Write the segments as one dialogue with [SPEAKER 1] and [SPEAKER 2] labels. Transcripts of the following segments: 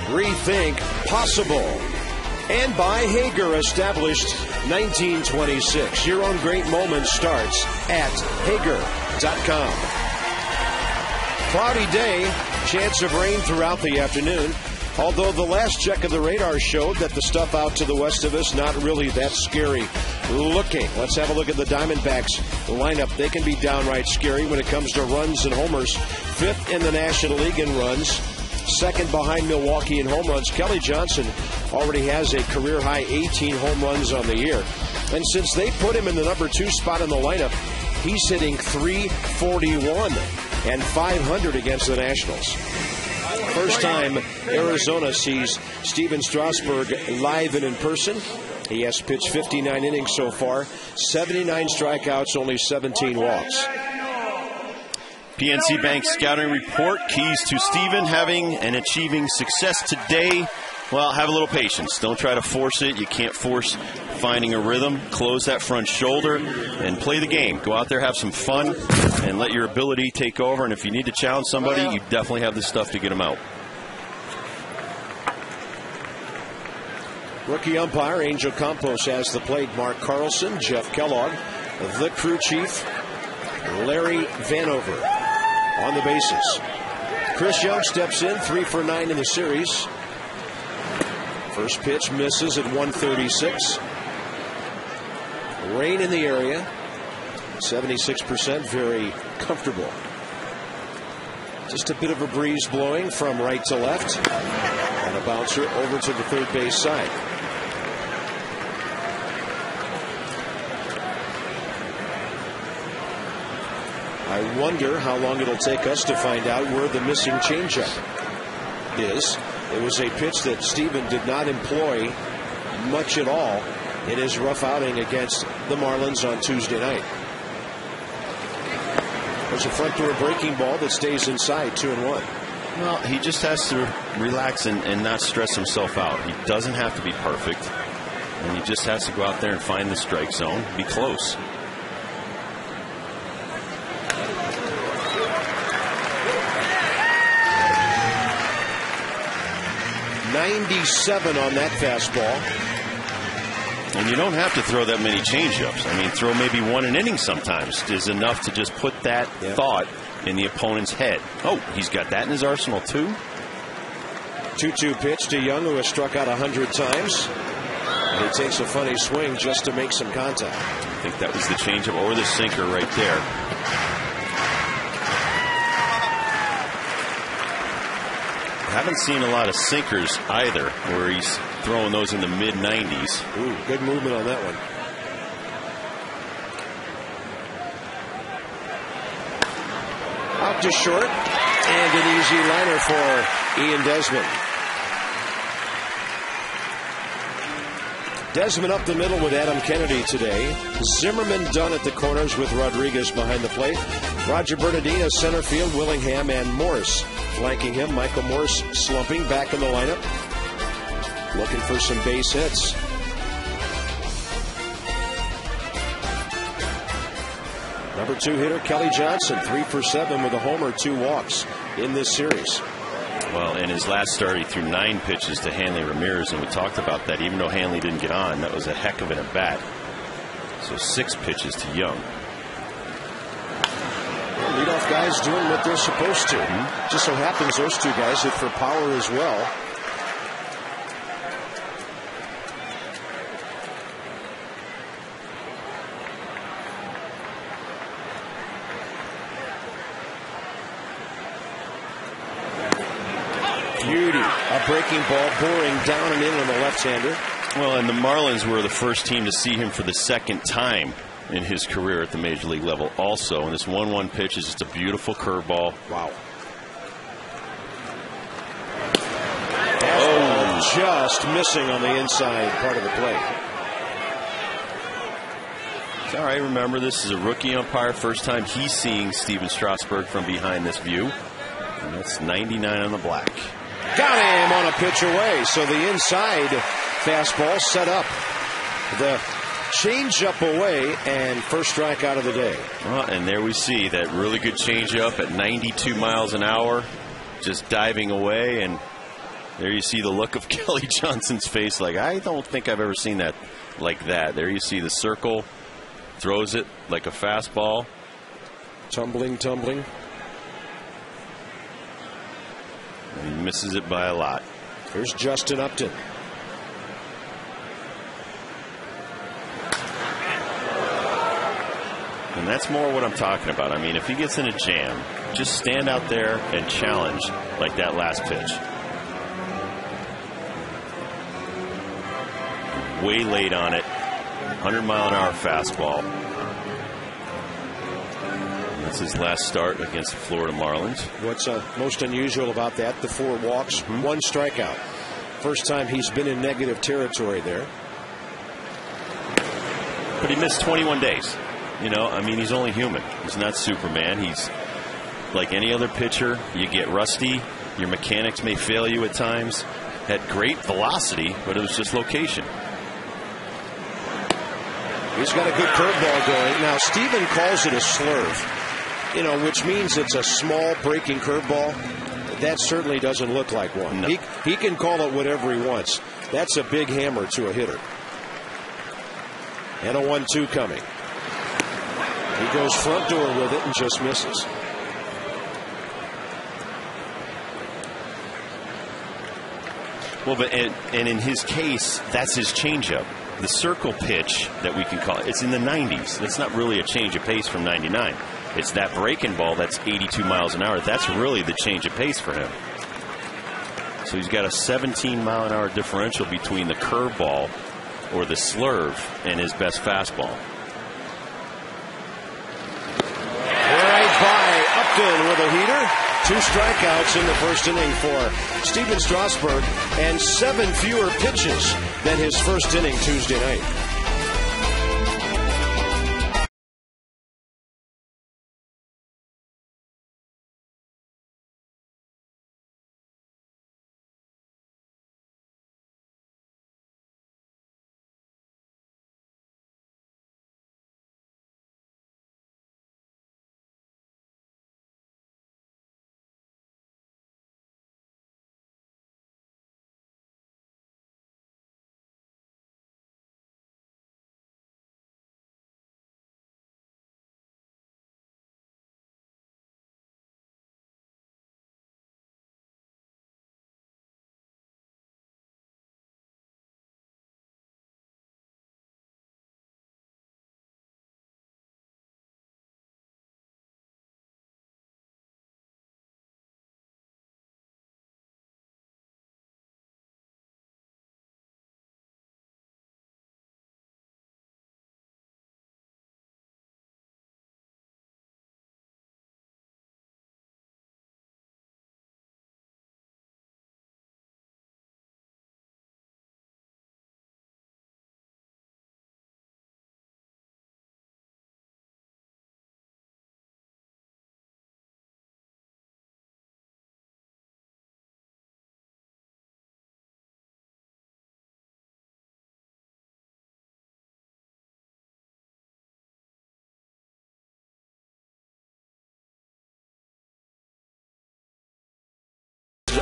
[SPEAKER 1] Rethink possible. And by Hager, established 1926. Your own great moment starts at Hager.com. Cloudy day, chance of rain throughout the afternoon. Although the last check of the radar showed that the stuff out to the west of us, not really that scary looking. Let's have a look at the Diamondbacks lineup. They can be downright scary when it comes to runs and homers. 5th in the National League in runs. 2nd behind Milwaukee in home runs. Kelly Johnson already has a career-high 18 home runs on the year. And since they put him in the number 2 spot in the lineup, he's hitting .341 and .500 against the Nationals. First time Arizona sees Steven Strasburg live and in person. He has pitched 59 innings so far, 79 strikeouts, only 17 walks.
[SPEAKER 2] PNC Bank scouting report, keys to Steven having and achieving success today. Well, have a little patience. Don't try to force it. You can't force finding a rhythm. Close that front shoulder and play the game. Go out there, have some fun, and let your ability take over. And if you need to challenge somebody, you definitely have the stuff to get them out.
[SPEAKER 1] Rookie umpire Angel Campos has the plate. Mark Carlson, Jeff Kellogg, the crew chief, Larry Vanover on the bases. Chris Young steps in, 3 for 9 in the series. First pitch misses at 136. Rain in the area. 76%, very comfortable. Just a bit of a breeze blowing from right to left. And a bouncer over to the third base side. I wonder how long it'll take us to find out where the missing changeup is. It was a pitch that Steven did not employ much at all in his rough outing against the Marlins on Tuesday night. There's a front door breaking ball that stays inside, 2-1.
[SPEAKER 2] Well, he just has to relax and not stress himself out. He doesn't have to be perfect, and he just has to go out there and find the strike zone, be close.
[SPEAKER 1] .97 on that fastball.
[SPEAKER 2] And you don't have to throw that many changeups. I mean, throw maybe one an inning sometimes is enough to just put that thought in the opponent's head. Oh, he's got that in his arsenal too.
[SPEAKER 1] 2-2 pitch to Young, who has struck out 100 times. And he takes a funny swing just to make some contact.
[SPEAKER 2] I think that was the changeup or the sinker right there. Haven't seen a lot of sinkers either, where he's throwing those in the mid-90s.
[SPEAKER 1] Ooh, good movement on that one. Out to short, and an easy liner for Ian Desmond. Desmond up the middle with Adam Kennedy today. Zimmerman done at the corners with Rodriguez behind the plate. Roger Bernardino center field, Willingham and Morse flanking him. Michael Morse slumping back in the lineup, looking for some base hits. Number 2 hitter Kelly Johnson, 3 for 7 with a homer, 2 walks in this series.
[SPEAKER 2] Well, in his last start, he threw 9 pitches to Hanley Ramirez, and we talked about that. Even though Hanley didn't get on, that was a heck of an at-bat. So 6 pitches to Young.
[SPEAKER 1] Well, leadoff guys doing what they're supposed to. Just so happens those 2 guys hit for power as well. Beauty. A breaking ball boring down and in on the left-hander.
[SPEAKER 2] Well, and the Marlins were the first team to see him for the 2nd time in his career at the major league level also. And this 1-1 pitch is just a beautiful curveball.
[SPEAKER 1] Wow. Oh, just missing on the inside part of the plate.
[SPEAKER 2] It's all right. Remember, this is a rookie umpire. First time he's seeing Steven Strasburg from behind this view. And that's 99 on the black.
[SPEAKER 1] Got him on a pitch away. So the inside fastball set up. The change-up away, and first strikeout of the day.
[SPEAKER 2] Well, and there we see that really good change-up at 92 miles an hour, just diving away, and There you see the look of Kelly Johnson's face, like, I don't think I've ever seen that like that. There you see the circle, throws it like a fastball.
[SPEAKER 1] Tumbling.
[SPEAKER 2] And he misses it by a lot.
[SPEAKER 1] Here's Justin Upton.
[SPEAKER 2] And that's more what I'm talking about. I mean, if he gets in a jam, just stand out there and challenge like that last pitch. Way late on it. 100-mile-an-hour fastball. And that's his last start against the Florida Marlins.
[SPEAKER 1] What's most unusual about that? The 4 walks, 1 strikeout. First time he's been in negative territory there.
[SPEAKER 2] But he missed 21 days. You know, I mean, he's only human. He's not Superman. He's like any other pitcher. You get rusty. Your mechanics may fail you at times. Had great velocity, but it was just location.
[SPEAKER 1] He's got a good curveball going. Now, Steven calls it a slurve, you know, which means it's a small breaking curveball. That certainly doesn't look like one.
[SPEAKER 2] No.
[SPEAKER 1] He can call it whatever he wants. That's a big hammer to a hitter. And a 1-2 coming. He goes front door with it and just misses.
[SPEAKER 2] Well, but and in his case, that's his changeup. The circle pitch that we can call it, it's in the 90s. That's not really a change of pace from 99. It's that breaking ball that's 82 miles an hour. That's really the change of pace for him. So he's got a 17-mile-an-hour differential between the curveball or the slurve and his best fastball.
[SPEAKER 1] Right by Upton with a heater. 2 strikeouts in the first inning for Steven Strasburg, and 7 fewer pitches than his first inning Tuesday night.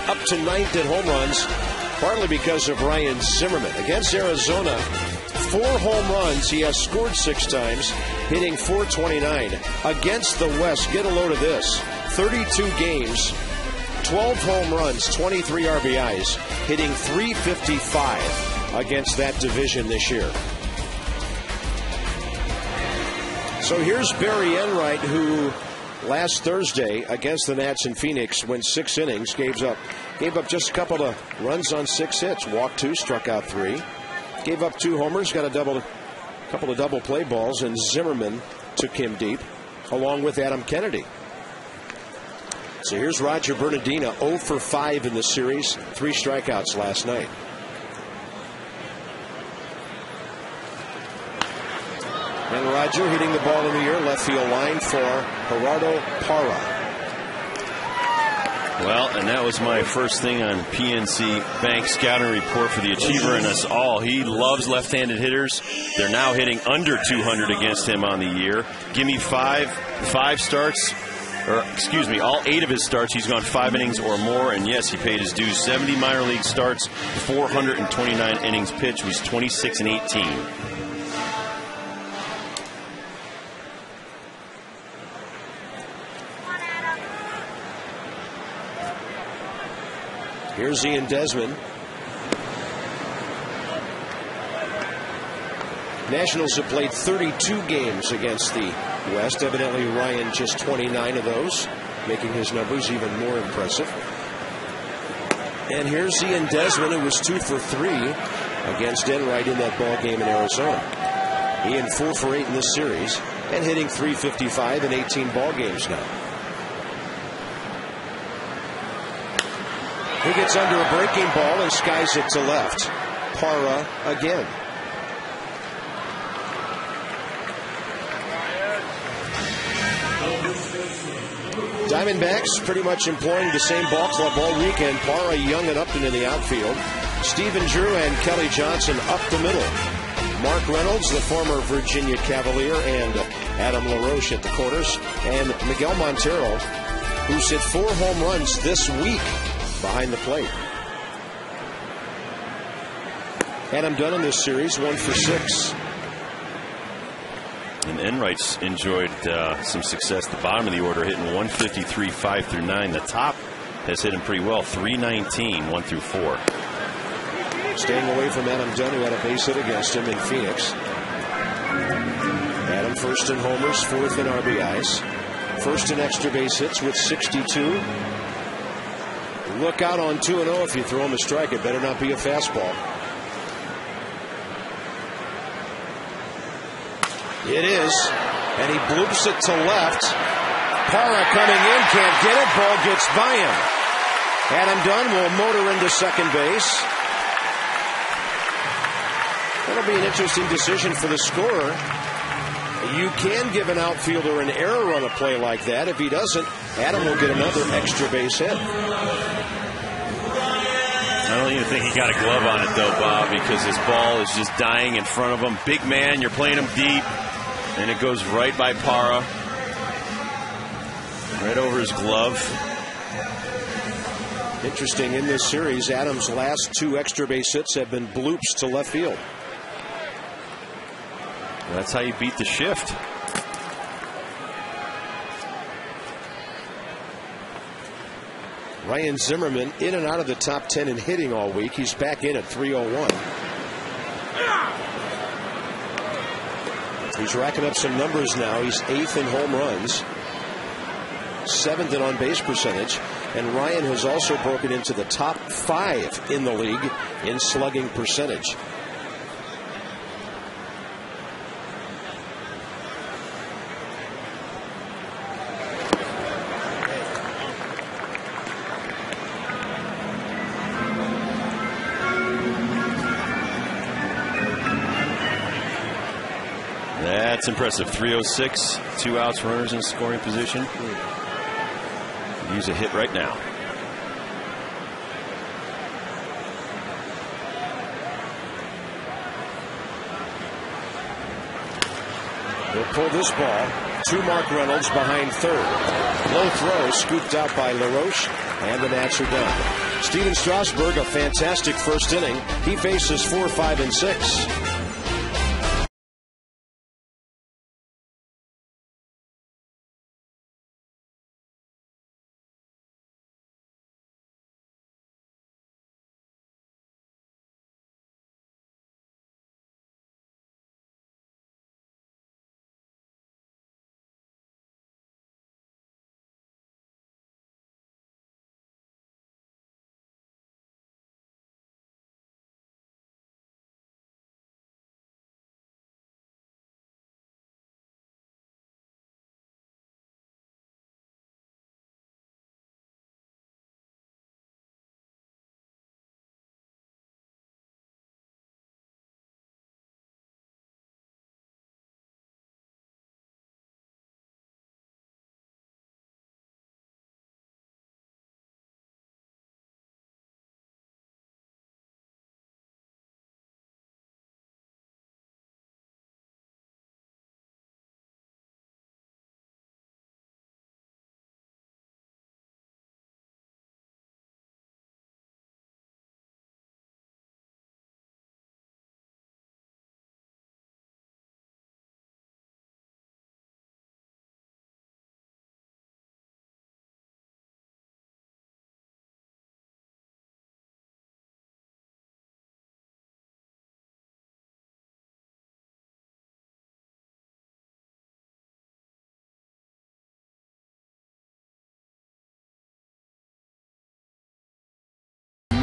[SPEAKER 1] Up to 9th in home runs, partly because of Ryan Zimmerman. Against Arizona, 4 home runs. He has scored 6 times, hitting .429. Against the West, get a load of this. 32 games, 12 home runs, 23 RBIs, hitting .355 against that division this year. So here's Barry Enright, who last Thursday against the Nats in Phoenix went 6 innings, gave up just a couple of runs on 6 hits, walked 2, struck out 3, gave up 2 homers, got a couple of double play balls, and Zimmerman took him deep, along with Adam Kennedy. So here's Roger Bernardino, 0 for 5 in the series, 3 strikeouts last night. And Roger hitting the ball in the air, left field line for Gerardo Parra.
[SPEAKER 2] Well, and that was my first thing on PNC Bank scouting report for the Achiever and us all. He loves left-handed hitters. They're now hitting under 200 against him on the year. Give me five starts or excuse me, all 8 of his starts, he's gone 5 innings or more, and yes, he paid his dues. 70 minor league starts, 429 innings pitched, was 26 and 18.
[SPEAKER 1] Here's Ian Desmond. Nationals have played 32 games against the West. Evidently, Ryan just 29 of those, making his numbers even more impressive. And here's Ian Desmond, who was 2 for 3 against Enright in that ball game in Arizona. Ian 4 for 8 in this series and hitting .355 in 18 ball games now. He gets under a breaking ball and skies it to left. Parra again. Diamondbacks pretty much employing the same ball club all weekend. Parra, Young, and Upton in the outfield. Stephen Drew and Kelly Johnson up the middle. Mark Reynolds, the former Virginia Cavalier, and Adam LaRoche at the corners. And Miguel Montero, who's hit 4 home runs this week behind the plate. Adam Dunn in this series, 1 for 6.
[SPEAKER 2] And Enright's enjoyed some success at the bottom of the order, hitting 153, 5 through 9. The top has hit him pretty well, 319, 1 through 4.
[SPEAKER 1] Staying away from Adam Dunn, who had a base hit against him in Phoenix. Adam first in homers, 4th in RBIs. First in extra base hits with 62. Look out on 2-0 if you throw him a strike. It better not be a fastball. It is, and he bloops it to left. Parra coming in, can't get it. Ball gets by him. Adam Dunn will motor into second base. That'll be an interesting decision for the scorer. You can give an outfielder an error on a play like that. If he doesn't, Adam will get another extra base hit.
[SPEAKER 2] I don't even think he got a glove on it, though, Bob, because his ball is just dying in front of him. Big man, you're playing him deep, and it goes right by Parra. Right over his glove.
[SPEAKER 1] Interesting, in this series, Adams' last 2 extra base hits have been bloops to left field.
[SPEAKER 2] That's how you beat the shift.
[SPEAKER 1] Ryan Zimmerman in and out of the top 10 in hitting all week. He's back in at 301. He's racking up some numbers now. He's 8th in home runs, 7th in on-base percentage, and Ryan has also broken into the top 5 in the league in slugging percentage.
[SPEAKER 2] That's impressive. 306, 2 outs, runners in scoring position. Use a hit right now.
[SPEAKER 1] He'll pull this ball to Mark Reynolds behind third. Low throw scooped out by LaRoche, and the Nats are done. Steven Strasburg, a fantastic first inning. He faces 4, 5, and 6.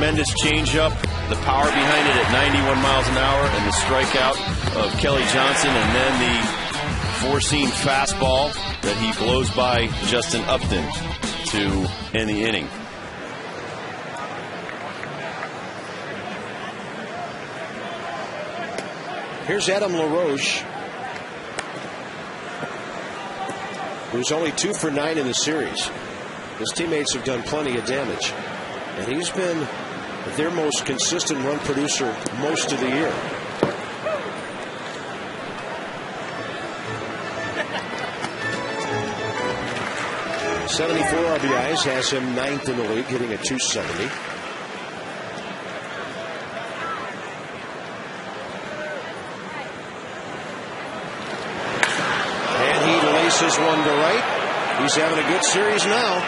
[SPEAKER 2] tremendous changeup, the power behind it at 91 miles an hour, and the strikeout of Kelly Johnson, and then the four-seam fastball that he blows by Justin Upton to end the inning.
[SPEAKER 1] Here's Adam LaRoche, who's only 2 for 9 in the series. His teammates have done plenty of damage, and he's been their most consistent run producer most of the year. .74 RBIs has him 9th in the league, hitting a .270. And he laces one to right. He's having a good series now.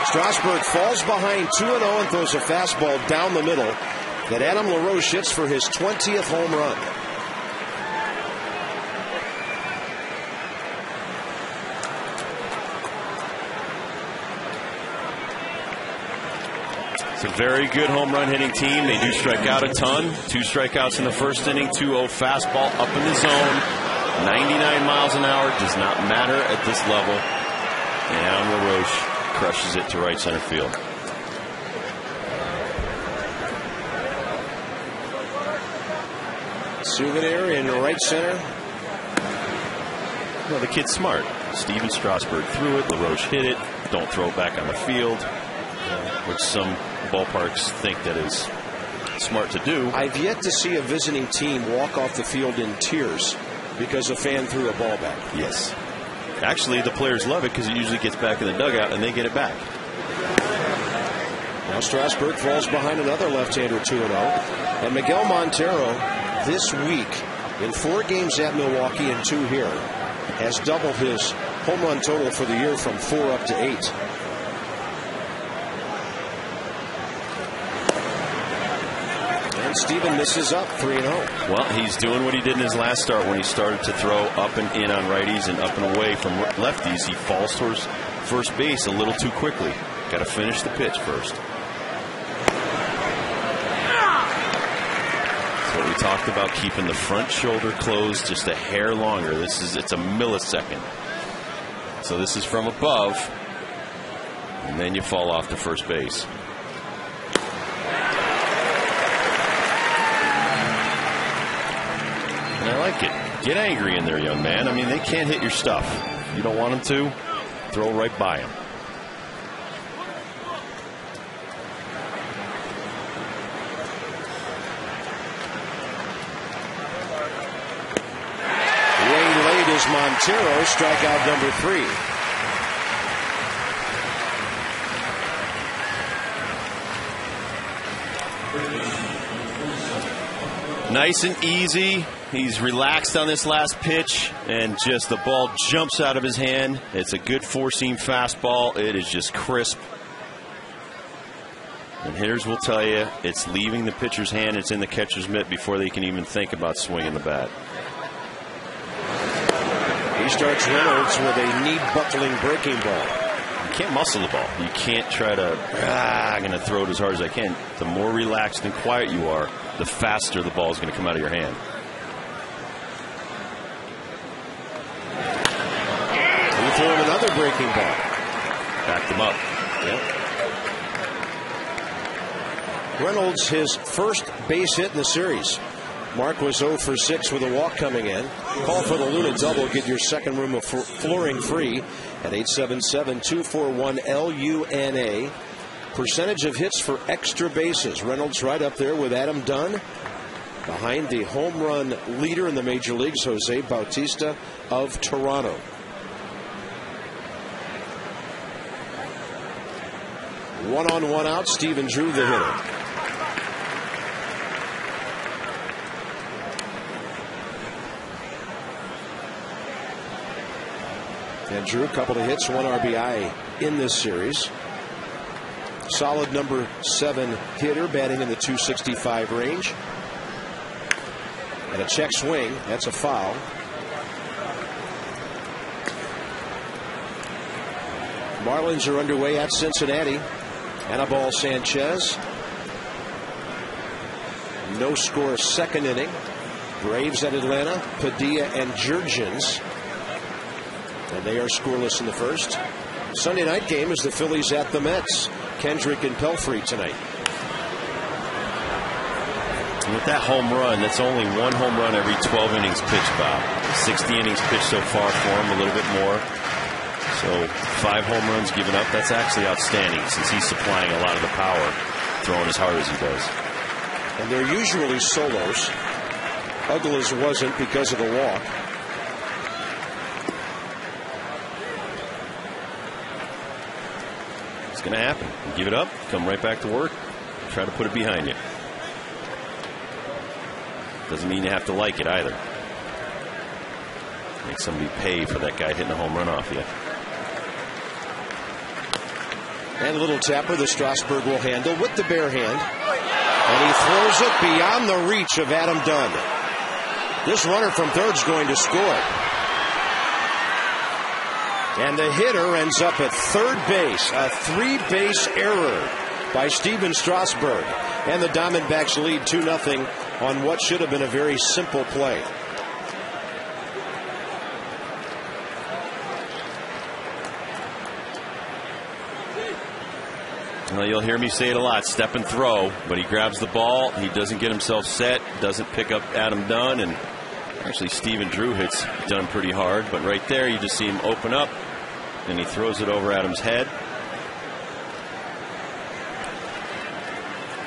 [SPEAKER 1] Strasburg falls behind 2-0 and throws a fastball down the middle that Adam LaRoche hits for his 20th home run.
[SPEAKER 2] It's a very good home run hitting team. They do strike out a ton. 2 strikeouts in the first inning, 2-0 fastball up in the zone. 99 miles an hour does not matter at this level. And Adam LaRoche crushes it to right center field.
[SPEAKER 1] Souvenir in right center.
[SPEAKER 2] Well, the kid's smart. Steven Strasburg threw it. LaRoche hit it. Don't throw it back on the field, which some ballparks think that is smart to do.
[SPEAKER 1] I've yet to see a visiting team walk off the field in tears because a fan threw a ball back.
[SPEAKER 2] Yes. Actually, the players love it because it usually gets back in the dugout and they get it back.
[SPEAKER 1] Now Strasburg falls behind another left-hander 2-0. And Miguel Montero this week in 4 games at Milwaukee and 2 here has doubled his home run total for the year from 4 up to 8. And Steven misses up 3-0.
[SPEAKER 2] Well, he's doing what he did in his last start when he started to throw up and in on righties and up and away from lefties. He falls towards first base a little too quickly. Got to finish the pitch first. So we talked about keeping the front shoulder closed just a hair longer. It's a millisecond. So this is from above, and then you fall off to first base. And I like it. Get angry in there, young man. I mean, they can't hit your stuff. You don't want them to, throw right by them.
[SPEAKER 1] Way late is Montero, strikeout number 3.
[SPEAKER 2] Nice and easy. He's relaxed on this last pitch, and just the ball jumps out of his hand. It's a good four-seam fastball. It is just crisp. And hitters will tell you it's leaving the pitcher's hand. It's in the catcher's mitt before they can even think about swinging the bat.
[SPEAKER 1] He starts Reynolds with a knee-buckling breaking ball.
[SPEAKER 2] You can't muscle the ball. You can't try to, I'm going to throw it as hard as I can. The more relaxed and quiet you are, the faster the ball is going to come out of your hand.
[SPEAKER 1] He threw him another breaking ball.
[SPEAKER 2] Backed him up.
[SPEAKER 1] Yep. Reynolds, his first base hit in the series. Mark was 0 for 6 with a walk coming in. Call for the Luna double. Get your second room of flooring free at 877-241-LUNA. Percentage of hits for extra bases. Reynolds right up there with Adam Dunn. Behind the home run leader in the major leagues, Jose Bautista of Toronto. One on, one out. Steven Drew, the hitter. And Drew, a couple of hits, 1 RBI in this series. Solid number 7 hitter, batting in the .265 range. And a check swing. That's a foul. Marlins are underway at Cincinnati Anibal Sanchez. No score, second inning. Braves at Atlanta, Padilla and Jurgens. And they are scoreless in the first. Sunday night game is the Phillies at the Mets. Kendrick and Pelfrey tonight.
[SPEAKER 2] With that home run, that's only one home run every 12 innings pitched, Bob. 60 innings pitched so far for him, a little bit more. So 5 home runs given up, that's actually outstanding since he's supplying a lot of the power, throwing as hard as he does.
[SPEAKER 1] And they're usually solos. Ugglas wasn't because of the walk.
[SPEAKER 2] It's going to happen. You give it up, come right back to work, try to put it behind you. Doesn't mean you have to like it either. Make somebody pay for that guy hitting a home run off you.
[SPEAKER 1] And a little tapper that Strasburg will handle with the bare hand. And he throws it beyond the reach of Adam Dunn. This runner from third's going to score. And the hitter ends up at third base. A 3-base error by Steven Strasburg. And the Diamondbacks lead 2-0 on what should have been a very simple play.
[SPEAKER 2] Well, you'll hear me say it a lot, step and throw, but he grabs the ball, he doesn't get himself set, doesn't pick up Adam Dunn, and actually Stephen Drew hits Dunn pretty hard, but right there you just see him open up, and he throws it over Adam's head.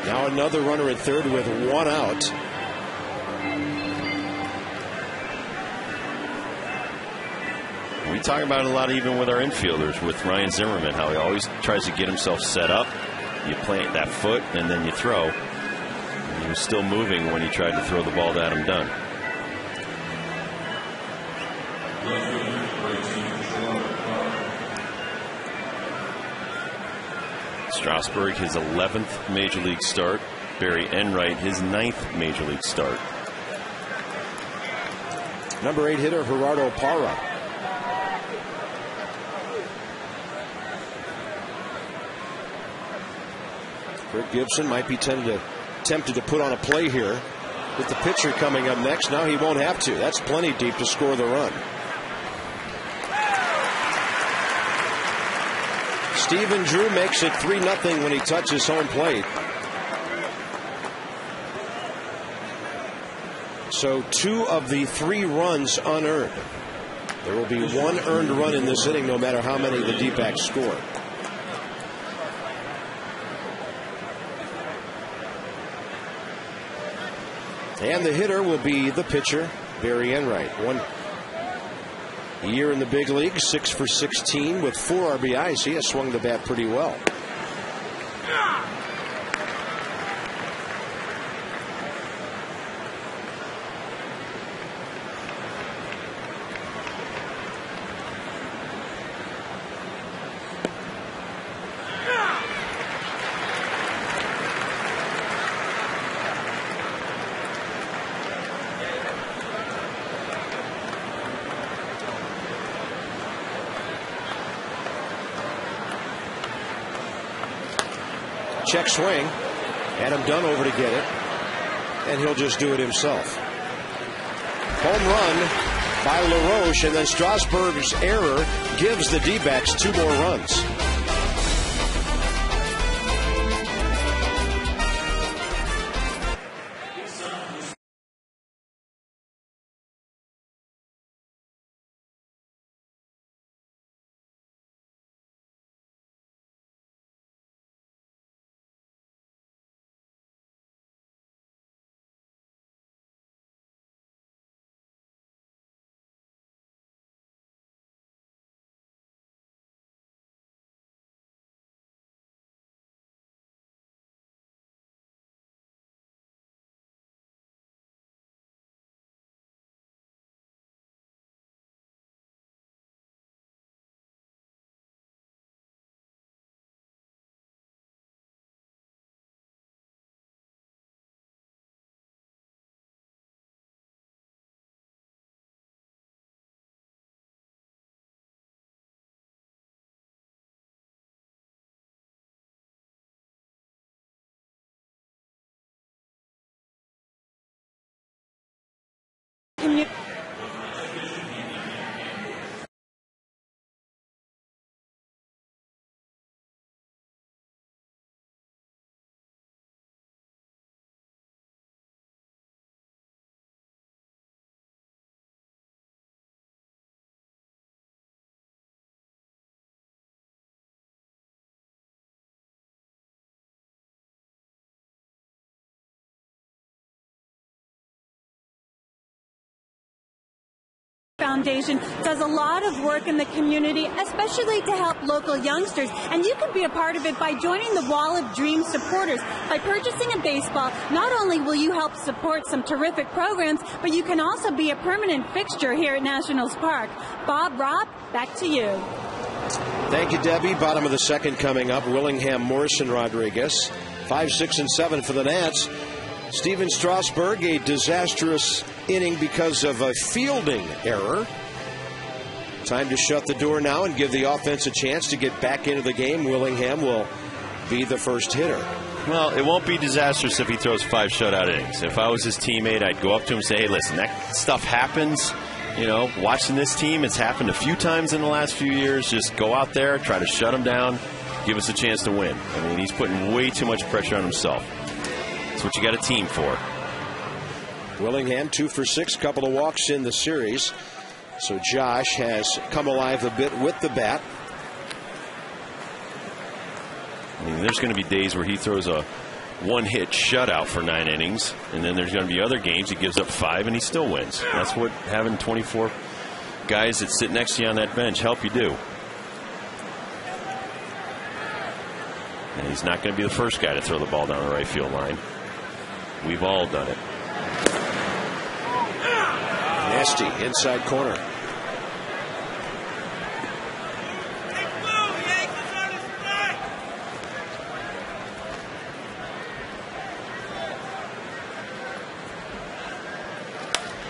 [SPEAKER 1] Now another runner at third with 1 out.
[SPEAKER 2] We talk about it a lot even with our infielders, with Ryan Zimmerman, how he always tries to get himself set up. You plant that foot and then you throw. And he was still moving when he tried to throw the ball to Adam Dunn. Strasburg, his 11th Major League start. Barry Enright, his 9th Major League start.
[SPEAKER 1] Number 8 hitter Gerardo Parra. Kirk Gibson might be tempted to put on a play here with the pitcher coming up next. Now he won't have to. That's plenty deep to score the run. Stephen Drew makes it 3-0 when he touches home plate. So 2 of the 3 runs unearned. There will be 1 earned run in this inning no matter how many the D-backs score. And the hitter will be the pitcher, Barry Enright. 1 year in the big league, 6 for 16 with 4 RBIs. He has swung the bat pretty well. Check swing. Adam Dunn over to get it. And he'll just do it himself. Home run by LaRoche, and then Strasburg's error gives the D-backs 2 more runs.
[SPEAKER 3] community. Foundation does a lot of work in the community, especially to help local youngsters. And you can be a part of it by joining the Wall of Dreams supporters. By purchasing a baseball, not only will you help support some terrific programs, but you can also be a permanent fixture here at Nationals Park. Bob, Rob, back to you.
[SPEAKER 1] Thank you, Debbie. Bottom of the second coming up. Willingham, Morrison, Rodriguez. 5, 6, and 7 for the Nats. Steven Strasburg, a disastrous inning because of a fielding error. Time to shut the door now and give the offense a chance to get back into the game. Willingham will be the first hitter.
[SPEAKER 2] Well, it won't be disastrous if he throws 5 shutout innings. If I was his teammate, I'd go up to him and say, hey, listen, that stuff happens. You know, watching this team, it's happened a few times in the last few years. Just go out there, try to shut him down, give us a chance to win. I mean, he's putting way too much pressure on himself. That's what you got a team for.
[SPEAKER 1] Willingham, 2 for 6, couple of walks in the series. So Josh has come alive a bit with the bat.
[SPEAKER 2] I mean, there's going to be days where he throws a one-hit shutout for 9 innings, and then there's going to be other games he gives up 5 and he still wins. That's what having 24 guys that sit next to you on that bench help you do. And he's not going to be the first guy to throw the ball down the right field line. We've all done it.
[SPEAKER 1] Nasty inside corner.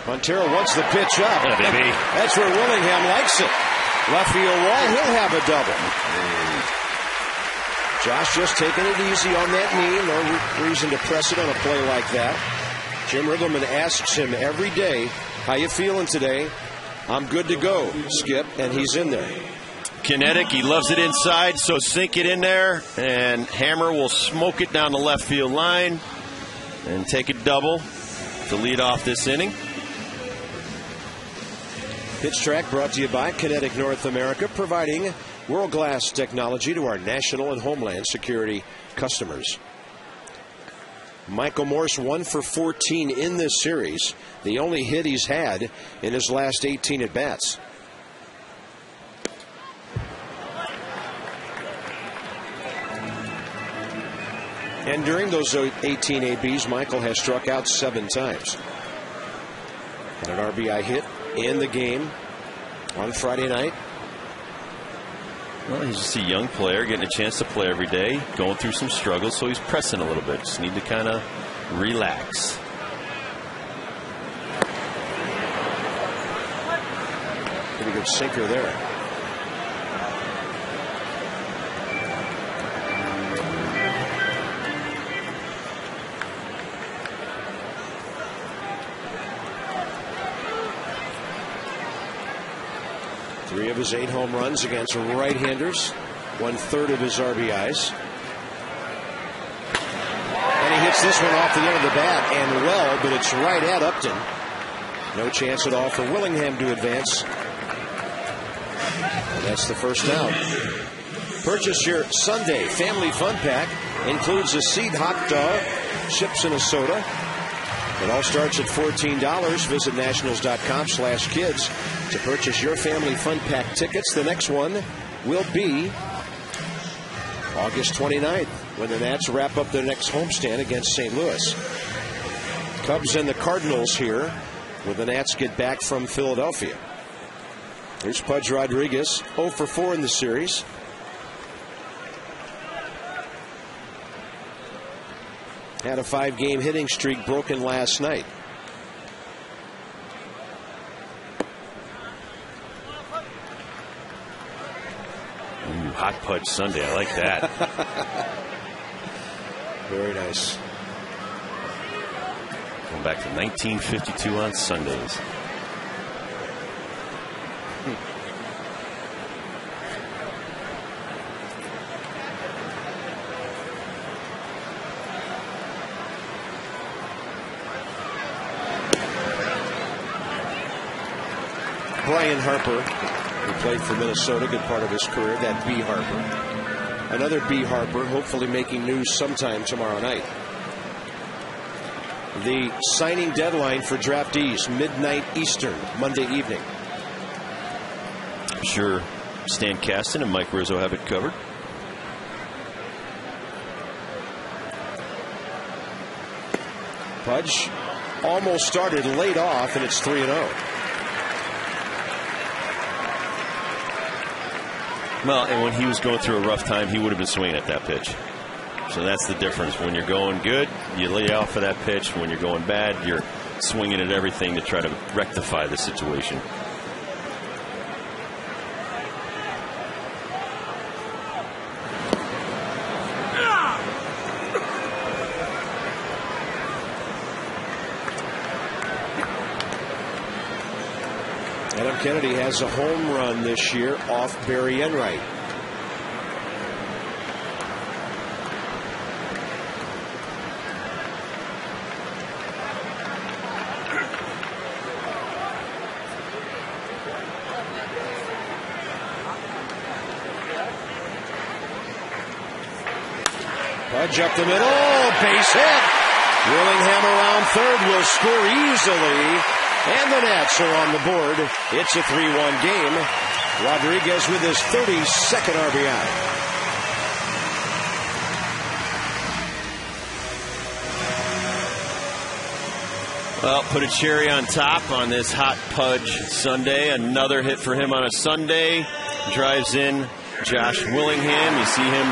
[SPEAKER 1] Montero wants the pitch up.
[SPEAKER 2] Yeah, baby.
[SPEAKER 1] That's where Willingham likes it. Left field wall, he'll have a double. Josh just taking it easy on that knee. No reason to press it on a play like that. Jim Riggleman asks him every day, how you feeling today? I'm good to go, Skip, and he's in there.
[SPEAKER 2] Kinetic, he loves it inside, so sink it in there, and Hammer will smoke it down the left field line and take a double to lead off this inning.
[SPEAKER 1] Pitch Track brought to you by Kinetic North America, providing world-class technology to our national and homeland security customers. Michael Morse 1 for 14 in this series, the only hit he's had in his last 18 at-bats. And during those 18 ABs, Michael has struck out 7 times. And an RBI hit in the game on Friday night.
[SPEAKER 2] Well, he's just a young player getting a chance to play every day, going through some struggles, so he's pressing a little bit. Just need to kind of relax.
[SPEAKER 1] Pretty good sinker there. Three of his 8 home runs against right-handers, 1/3 of his RBIs. And he hits this one off the end of the bat and well, but it's right at Upton. No chance at all for Willingham to advance. And that's the first out. Purchase your Sunday Family Fun Pack. Includes a seed hot dog, chips, and a soda. It all starts at $14. Visit nationals.com/kids to purchase your Family Fun Pack tickets. The next one will be August 29th when the Nats wrap up their next homestand against St. Louis. Cubs and the Cardinals here when the Nats get back from Philadelphia. Here's Pudge Rodriguez, 0 for 4 in the series. Had a 5-game hitting streak broken last night.
[SPEAKER 2] Ooh, hot Pudge Sunday. I like that.
[SPEAKER 1] Very nice.
[SPEAKER 2] Going back to 1952 on Sundays.
[SPEAKER 1] Brian Harper, who played for Minnesota, good part of his career, that B. Harper. Another B. Harper, hopefully making news sometime tomorrow night. The signing deadline for draftees, midnight Eastern, Monday evening.
[SPEAKER 2] I'm sure Stan Kasten and Mike Rizzo have it covered.
[SPEAKER 1] Pudge almost started, laid off, and it's 3-0.
[SPEAKER 2] Well, and when he was going through a rough time, he would have been swinging at that pitch. So that's the difference. When you're going good, you lay off for that pitch. When you're going bad, you're swinging at everything to try to rectify the situation.
[SPEAKER 1] Adam Kennedy has a home run this year off Barry Enright. Pudge up the middle, base hit. Willingham around third will score easily, and the Nats are on the board. It's a 3-1 game. Rodriguez with his 32nd RBI.
[SPEAKER 2] Well, put a cherry on top on this hot Pudge Sunday. Another hit for him on a Sunday. Drives in Josh Willingham. You see him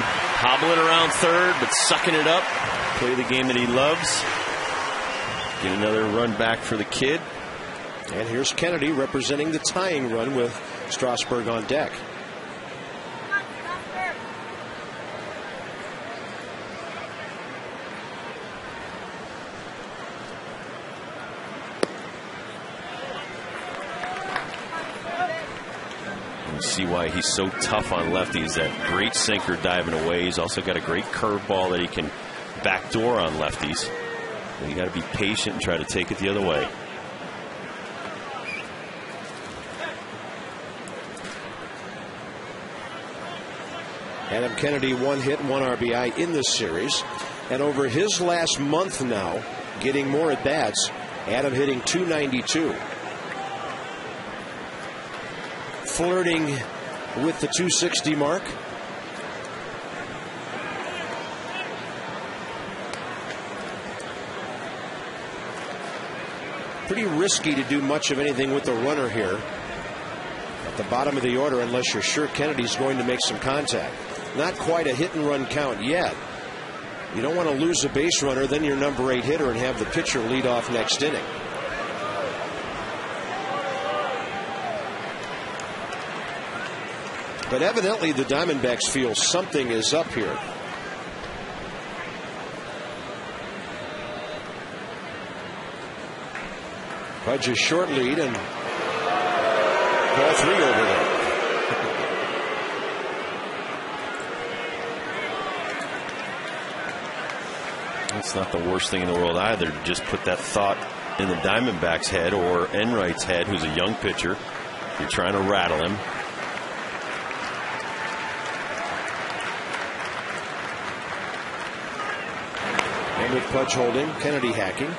[SPEAKER 2] hobbling around third, but sucking it up. Play the game that he loves. Get another run back for the kid.
[SPEAKER 1] And here's Kennedy representing the tying run with Strasburg on deck.
[SPEAKER 2] See why he's so tough on lefties. That great sinker diving away. He's also got a great curveball that he can backdoor on lefties. And you got to be patient and try to take it the other way.
[SPEAKER 1] Adam Kennedy, 1 hit, 1 RBI in this series. And over his last month now, getting more at bats, Adam hitting .292. Flirting with the .260 mark. Pretty risky to do much of anything with the runner here at the bottom of the order unless you're sure Kennedy's going to make some contact. Not quite a hit and run count yet. You don't want to lose a base runner, then your number 8 hitter, and have the pitcher lead off next inning. But evidently the Diamondbacks feel something is up here. Pudge's short lead and ball 3 over there.
[SPEAKER 2] It's not the worst thing in the world either. Just put that thought in the Diamondbacks' head or Enright's head, who's a young pitcher. You're trying to rattle him.
[SPEAKER 1] And with Pudge holding, Kennedy hacking.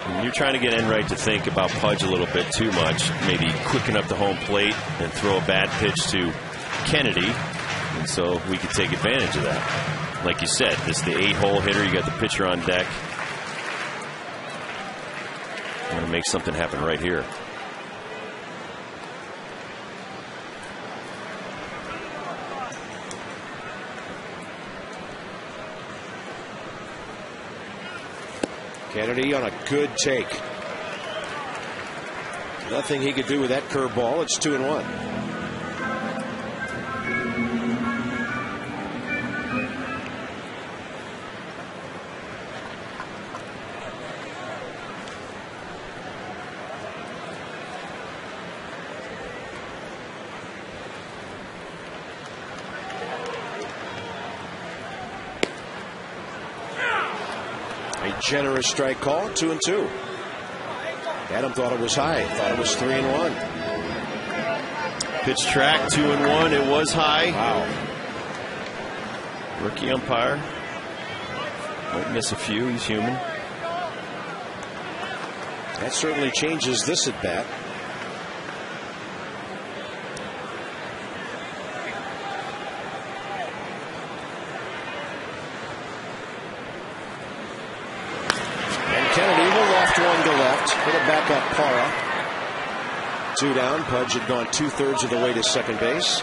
[SPEAKER 2] And you're trying to get Enright to think about Pudge a little bit too much. Maybe quicken up the home plate and throw a bad pitch to Kennedy. And so we could take advantage of that. Like you said, this is the 8-hole hitter. You got the pitcher on deck. I'm going to make something happen right here.
[SPEAKER 1] Kennedy on a good take. Nothing he could do with that curveball. It's 2-1. Generous strike call, 2-2. Adam thought it was high, thought it was 3-1.
[SPEAKER 2] Pitch track, 2-1. It was high.
[SPEAKER 1] Wow.
[SPEAKER 2] Rookie umpire. Might miss a few. He's human.
[SPEAKER 1] That certainly changes this at bat. And Kennedy will loft one to left. Hit it back up Parra. 2 down. Pudge had gone 2/3 of the way to second base.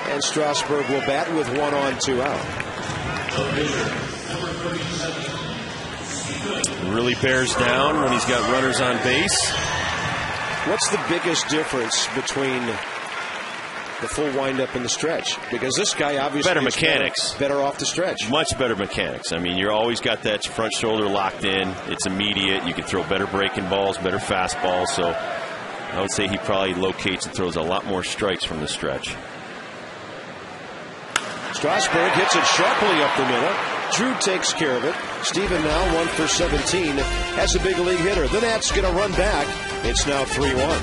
[SPEAKER 1] And Strasburg will bat with 1 on, 2 out.
[SPEAKER 2] Really bears down when he's got runners on base.
[SPEAKER 1] What's the biggest difference between the full windup and the stretch? Because this guy obviously
[SPEAKER 2] better mechanics.
[SPEAKER 1] Better off the stretch.
[SPEAKER 2] Much better mechanics. I mean, you're always got that front shoulder locked in. It's immediate. You can throw better breaking balls, better fastballs. So I would say he probably locates and throws a lot more strikes from the stretch.
[SPEAKER 1] Strasburg hits it sharply up the middle. Drew takes care of it. Steven now 1 for 17. Has a big league hitter. The Nats going to run back. It's now 3-1.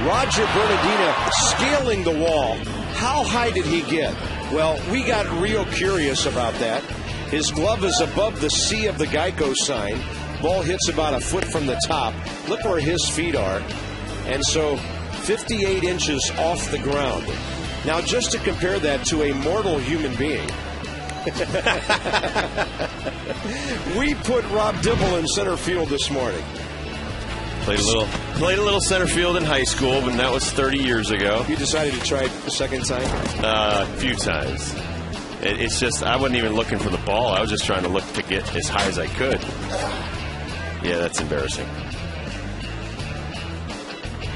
[SPEAKER 1] Roger Bernardina scaling the wall. How high did he get? Well, we got real curious about that. His glove is above the C of the Geico sign. Ball hits about a foot from the top. Look where his feet are. And so 58 inches off the ground. Now, just to compare that to a mortal human being, we put Rob Dibble in center field this morning.
[SPEAKER 2] Played a little center field in high school, but that was 30 years ago.
[SPEAKER 1] You decided to try it the second time?
[SPEAKER 2] A few times. It's just, I wasn't even looking for the ball. I was just trying to look to get as high as I could. Yeah, that's embarrassing.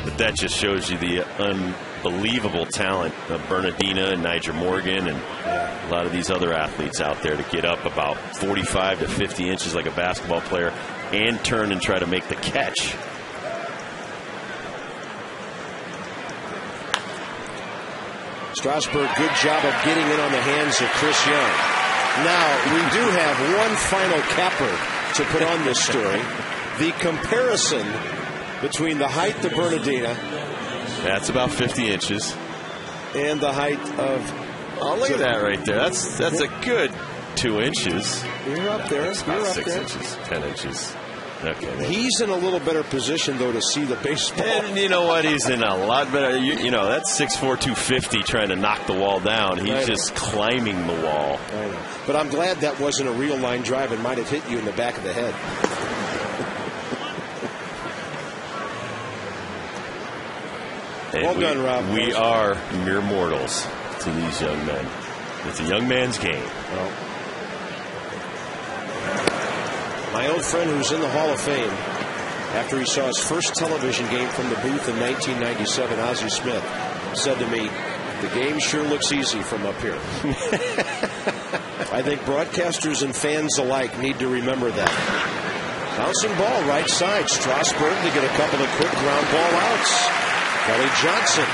[SPEAKER 2] But that just shows you the unbelievable talent of Bernardina and Niger Morgan and a lot of these other athletes out there to get up about 45 to 50 inches like a basketball player and turn and try to make the catch.
[SPEAKER 1] Strasburg, good job of getting in on the hands of Chris Young. Now, we do have one final capper to put on this story. The comparison between the height of Bernardina.
[SPEAKER 2] That's about 50 inches.
[SPEAKER 1] And the height of...
[SPEAKER 2] Oh, look at that right there. That's a good 2 inches.
[SPEAKER 1] You're up there.
[SPEAKER 2] That's about 6 inches, 10 inches. Okay.
[SPEAKER 1] He's in a little better position, though, to see the baseball.
[SPEAKER 2] And you know what? He's in a lot better. You know, that's 6'4", 250 trying to knock the wall down. He's just climbing the wall.
[SPEAKER 1] I know. But I'm glad that wasn't a real line drive and might have hit you in the back of the head. Well done, Rob.
[SPEAKER 2] We are mere mortals to these young men. It's a young man's game.
[SPEAKER 1] Well, my old friend who's in the Hall of Fame, after he saw his first television game from the booth in 1997, Ozzie Smith, said to me, "The game sure looks easy from up here." I think broadcasters and fans alike need to remember that. Bouncing ball right side. Strasburg to get a couple of quick ground ball outs. Kelly Johnson.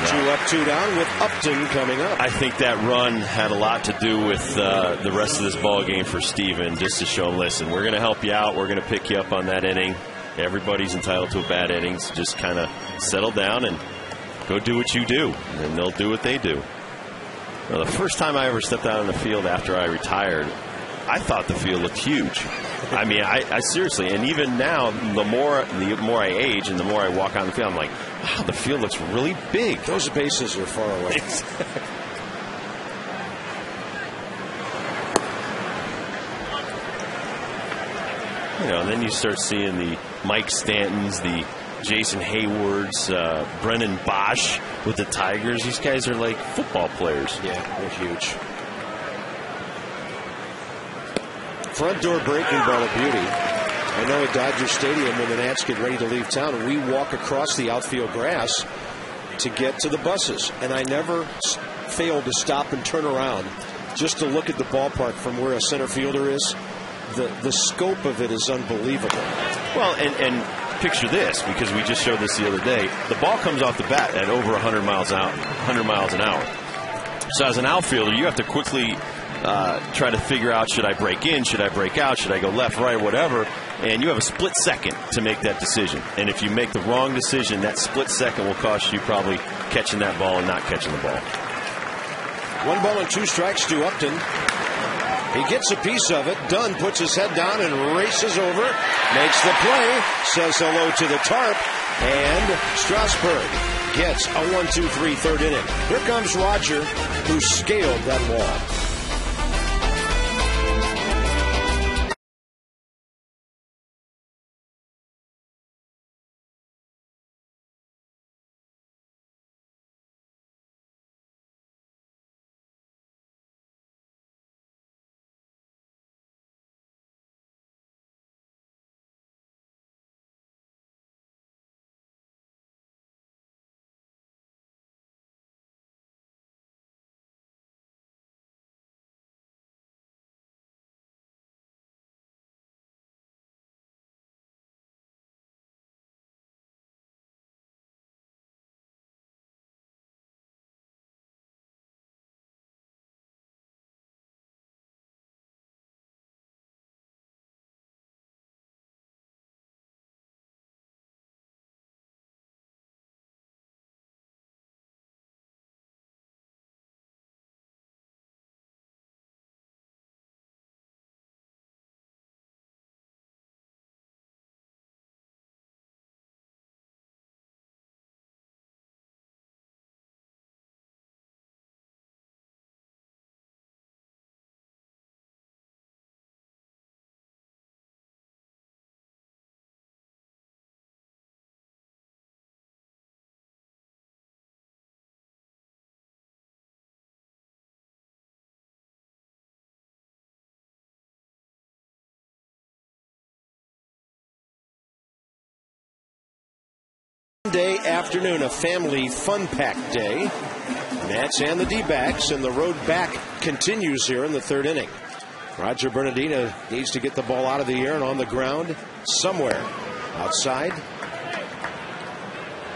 [SPEAKER 1] 2 up, 2 down with Upton coming up.
[SPEAKER 2] I think that run had a lot to do with the rest of this ball game for Steven, just to show him, listen, we're going to help you out. We're going to pick you up on that inning. Everybody's entitled to a bad inning. So just kind of settle down and go do what you do, and they'll do what they do. Well, the first time I ever stepped out on the field after I retired, I thought the field looked huge. I mean, I seriously, and even now, the more I age and the more I walk on the field, I'm like, wow, the field looks really big.
[SPEAKER 1] Those bases are far away.
[SPEAKER 2] You know, and then you start seeing the Mike Stantons, the Jason Haywards, Brennan Bosch with the Tigers. These guys are like football players.
[SPEAKER 1] Yeah, they're huge. Front door breaking ball of beauty. I know at Dodger Stadium when the Nats get ready to leave town, we walk across the outfield grass to get to the buses. And I never fail to stop and turn around just to look at the ballpark from where a center fielder is. The scope of it is unbelievable.
[SPEAKER 2] Well, and picture this, because we just showed this the other day. The ball comes off the bat at over 100 miles an hour. So as an outfielder, you have to quickly try to figure out, should I break in, should I break out, should I go left, right, whatever. And you have a split second to make that decision. And if you make the wrong decision, that split second will cost you probably catching that ball and not catching the ball.
[SPEAKER 1] 1 ball and 2 strikes to Upton. He gets a piece of it. Dunn puts his head down and races over. Makes the play. Says hello to the tarp. And Strasburg gets a 1-2-3 third inning. Here comes Roger, who scaled that wall. Sunday afternoon, a family fun pack day. Nats and the D-backs, and the road back continues here in the third inning. Roger Bernardina needs to get the ball out of the air and on the ground somewhere. Outside.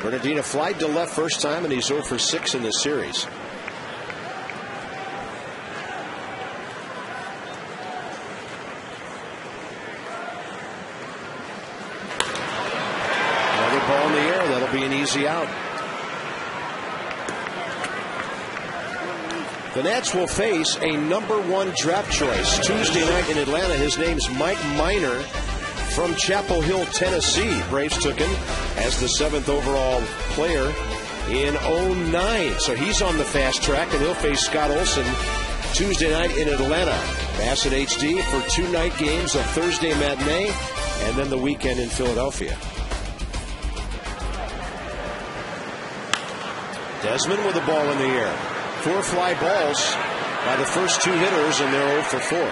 [SPEAKER 1] Bernardina flied to left first time, and he's 0 for 6 in this series. Ball in the air. That'll be an easy out. The Nats will face a #1 draft choice Tuesday night in Atlanta. His name's Mike Minor from Chapel Hill, Tennessee. Braves took him as the 7th overall player in 2009. So he's on the fast track, and he'll face Scott Olson Tuesday night in Atlanta. Bassett HD for 2 night games, a Thursday matinee, and then the weekend in Philadelphia. Desmond with the ball in the air. 4 fly balls by the first 2 hitters, and they're 0 for 4.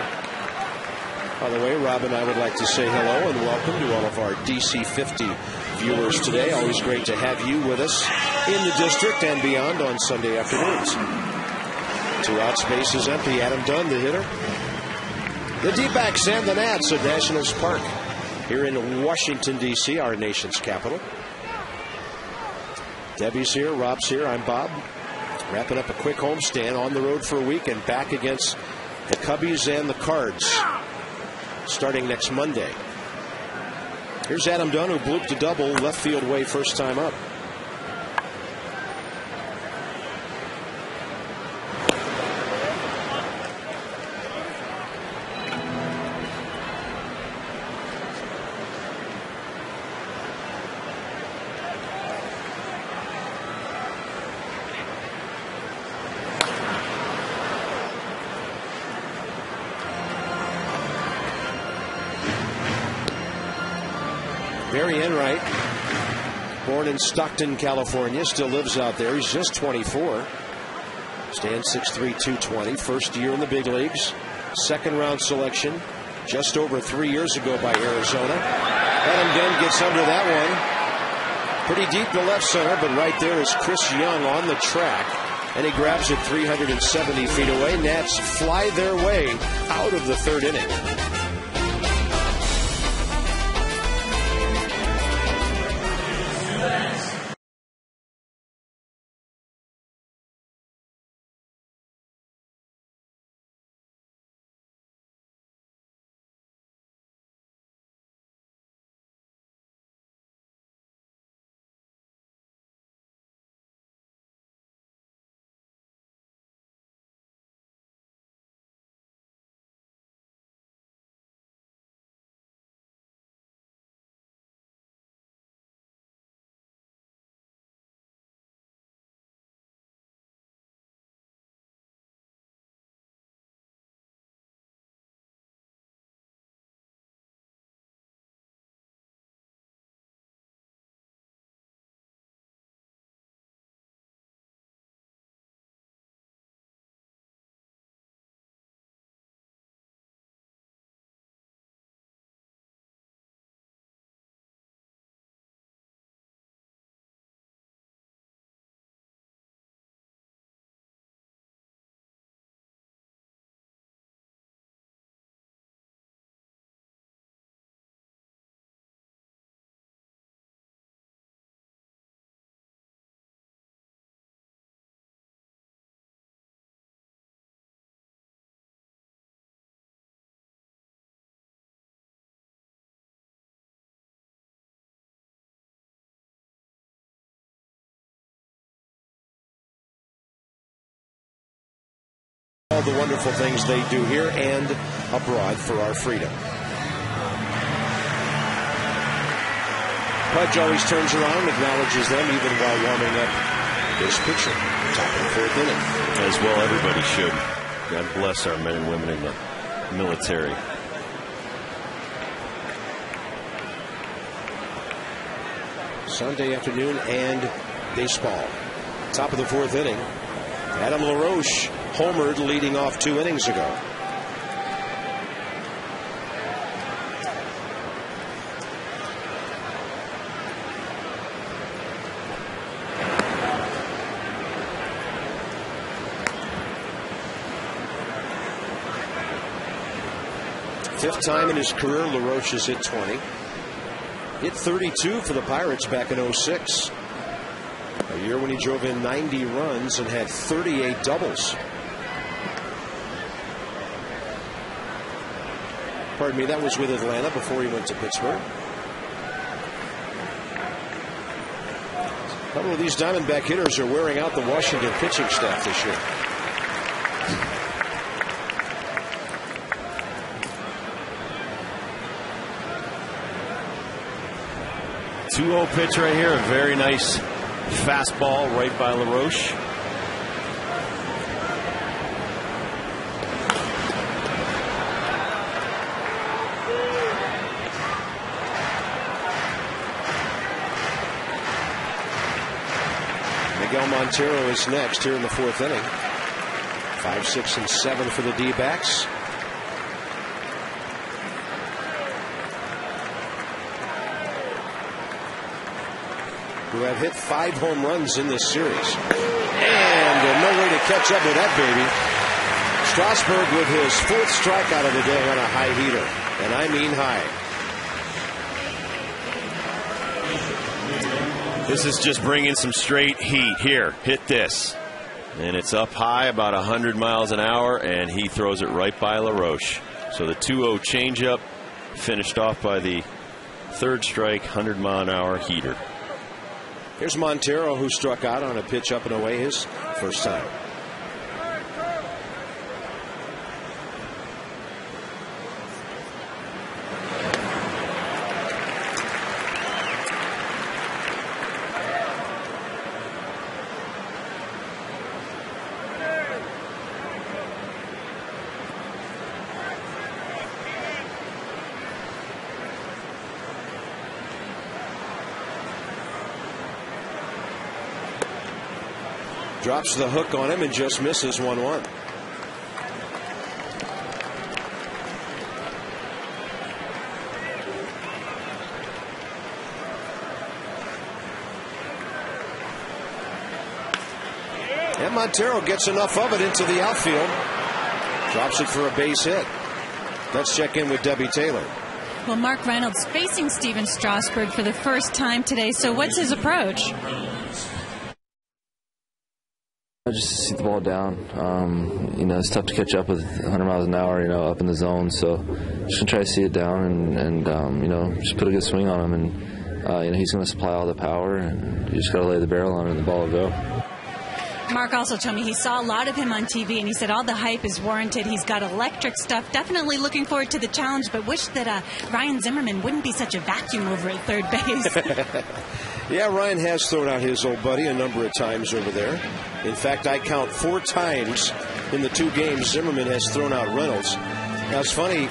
[SPEAKER 1] By the way, Rob and I would like to say hello and welcome to all of our DC50 viewers today. Always great to have you with us in the district and beyond on Sunday afternoons. Two outs, base is empty. Adam Dunn, the hitter. The D-backs and the Nats at Nationals Park here in Washington, D.C., our nation's capital. Debbie's here, Rob's here, I'm Bob. Wrapping up a quick homestand, on the road for a week and back against the Cubbies and the Cards starting next Monday. Here's Adam Dunn, who blooped a double left field way first time up. Barry Enright, born in Stockton, California, still lives out there. He's just 24. Stands 6'3", 220. First year in the big leagues. Second round selection just over 3 years ago by Arizona. Adam Dunn gets under that one. Pretty deep to left center, but right there is Chris Young on the track. And he grabs it 370 feet away. Nats fly their way out of the third inning. All the wonderful things they do here and abroad for our freedom. Pudge always turns around, acknowledges them even while warming up his pitcher. Top of the fourth inning.
[SPEAKER 2] As well, everybody should. God bless our men and women in the military.
[SPEAKER 1] Sunday afternoon and baseball. Top of the fourth inning. Adam LaRoche homered leading off 2 innings ago. Fifth time in his career, LaRoche has hit 20. Hit 32 for the Pirates back in 06. A year when he drove in 90 runs and had 38 doubles. Pardon me, that was with Atlanta before he went to Pittsburgh. A couple of these Diamondback hitters are wearing out the Washington pitching staff this year.
[SPEAKER 2] Two-0 pitch right here. A very nice fastball right by LaRoche.
[SPEAKER 1] Miguel Montero is next here in the fourth inning. 5, 6, and 7 for the D-backs. who have hit 5 home runs in this series. And no way to catch up with that baby. Strasburg with his 4th strikeout of the day on a high heater. And I mean high.
[SPEAKER 2] This is just bringing some straight heat. Here, hit this. And it's up high about 100 miles an hour, and he throws it right by LaRoche. So the 2-0 changeup finished off by the 3rd strike, 100-mile-an-hour heater.
[SPEAKER 1] Here's Montero, who struck out on a pitch up and away his first time. Drops the hook on him and just misses 1-1. And Montero gets enough of it into the outfield. Drops it for a base hit. Let's check in with Debbie Taylor.
[SPEAKER 4] Well, Mark Reynolds facing Steven Strasburg for the first time today. So what's his approach?
[SPEAKER 5] Just to see the ball down. It's tough to catch up with 100 miles an hour, up in the zone. So just gonna try to see it down and just put a good swing on him. And, he's gonna supply all the power, and you just gotta lay the barrel on it and the ball will go.
[SPEAKER 4] Mark also told me he saw a lot of him on TV, and he said all the hype is warranted. He's got electric stuff. Definitely looking forward to the challenge, but wish that Ryan Zimmerman wouldn't be such a vacuum over at third base.
[SPEAKER 1] Yeah, Ryan has thrown out his old buddy a number of times over there. In fact, I count 4 times in the 2 games Zimmerman has thrown out Reynolds. Now, it's funny,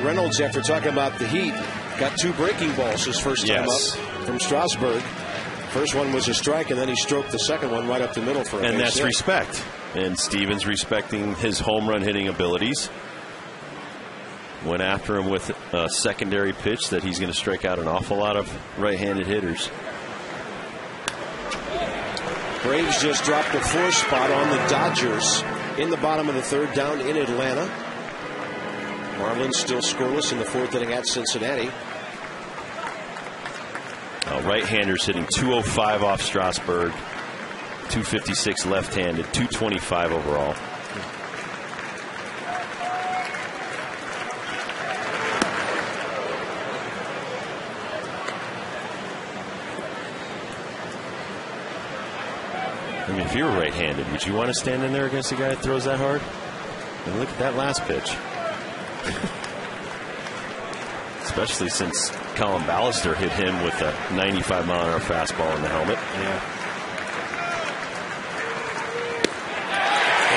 [SPEAKER 1] Reynolds, after talking about the heat, got 2 breaking balls his first time up from Strasburg. First one was a strike, and then he stroked the second one right up the middle for a base hit.
[SPEAKER 2] And that's respect. And Stevens respecting his home run hitting abilities. Went after him with a secondary pitch that he's going to strike out an awful lot of right-handed hitters.
[SPEAKER 1] Braves just dropped a 4 spot on the Dodgers in the bottom of the 3rd down in Atlanta. Marlins still scoreless in the 4th inning at Cincinnati.
[SPEAKER 2] Right-handers hitting 205 off Strasburg, 256 left-handed, 225 overall. I mean, if you were right-handed, would you want to stand in there against a guy that throws that hard? And look at that last pitch. Especially since Colin Ballister hit him with a 95-mile-an-hour fastball in the helmet.
[SPEAKER 1] Yeah.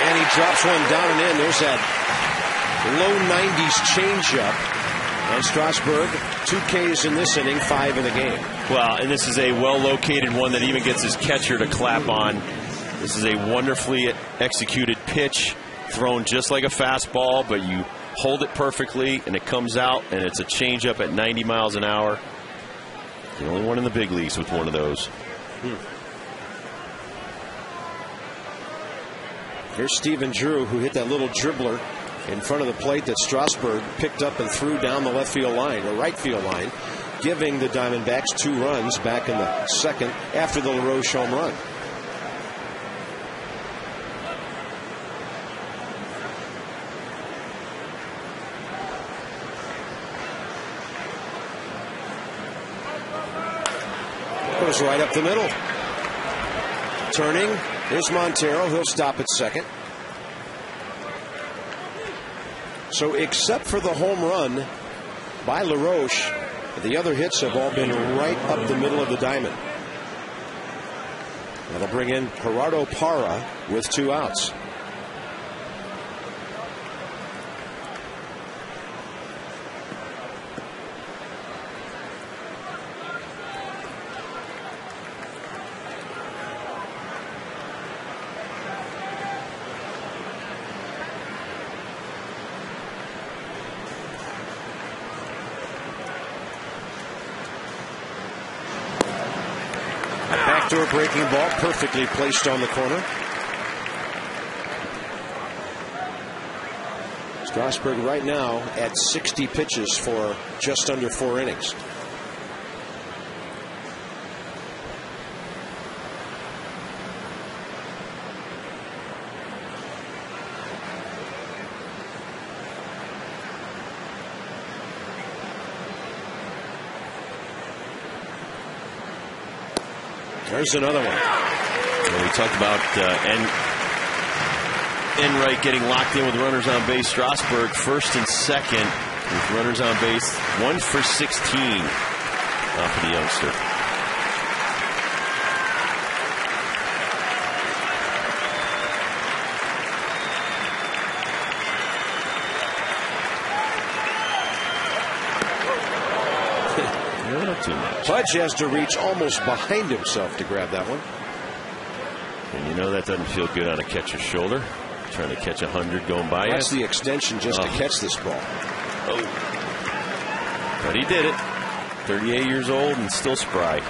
[SPEAKER 1] And he drops one down and in. There's that low 90s changeup. And Strasburg, 2 Ks in this inning, 5 in the game.
[SPEAKER 2] Well, and this is a well-located one that even gets his catcher to clap on. This is a wonderfully executed pitch, thrown just like a fastball, but you hold it perfectly, and it comes out, and it's a changeup at 90 miles an hour. The only one in the big leagues with one of those.
[SPEAKER 1] Here's Stephen Drew, who hit that little dribbler in front of the plate that Strasburg picked up and threw down the left field line, or right field line, giving the Diamondbacks 2 runs back in the 2nd after the LaRoche home run. Goes right up the middle. Turning. Here's Montero. He'll stop at 2nd. So except for the home run by LaRoche, the other hits have all been right up the middle of the diamond. That'll bring in Gerardo Parra with 2 outs. Backdoor breaking ball, perfectly placed on the corner. Strasburg right now at 60 pitches for just under 4 innings. There's another one.
[SPEAKER 2] Well, we talked about Enright getting locked in with runners on base. Strasburg first and second with runners on base. 1 for 16 off of the youngster. Not too much.
[SPEAKER 1] Pudge has to reach almost behind himself to grab that one.
[SPEAKER 2] And you know that doesn't feel good on a catcher's shoulder. Trying to catch 100 going by.
[SPEAKER 1] That's the extension just to catch this ball.
[SPEAKER 2] Oh. But he did it. 38 years old and still spry.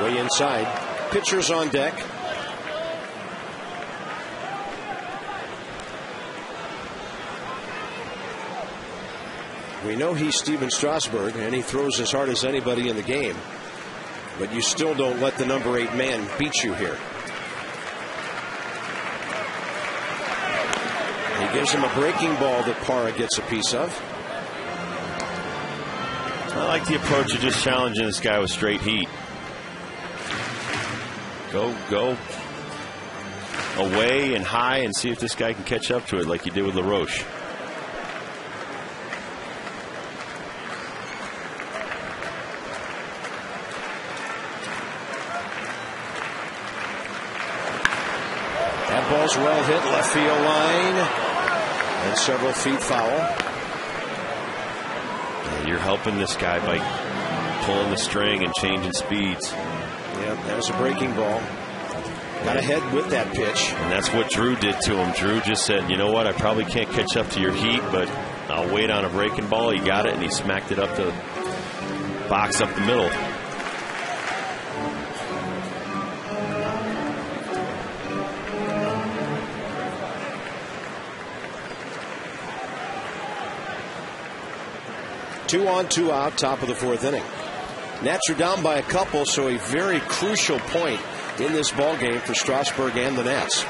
[SPEAKER 1] Way inside. Pitchers on deck. We know he's Steven Strasburg, and he throws as hard as anybody in the game. But you still don't let the number 8 man beat you here. He gives him a breaking ball that Parra gets a piece of.
[SPEAKER 2] I like the approach of just challenging this guy with straight heat. Go away and high and see if this guy can catch up to it like he did with LaRoche.
[SPEAKER 1] That ball's well hit left field line and several feet foul.
[SPEAKER 2] Yeah, you're helping this guy by pulling the string and changing speeds.
[SPEAKER 1] Yeah, that was a breaking ball. Got ahead with that pitch.
[SPEAKER 2] And that's what Drew did to him. Drew just said, you know what, I probably can't catch up to your heat, but I'll wait on a breaking ball. He got it, and he smacked it up the box up the middle.
[SPEAKER 1] Two on, two out, top of the 4th inning. Nats are down by a couple, so a very crucial point in this ball game for Strasburg and the Nats.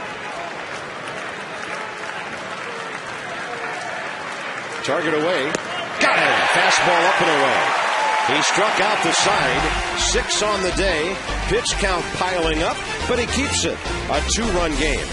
[SPEAKER 1] Target away. Got him. Fastball up and away. He struck out the side. 6 on the day. Pitch count piling up, but he keeps it. A 2-run game.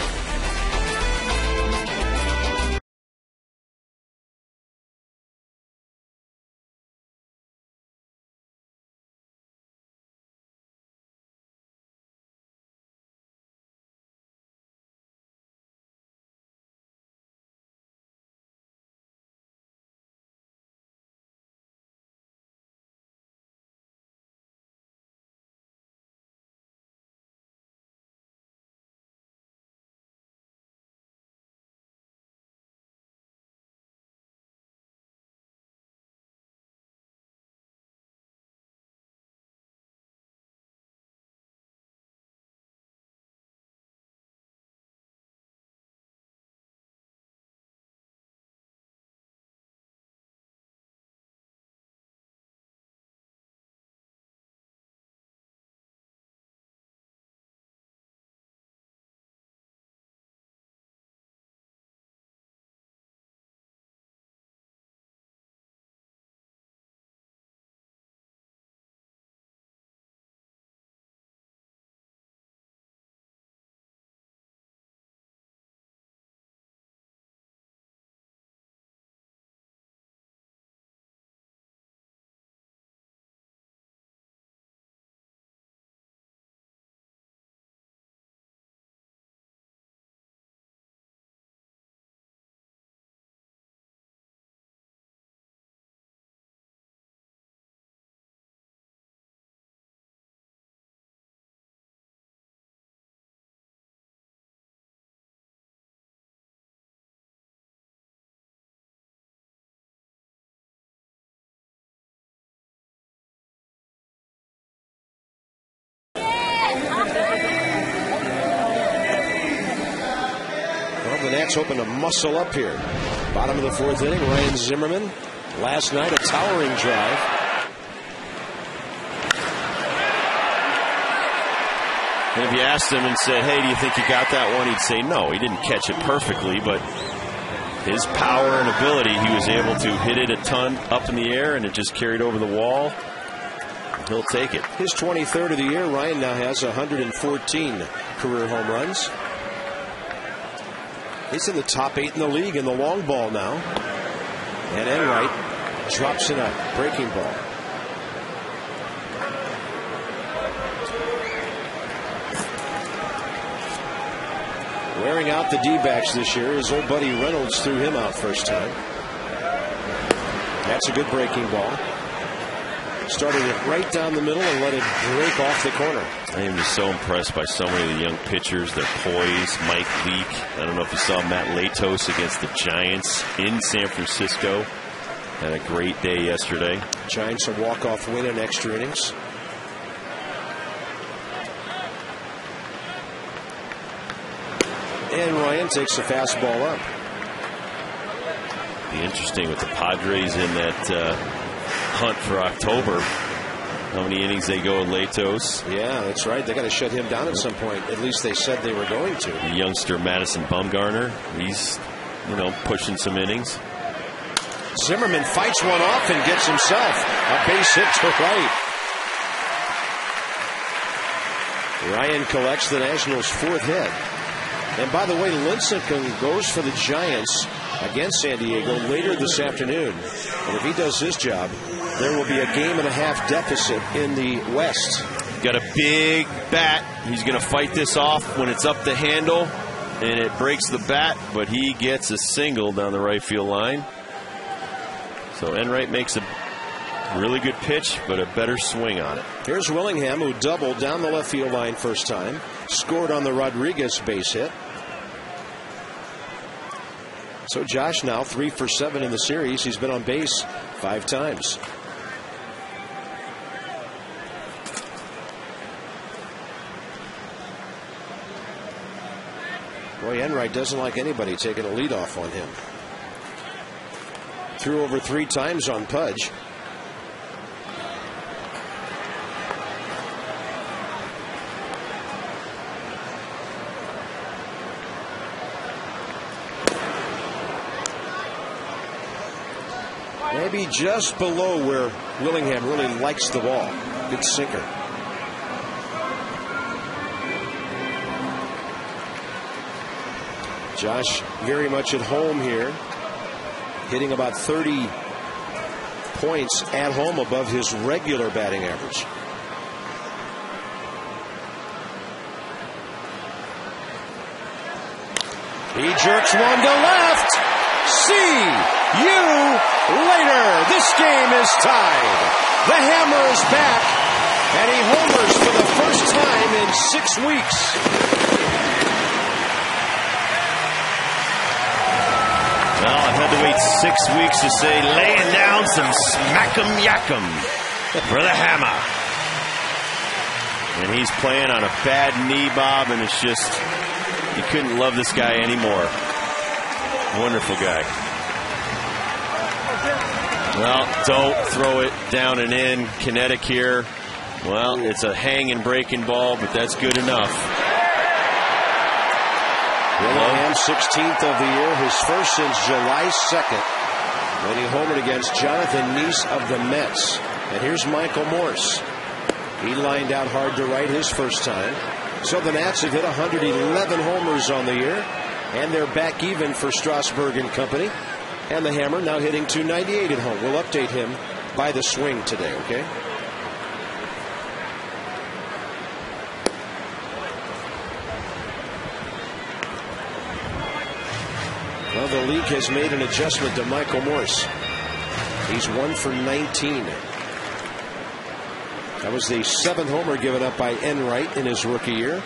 [SPEAKER 1] Nats hoping to muscle up here. Bottom of the fourth inning, Ryan Zimmerman. Last night, a towering drive.
[SPEAKER 2] And if you asked him and said, hey, do you think you got that one? He'd say no. He didn't catch it perfectly, but his power and ability, he was able to hit it a ton up in the air, and it just carried over the wall. He'll take it.
[SPEAKER 1] His 23rd of the year. Ryan now has 114 career home runs. He's in the top 8 in the league in the long ball now. And Enright drops in a breaking ball. Wearing out the D-backs this year. His old buddy Reynolds threw him out first time. That's a good breaking ball. Started it right down the middle and let it break off the corner.
[SPEAKER 2] I am just so impressed by so many of the young pitchers. Their poise. Mike Leake. I don't know if you saw Matt Latos against the Giants in San Francisco. Had a great day yesterday.
[SPEAKER 1] Giants a walk-off win in extra innings. And Ryan takes the fastball up.
[SPEAKER 2] Be interesting with the Padres in that hunt for October. How many innings they go with Latos?
[SPEAKER 1] Yeah, that's right. They got to shut him down at some point. At least they said they were going to.
[SPEAKER 2] The youngster Madison Bumgarner, he's, pushing some innings.
[SPEAKER 1] Zimmerman fights one off and gets himself a base hit to right. Ryan collects the Nationals' 4th hit. And by the way, Lincecum goes for the Giants against San Diego later this afternoon. And if he does his job, there will be a 1.5 deficit in the West.
[SPEAKER 2] Got a big bat. He's going to fight this off when it's up the handle, and it breaks the bat, but he gets a single down the right field line. So Enright makes a really good pitch, but a better swing on it.
[SPEAKER 1] Here's Willingham, who doubled down the left field line first time. Scored on the Rodriguez base hit. So Josh now 3 for 7 in the series. He's been on base 5 times. Boy, Enright doesn't like anybody taking a leadoff on him. Threw over 3 times on Pudge. Maybe just below where Willingham really likes the ball. Good sinker. Josh very much at home here. Hitting about 30 points at home above his regular batting average. He jerks one to left. See you later. This game is tied. The Hammer is back, and he homers for the first time in 6 weeks.
[SPEAKER 2] Well, I've had to wait 6 weeks to say laying down some smack'em yack'em for the Hammer. And he's playing on a bad knee, Bob, and it's just, you couldn't love this guy anymore. Wonderful guy. Well, don't throw it down and in. Kinetic here. Well, it's a hang and breaking ball, but that's good enough.
[SPEAKER 1] Willingham, 16th of the year, his first since July 2nd, when he homered against Jonathan Neese of the Mets. And here's Michael Morse. He lined out hard to right his first time. So the Nats have hit 111 homers on the year, and they're back even for Strasburg and company. And the Hammer now hitting 298 at home. We'll update him by the swing today, okay? Well, the league has made an adjustment to Michael Morse. He's 1 for 19. That was the 7th homer given up by Enright in his rookie year.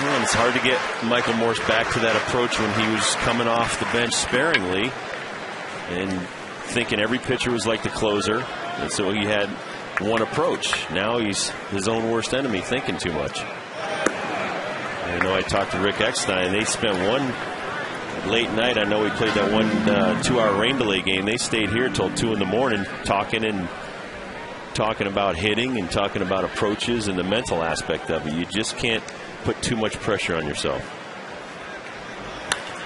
[SPEAKER 2] Well, it's hard to get Michael Morse back to that approach when he was coming off the bench sparingly. And thinking every pitcher was like the closer, and so he had one approach. Now he's his own worst enemy, thinking too much. I know I talked to Rick Eckstein. They spent one late night. I know we played that one 2-hour rain delay game. They stayed here till 2 in the morning talking about hitting and talking about approaches and the mental aspect of it. You just can't put too much pressure on yourself.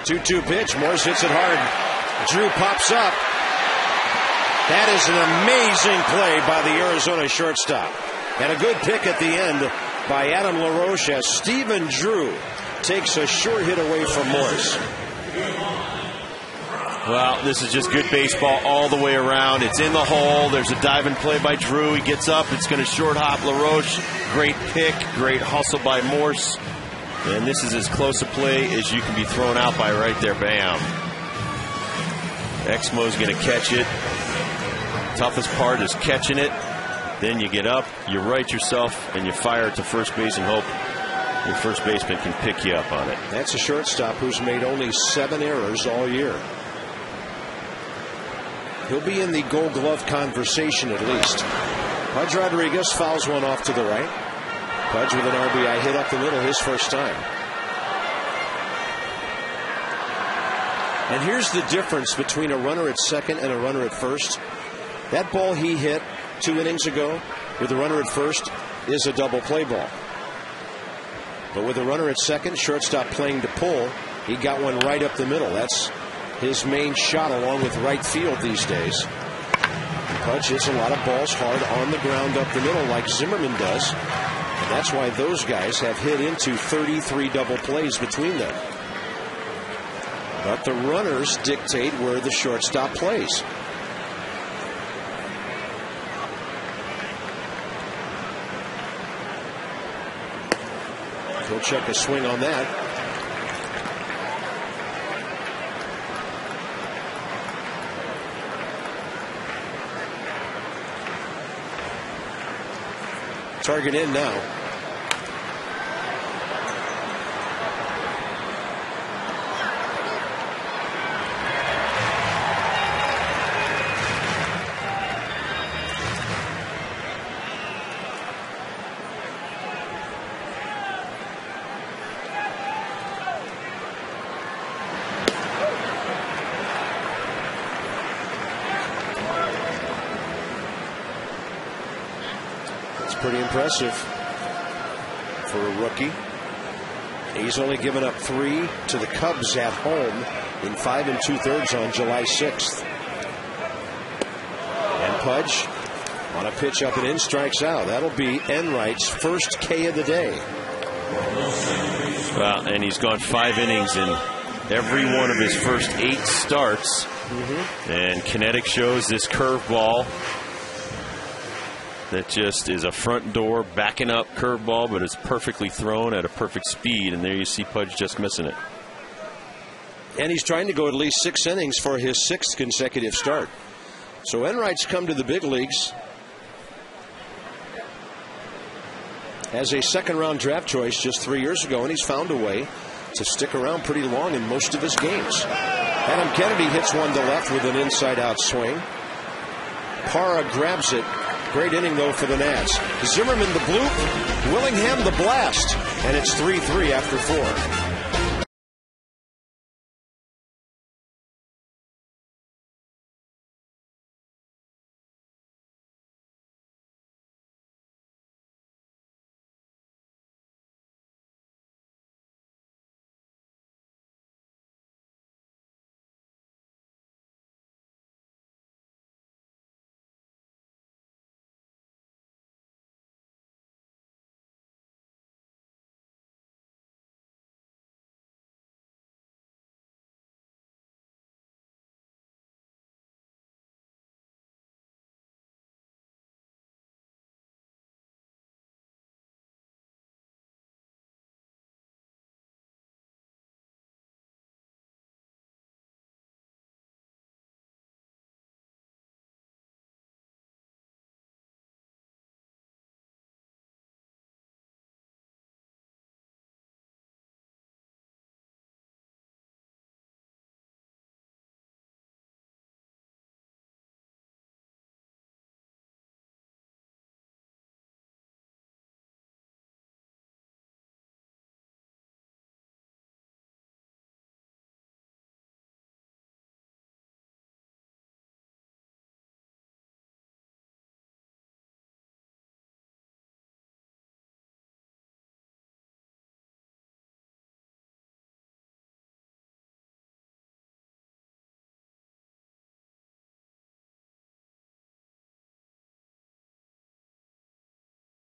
[SPEAKER 1] 2-2 pitch. Morse hits it hard. Drew pops up. That is an amazing play by the Arizona shortstop. And a good pick at the end by Adam LaRoche as Stephen Drew takes a short hit away from Morse.
[SPEAKER 2] Well, this is just good baseball all the way around. It's in the hole. There's a diving play by Drew. He gets up. It's going to short hop LaRoche. Great pick. Great hustle by Morse. And this is as close a play as you can be thrown out by right there. Bam. Exmo's going to catch it. Toughest part is catching it. Then you get up, you right yourself, and you fire it to first base and hope your first baseman can pick you up on it.
[SPEAKER 1] That's a shortstop who's made only 7 errors all year. He'll be in the Gold Glove conversation at least. Pudge Rodriguez fouls one off to the right. Pudge with an RBI hit up the middle, his first time. And here's the difference between a runner at second and a runner at first. That ball he hit 2 innings ago with a runner at first is a double play ball. But with a runner at second, shortstop playing to pull, he got one right up the middle. That's his main shot along with right field these days. And Pudge hits a lot of balls hard on the ground up the middle like Zimmerman does. And that's why those guys have hit into 33 double plays between them. But the runners dictate where the shortstop plays. He'll check a swing on that. Target in now. Pretty impressive for a rookie. He's only given up 3 to the Cubs at home in 5 2/3 on July 6th. And Pudge on a pitch up and in, strikes out. That'll be Enright's first K of the day.
[SPEAKER 2] Well, and he's gone 5 innings in every one of his first 8 starts. And kinetic shows this curveball that just is a front door backing up curveball, but it's perfectly thrown at a perfect speed, and there you see Pudge just missing it.
[SPEAKER 1] And he's trying to go at least 6 innings for his 6th consecutive start. So Enright's come to the big leagues as a second-round draft choice just 3 years ago, and he's found a way to stick around pretty long in most of his games. Adam Kennedy hits one to left with an inside-out swing. Parra grabs it. Great inning, though, for the Nats. Zimmerman the bloop, Willingham the blast, and it's 3-3 after 4.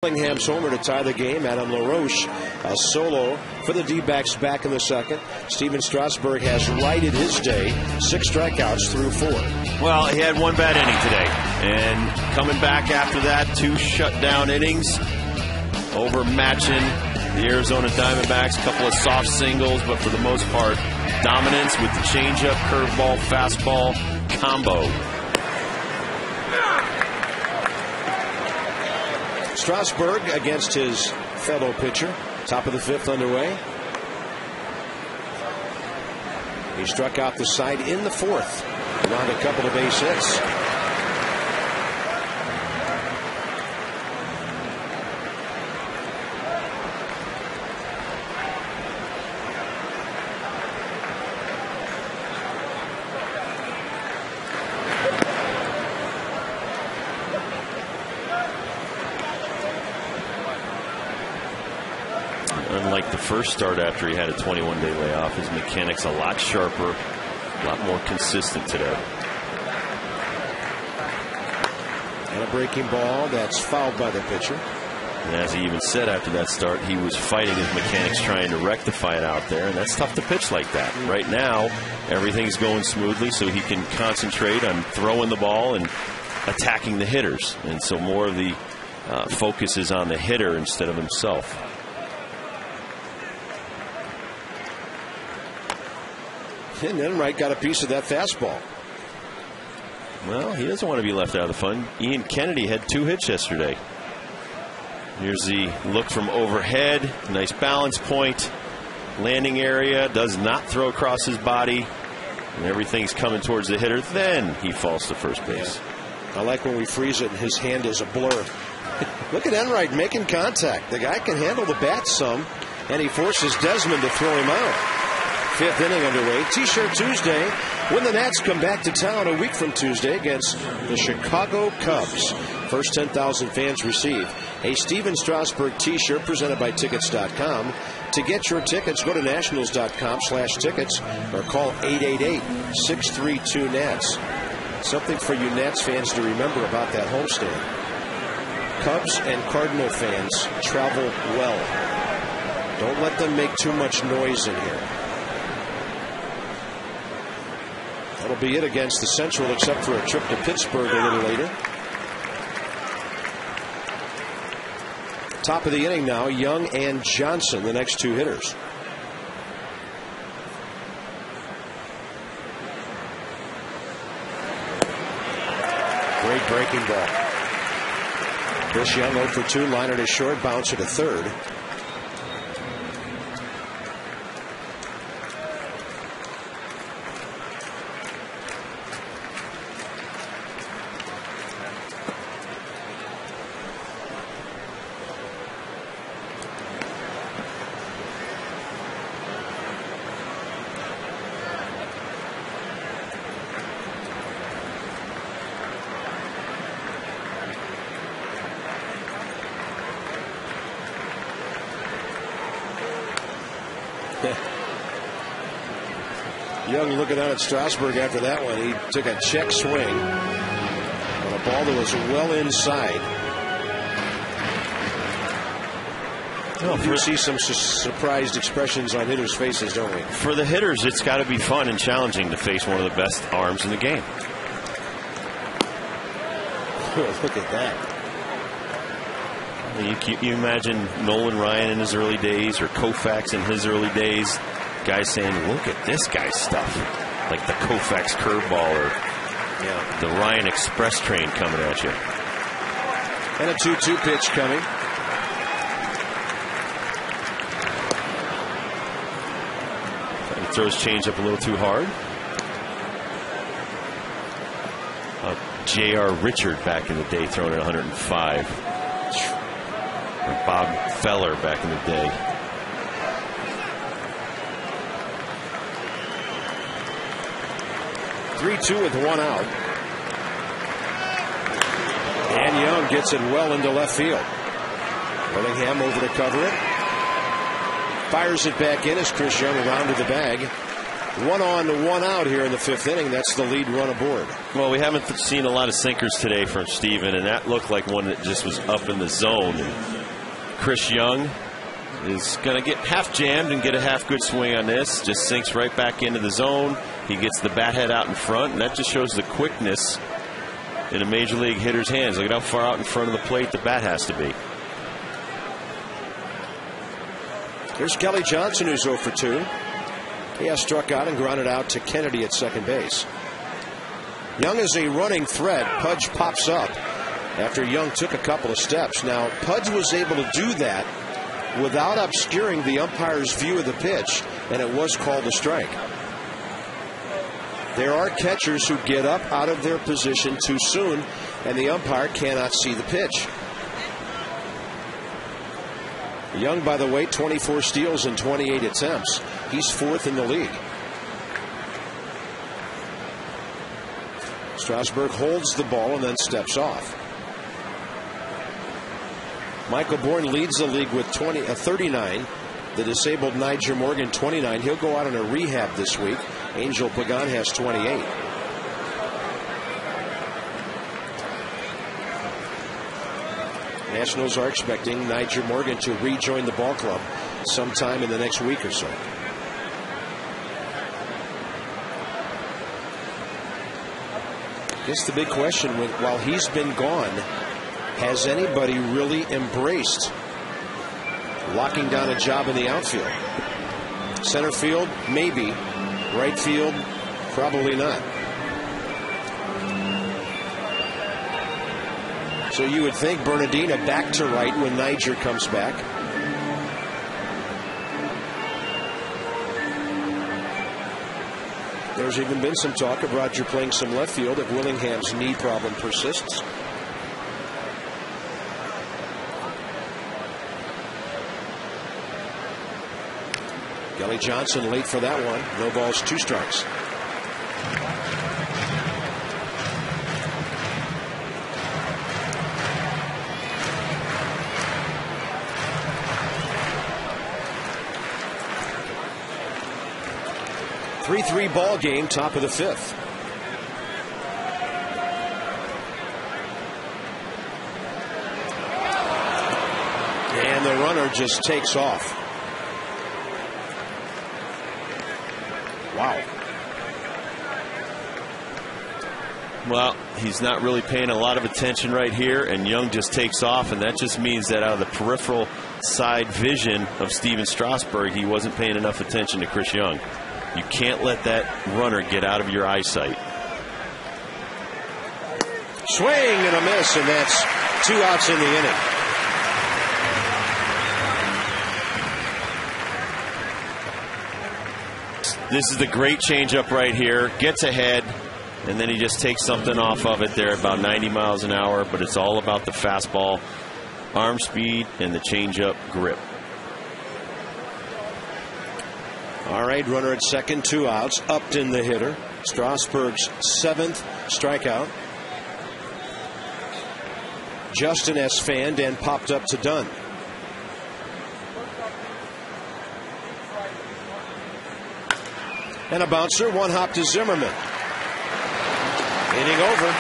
[SPEAKER 1] Billingham's homer to tie the game. Adam LaRoche, a solo for the D-backs back in the second. Steven Strasburg has righted his day. 6 strikeouts through 4.
[SPEAKER 2] Well, he had one bad inning today. And coming back after that, 2 shutdown innings, overmatching the Arizona Diamondbacks. A couple of soft singles, but for the most part, dominance with the changeup, curveball, fastball combo.
[SPEAKER 1] Strasburg against his fellow pitcher. Top of the 5th underway. He struck out the side in the 4th. Around a couple of base hits.
[SPEAKER 2] Unlike the first start after he had a 21-day layoff, his mechanics a lot sharper, a lot more consistent today.
[SPEAKER 1] And a breaking ball that's fouled by the pitcher.
[SPEAKER 2] And as he even said after that start, he was fighting his mechanics trying to rectify it out there, and that's tough to pitch like that. Right now, everything's going smoothly, so he can concentrate on throwing the ball and attacking the hitters. And so more of the focus is on the hitter instead of himself.
[SPEAKER 1] And then Wright got a piece of that fastball.
[SPEAKER 2] Well, he doesn't want to be left out of the fun. Ian Kennedy had 2 hits yesterday. Here's the look from overhead. Nice balance point. Landing area. Does not throw across his body. And everything's coming towards the hitter. Then he falls to first base.
[SPEAKER 1] Yeah. I like when we freeze it and his hand is a blur. Look at Enright making contact. The guy can handle the bat some. And he forces Desmond to throw him out. 5th inning underway. T-shirt Tuesday when the Nats come back to town a week from Tuesday against the Chicago Cubs. First 10,000 fans receive a Steven Strasburg T-shirt presented by Tickets.com. To get your tickets, go to Nationals.com/tickets or call 888-632-NATS. Something for you Nats fans to remember about that homestand. Cubs and Cardinal fans travel well. Don't let them make too much noise in here. That'll be it against the Central, except for a trip to Pittsburgh a little later. Top of the inning now, Young and Johnson, the next 2 hitters. Great breaking ball. Chris Young 0 for 2, liner to short, bouncer to third. Young looking out at Strasburg after that one. He took a check swing on a ball that was well inside. We do see some surprised expressions on hitters' faces, don't we?
[SPEAKER 2] For the hitters, it's got to be fun and challenging to face one of the best arms in the game.
[SPEAKER 1] Look at that.
[SPEAKER 2] You imagine Nolan Ryan in his early days or Koufax in his early days. Guys saying, look at this guy's stuff. Like the Koufax curveball or the Ryan Express train coming at you.
[SPEAKER 1] And a 2-2 pitch coming.
[SPEAKER 2] He throws changeup a little too hard. J.R. Richard back in the day throwing at 105. Or Bob Feller back in the day.
[SPEAKER 1] Three-two with 1 out. And Young gets it well into left field. Billingham over to cover it. Fires it back in as Chris Young rounded the bag. 1 on, 1 out here in the 5th inning. That's the lead run aboard.
[SPEAKER 2] Well, we haven't seen a lot of sinkers today from Steven, and that looked like one that just was up in the zone. And Chris Young is going to get half jammed and get a half good swing on this. Just sinks right back into the zone. He gets the bat head out in front, and that just shows the quickness in a major league hitter's hands. Look at how far out in front of the plate the bat has to be.
[SPEAKER 1] Here's Kelly Johnson, who's 0 for 2. He has struck out and grounded out to Kennedy at second base. Young is a running threat. Pudge pops up after Young took a couple of steps. Now, Pudge was able to do that without obscuring the umpire's view of the pitch, and it was called a strike. There are catchers who get up out of their position too soon, and the umpire cannot see the pitch. Young, by the way, 24 steals in 28 attempts. He's 4th in the league. Strasburg holds the ball and then steps off. Michael Bourne leads the league with 39. The disabled Niger Morgan, 29. He'll go out on a rehab this week. Angel Pagan has 28. Nationals are expecting Niger Morgan to rejoin the ball club sometime in the next week or so. I guess the big question, while he's been gone, has anybody really embraced locking down a job in the outfield? Center field, maybe. Right field, probably not. So you would think Bernardina back to right when Niger comes back. There's even been some talk of Roger playing some left field if Willingham's knee problem persists. Kelly Johnson late for that one. No balls, 2 strikes. Three ball game, top of the 5th. And the runner just takes off. Wow.
[SPEAKER 2] Well, he's not really paying a lot of attention right here, and Young just takes off, and that just means that out of the peripheral side vision of Steven Strasburg, he wasn't paying enough attention to Chris Young. You can't let that runner get out of your eyesight.
[SPEAKER 1] Swing and a miss, and that's 2 outs in the inning.
[SPEAKER 2] This is the great changeup right here. Gets ahead, and then he just takes something off of it there, about 90 miles an hour. But it's all about the fastball, arm speed, and the changeup grip.
[SPEAKER 1] All right, runner at second, 2 outs. Upton the hitter. Strasburg's 7th strikeout. Justin S. fanned and popped up to Dunn. And a bouncer, 1 hop to Zimmerman. Inning over.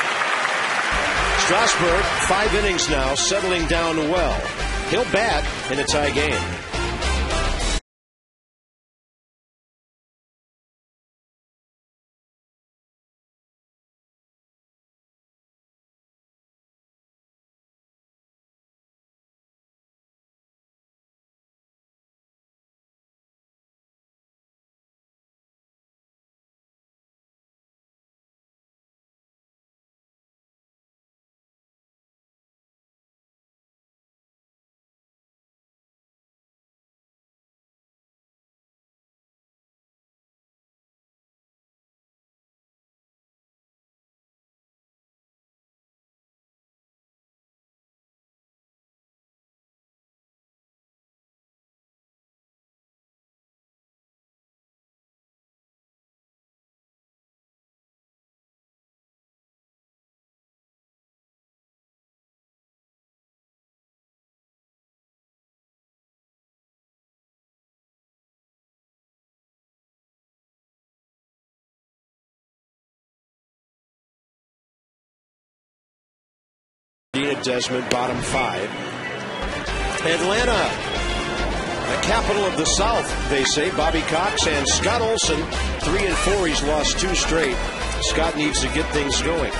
[SPEAKER 1] Strasburg, 5 innings now, settling down well. He'll bat in a tie game. at Desmond, bottom 5. Atlanta, the capital of the South, they say. Bobby Cox and Scott Olsen, 3 and 4. He's lost 2 straight. Scott needs to get things going.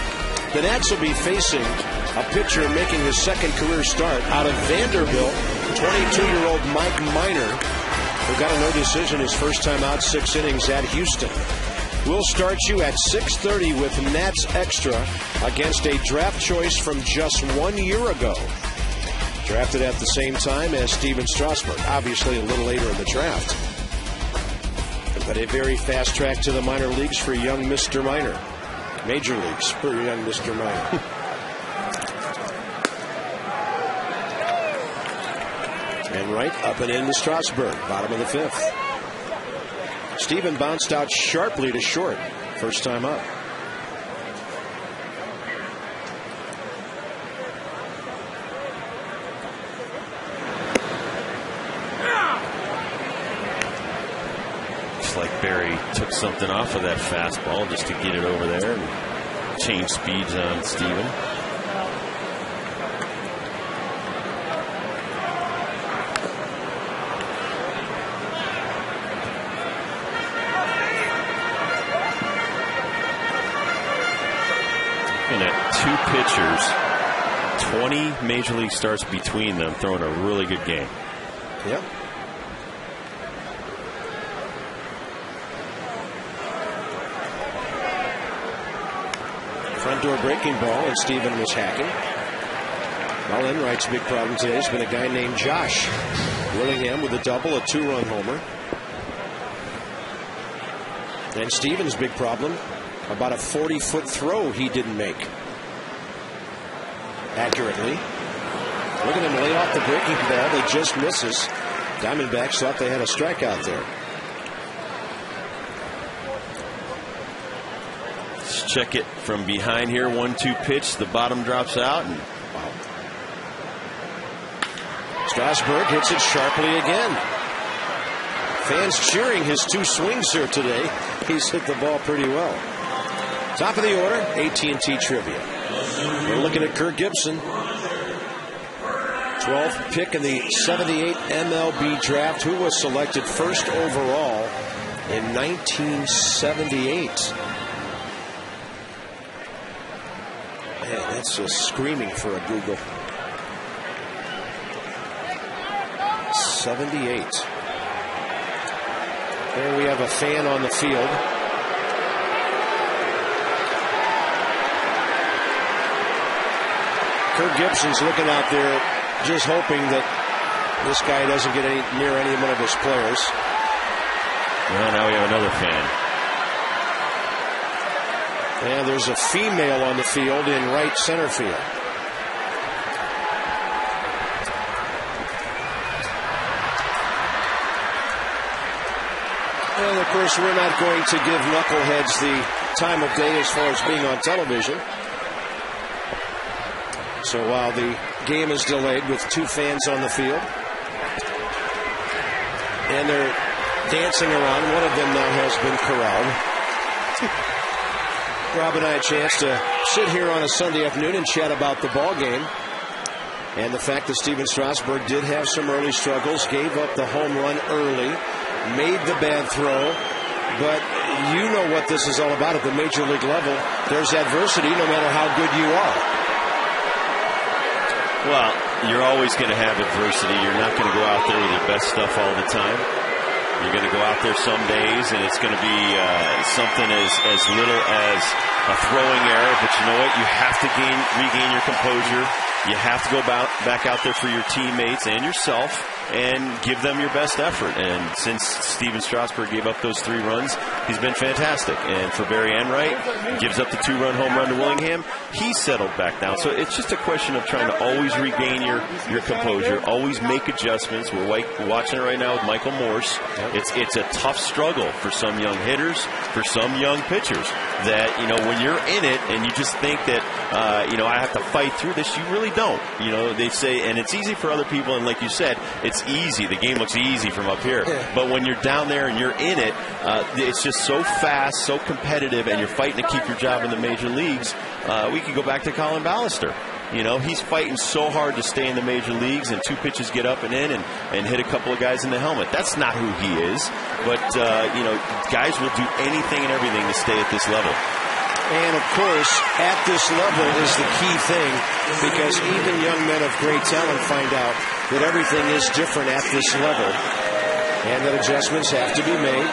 [SPEAKER 1] The Nats will be facing a pitcher making his second career start out of Vanderbilt, 22-year-old Mike Minor, who got a no decision his first time out, 6 innings at Houston. We'll start you at 6:30 with Nats Extra against a draft choice from just 1 year ago. Drafted at the same time as Steven Strasburg, obviously a little later in the draft. But a very fast track to the minor leagues for young Mr. Minor. Major leagues for young Mr. Minor. And right up and into Strasburg, bottom of the 5th. Steven bounced out sharply to short, first time up.
[SPEAKER 2] Looks like Barry took something off of that fastball just to get it over there and change speeds on Steven. And at 2 pitchers, 20 major league starts between them, throwing a really good game.
[SPEAKER 1] Yep. Front door breaking ball, and Steven was hacking. Well, Enright's big problem today has been a guy named Josh Willingham with a double, a 2-run homer. And Steven's big problem, about a 40-foot throw he didn't make accurately. Look at him lay off the breaking ball. They just misses. Diamondbacks thought they had a strikeout there.
[SPEAKER 2] Let's check it from behind here. 1-2 pitch. The bottom drops out. And
[SPEAKER 1] wow. Strasburg hits it sharply again. Fans cheering his 2 swings here today. He's hit the ball pretty well. Top of the order, AT&T Trivia. We're looking at Kirk Gibson. 12th pick in the 78 MLB draft. Who was selected first overall in 1978? Man, that's just screaming for a Google. 78. There we have a fan on the field. Kirk Gibson's looking out there just hoping that this guy doesn't get near any one of his players.
[SPEAKER 2] Well, now we have another fan.
[SPEAKER 1] And there's a female on the field in right center field. And of course, we're not going to give knuckleheads the time of day as far as being on television. So while the game is delayed with 2 fans on the field, and they're dancing around, one of them now has been corralled. Rob and I had a chance to sit here on a Sunday afternoon and chat about the ball game and the fact that Steven Strasburg did have some early struggles, gave up the home run early, made the bad throw, but you know what this is all about at the major league level. There's adversity no matter how good you are.
[SPEAKER 2] Well, you're always going to have adversity. You're not going to go out there with your best stuff all the time. You're going to go out there some days, and it's going to be something as little as a throwing error. But you know what? You have to regain your composure. You have to go back out there for your teammates and yourself and give them your best effort. And since Steven Strasburg gave up those 3 runs, he's been fantastic. And for Barry Enright, gives up the 2-run home run to Willingham, he settled back down. So it's just a question of trying to always regain your composure, always make adjustments. We're watching it right now with Michael Morse. It's a tough struggle for some young hitters, for some young pitchers, that, you know, when you're in it and you just think that, I have to fight through this, you really don't. You know, they say, and it's easy for other people, and like you said, it's easy. The game looks easy from up here. Yeah. But when you're down there and you're in it, it's just so fast, so competitive, and you're fighting to keep your job in the major leagues. We could go back to Colin Ballister. You know, he's fighting so hard to stay in the major leagues, and 2 pitches get up and in and hit a couple of guys in the helmet. That's not who he is. But, you know, guys will do anything and everything to stay at this level.
[SPEAKER 1] And, of course, at this level is the key thing, because even young men of great talent find out that everything is different at this level and that adjustments have to be made.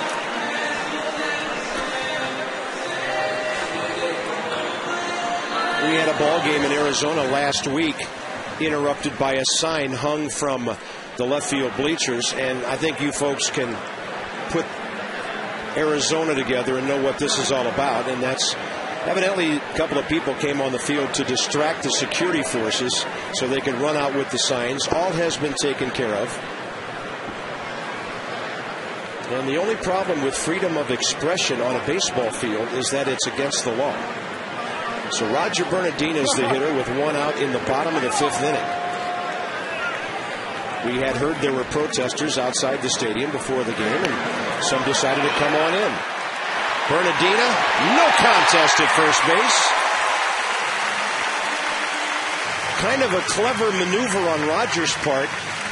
[SPEAKER 1] We had a ball game in Arizona last week interrupted by a sign hung from the left field bleachers, and I think you folks can put Arizona together and know what this is all about, and that's evidently a couple of people came on the field to distract the security forces so they could run out with the signs. All has been taken care of. And the only problem with freedom of expression on a baseball field is that it's against the law. So Roger Bernardina is the hitter with 1 out in the bottom of the 5th inning. We had heard there were protesters outside the stadium before the game, and some decided to come on in. Bernardina, no contest at first base. Kind of a clever maneuver on Rogers' part,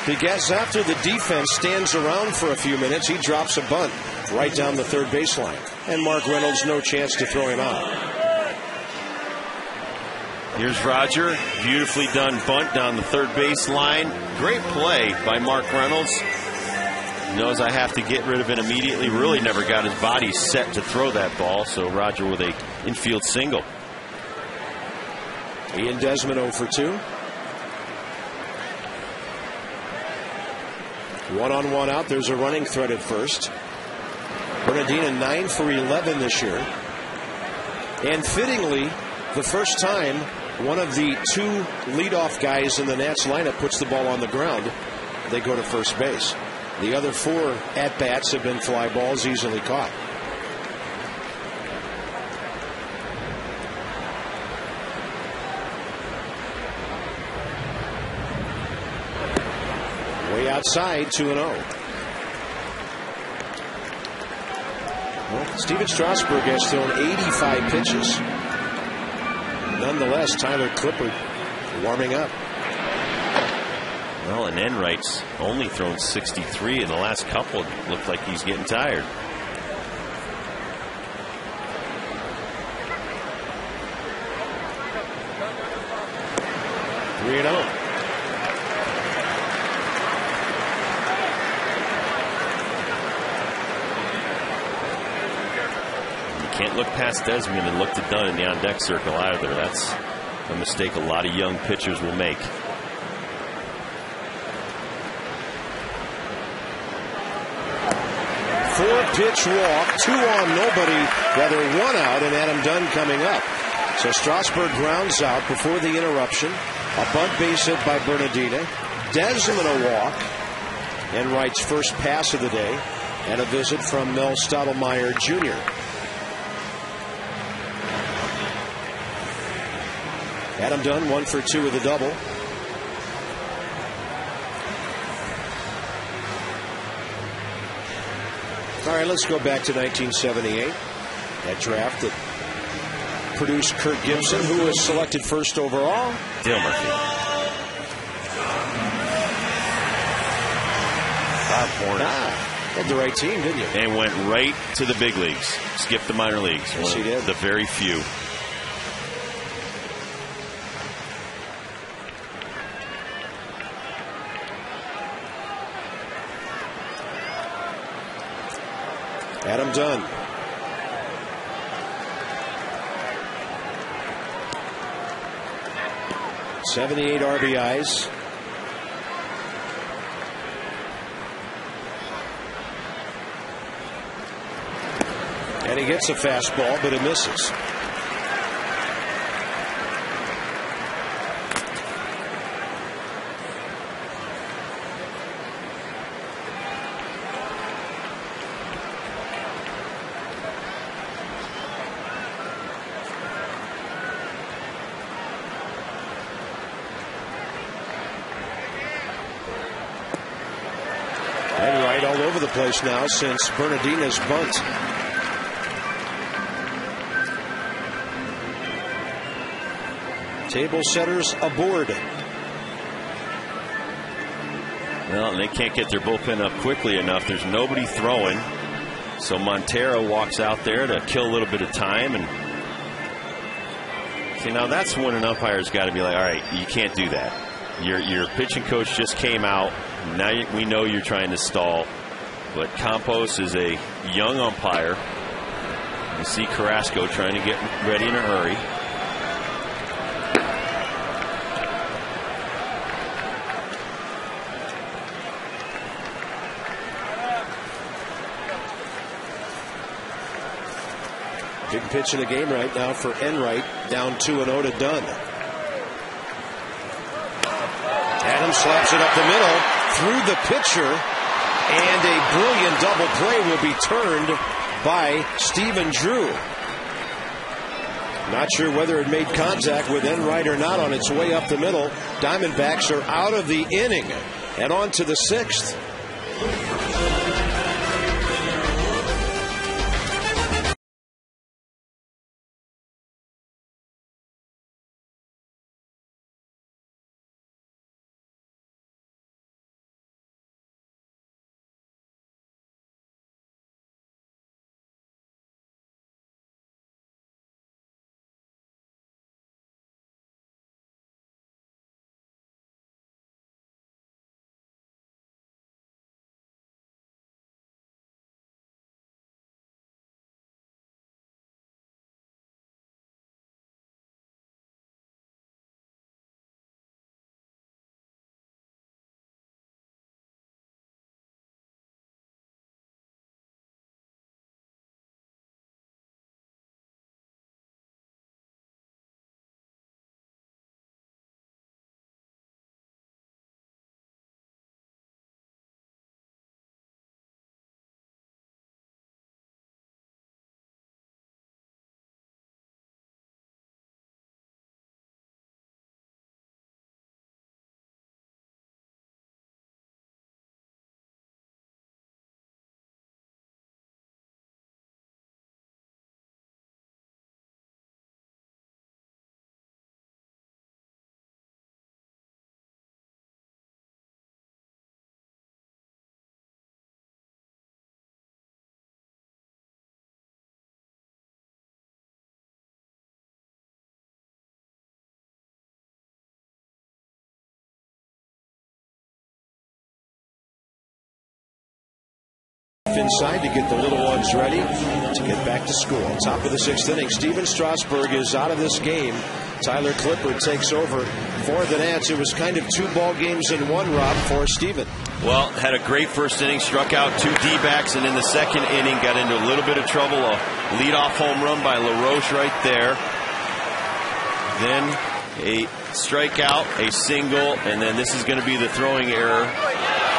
[SPEAKER 1] because after the defense stands around for a few minutes, he drops a bunt right down the third baseline. And Mark Reynolds, no chance to throw him out.
[SPEAKER 2] Here's Roger. Beautifully done bunt down the third baseline. Great play by Mark Reynolds. Knows I have to get rid of it immediately. Really never got his body set to throw that ball. So Roger with a infield single.
[SPEAKER 1] Ian Desmond 0 for 2. 1 on 1 out. There's a running threat at first. Bernardina 9 for 11 this year. And fittingly, the first time one of the 2 leadoff guys in the Nats lineup puts the ball on the ground, they go to first base. The other 4 at-bats have been fly balls easily caught. Way outside, 2-0. Well, Steven Strasburg has thrown 85 pitches. Nonetheless, Tyler Clippard warming up.
[SPEAKER 2] Well, and Enright's only thrown 63 in the last couple. Looked like he's getting tired.
[SPEAKER 1] Three and out.
[SPEAKER 2] Can't look past Desmond and look to Dunn in the on-deck circle either. That's a mistake a lot of young pitchers will make.
[SPEAKER 1] Four-pitch walk, 2 on nobody, rather 1 out, and Adam Dunn coming up. So Strasburg grounds out before the interruption. A bunt base hit by Bernardina. Desmond a walk. Enright's first pass of the day, and a visit from Mel Stottlemyre Jr. Adam Dunn 1 for 2 with a double. All right, let's go back to 1978. That draft that produced Kirk Gibson, who was selected first overall.
[SPEAKER 2] Dale Murphy. Bob Horner.
[SPEAKER 1] Had the right team, didn't you?
[SPEAKER 2] And went right to the big leagues. Skipped the minor leagues.
[SPEAKER 1] Yes, he did.
[SPEAKER 2] The very few.
[SPEAKER 1] Adam Dunn. '78 RBIs. And he gets a fastball, but it misses. The place now since Bernardina's bunt. Table setters aboard.
[SPEAKER 2] Well, and they can't get their bullpen up quickly enough. There's nobody throwing. So Montero walks out there to kill a little bit of time. And see, now that's when an umpire's got to be like, all right, you can't do that. Your pitching coach just came out. Now we know you're trying to stall. But Campos is a young umpire. You see Carrasco trying to get ready in a hurry.
[SPEAKER 1] Big pitch in the game right now for Enright, down 2-0 to Dunn. Adams slaps it up the middle through the pitcher, and a brilliant double play will be turned by Stephen Drew. Not sure whether it made contact with Enright or not on its way up the middle. Diamondbacks are out of the inning and on to the 6th. Inside to get the little ones ready to get back to school. Top of the 6th inning, Steven Strasburg is out of this game. Tyler Clippard takes over for the Nats. It was kind of 2 ball games in one, Rob, for Steven.
[SPEAKER 2] Well, had a great first inning, struck out 2 D-backs, and in the second inning got into a little bit of trouble. A leadoff home run by LaRoche right there. Then a strikeout, a single, and then this is going to be the throwing error.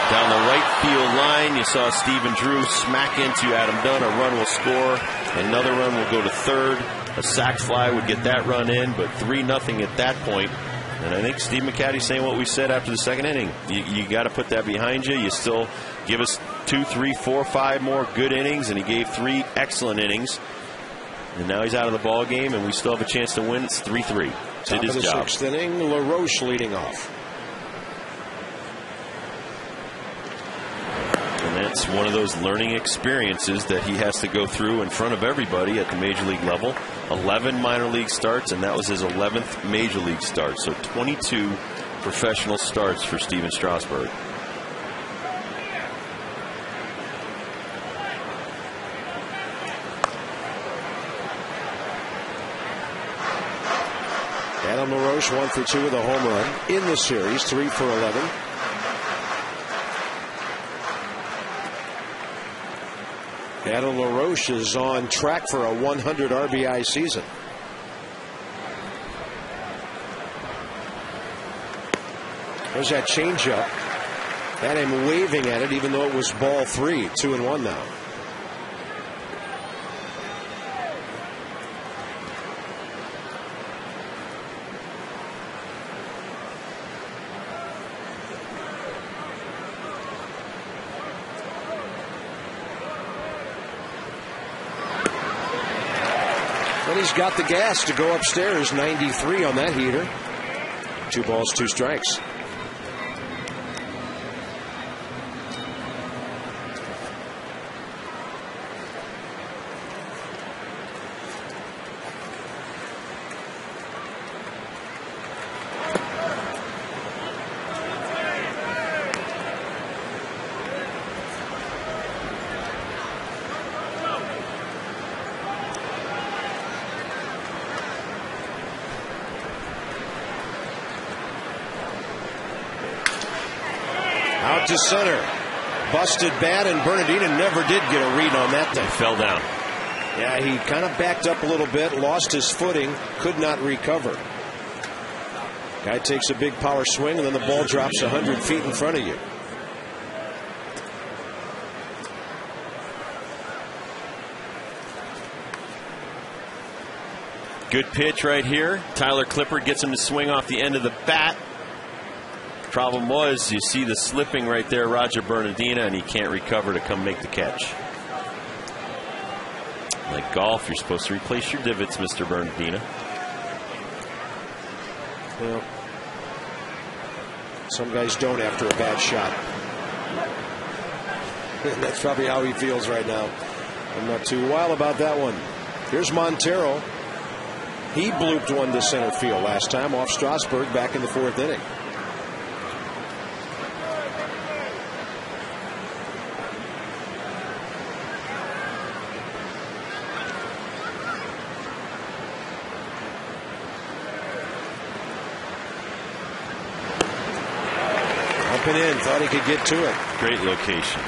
[SPEAKER 2] Down the right field line, you saw Stephen Drew smack into Adam Dunn. A run will score. Another run will go to third. A sac fly would get that run in, but 3-0 at that point. And I think Steve McCatty's saying what we said after the second inning. You got to put that behind you. You still give us 2, 3, 4, 5 more good innings, and he gave 3 excellent innings. And now he's out of the ball game, and we still have a chance to win. It's 3-3.
[SPEAKER 1] Top of the 6th inning, LaRoche leading off.
[SPEAKER 2] That's one of those learning experiences that he has to go through in front of everybody at the major league level. 11 minor league starts, and that was his 11th major league start. So 22 professional starts for Steven Strasburg.
[SPEAKER 1] Adam LaRoche 1 for 2 with a home run in the series, 3 for 11. Adam LaRoche is on track for a 100 RBI season. There's that changeup. Had him waving at it even though it was ball 3, 2-1 now. He's got the gas to go upstairs. 93 on that heater. 2 balls, 2 strikes. Out to center. Busted bat, and Bernardina never did get a read on that thing.
[SPEAKER 2] He fell down.
[SPEAKER 1] Yeah, he kind of backed up a little bit, lost his footing, could not recover. Guy takes a big power swing, and then the ball drops 100 feet in front of you.
[SPEAKER 2] Good pitch right here. Tyler Clippard gets him to swing off the end of the bat. Problem was, you see the slipping right there, Roger Bernardina, and he can't recover to come make the catch. Like golf, you're supposed to replace your divots, Mr. Bernardina.
[SPEAKER 1] Well, some guys don't after a bad shot. That's probably how he feels right now. I'm not too wild about that one. Here's Montero. He blooped one to center field last time off Strasburg back in the 4th inning. Up and in, thought he could get to it.
[SPEAKER 2] Great location.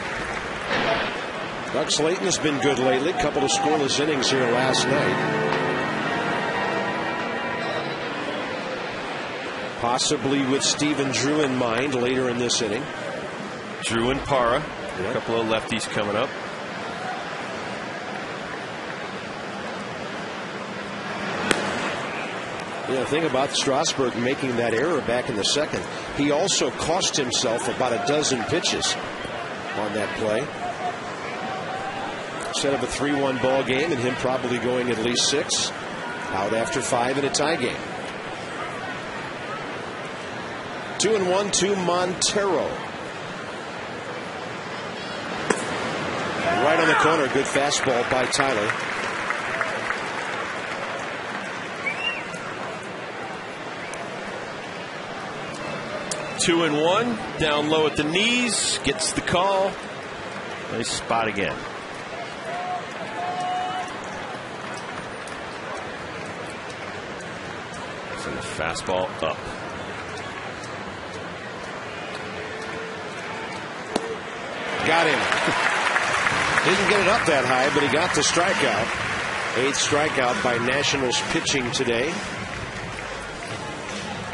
[SPEAKER 1] Doug Slayton has been good lately. Couple of scoreless innings here last night. Possibly with Stephen Drew in mind later in this inning.
[SPEAKER 2] Drew and Parra.
[SPEAKER 1] Yep.
[SPEAKER 2] A couple of lefties coming up.
[SPEAKER 1] The thing about Strasburg making that error back in the 2nd, he also cost himself about a dozen pitches on that play. Instead of a 3-1 ball game and him probably going at least 6, out after 5 in a tie game. 2-1 to Montero. Right on the corner, good fastball by Tyler.
[SPEAKER 2] Two and one, down low at the knees, gets the call. Nice spot again. Send the fastball up.
[SPEAKER 1] Got him. Didn't get it up that high, but he got the strikeout. 8th strikeout by Nationals pitching today.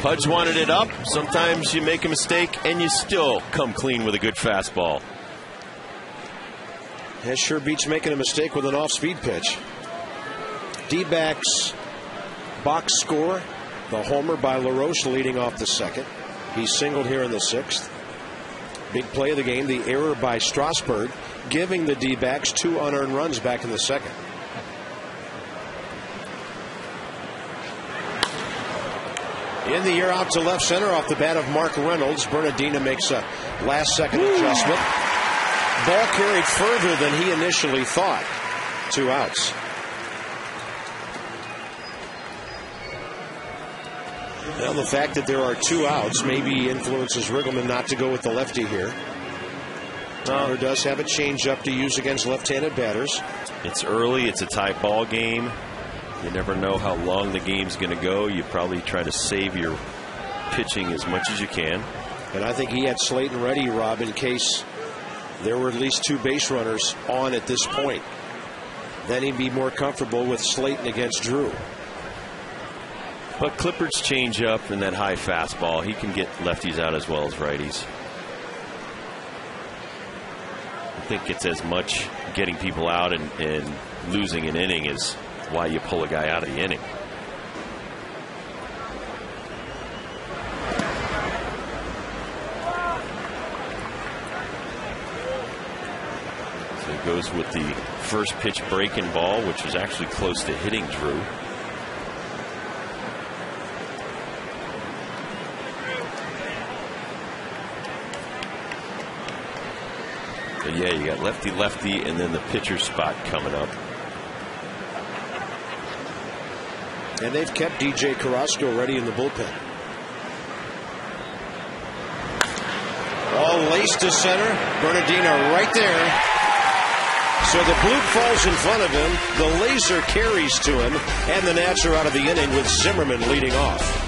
[SPEAKER 2] Pudge wanted it up. Sometimes you make a mistake and you still come clean with a good fastball.
[SPEAKER 1] That sure beats making a mistake with an off-speed pitch. D-backs box score. The homer by LaRoche leading off the 2nd. He singled here in the 6th. Big play of the game, the error by Strasburg, giving the D-backs 2 unearned runs back in the 2nd. In the air out to left center off the bat of Mark Reynolds. Bernardina makes a last-second adjustment. Ball carried further than he initially thought. 2 outs. Well, the fact that there are 2 outs maybe influences Riggleman not to go with the lefty here. Tyler does have a changeup to use against left-handed batters.
[SPEAKER 2] It's early. It's a tie ball game. You never know how long the game's going to go. You probably try to save your pitching as much as you can.
[SPEAKER 1] And I think he had Slayton ready, Rob, in case there were at least 2 base runners on at this point. Then he'd be more comfortable with Slayton against Drew.
[SPEAKER 2] But Clippard's changeup and that high fastball, he can get lefties out as well as righties. I think it's as much getting people out and losing an inning as why you pull a guy out of the inning. So he goes with the first pitch breaking ball, which was actually close to hitting Drew. Yeah, you got lefty, and then the pitcher spot coming up.
[SPEAKER 1] And they've kept DJ Carrasco ready in the bullpen. All laced to center. Bernardino right there. So the bloop falls in front of him. The laser carries to him. And the Nats are out of the inning with Zimmerman leading off.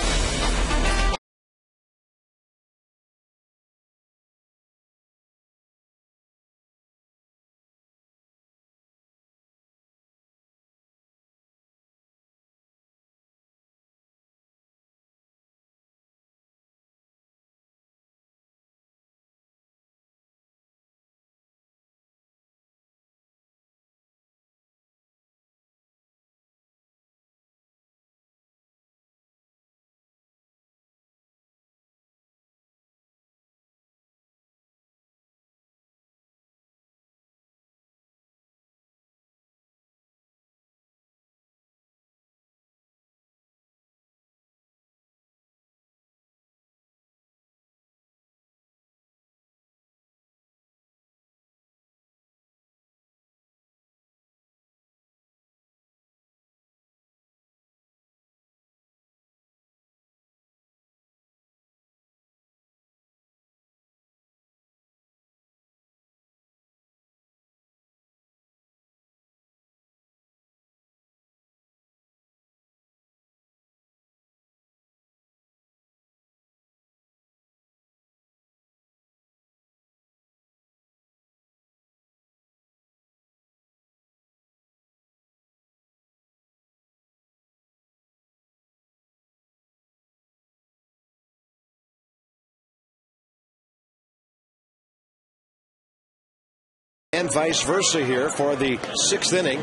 [SPEAKER 1] And vice versa here for the 6th inning.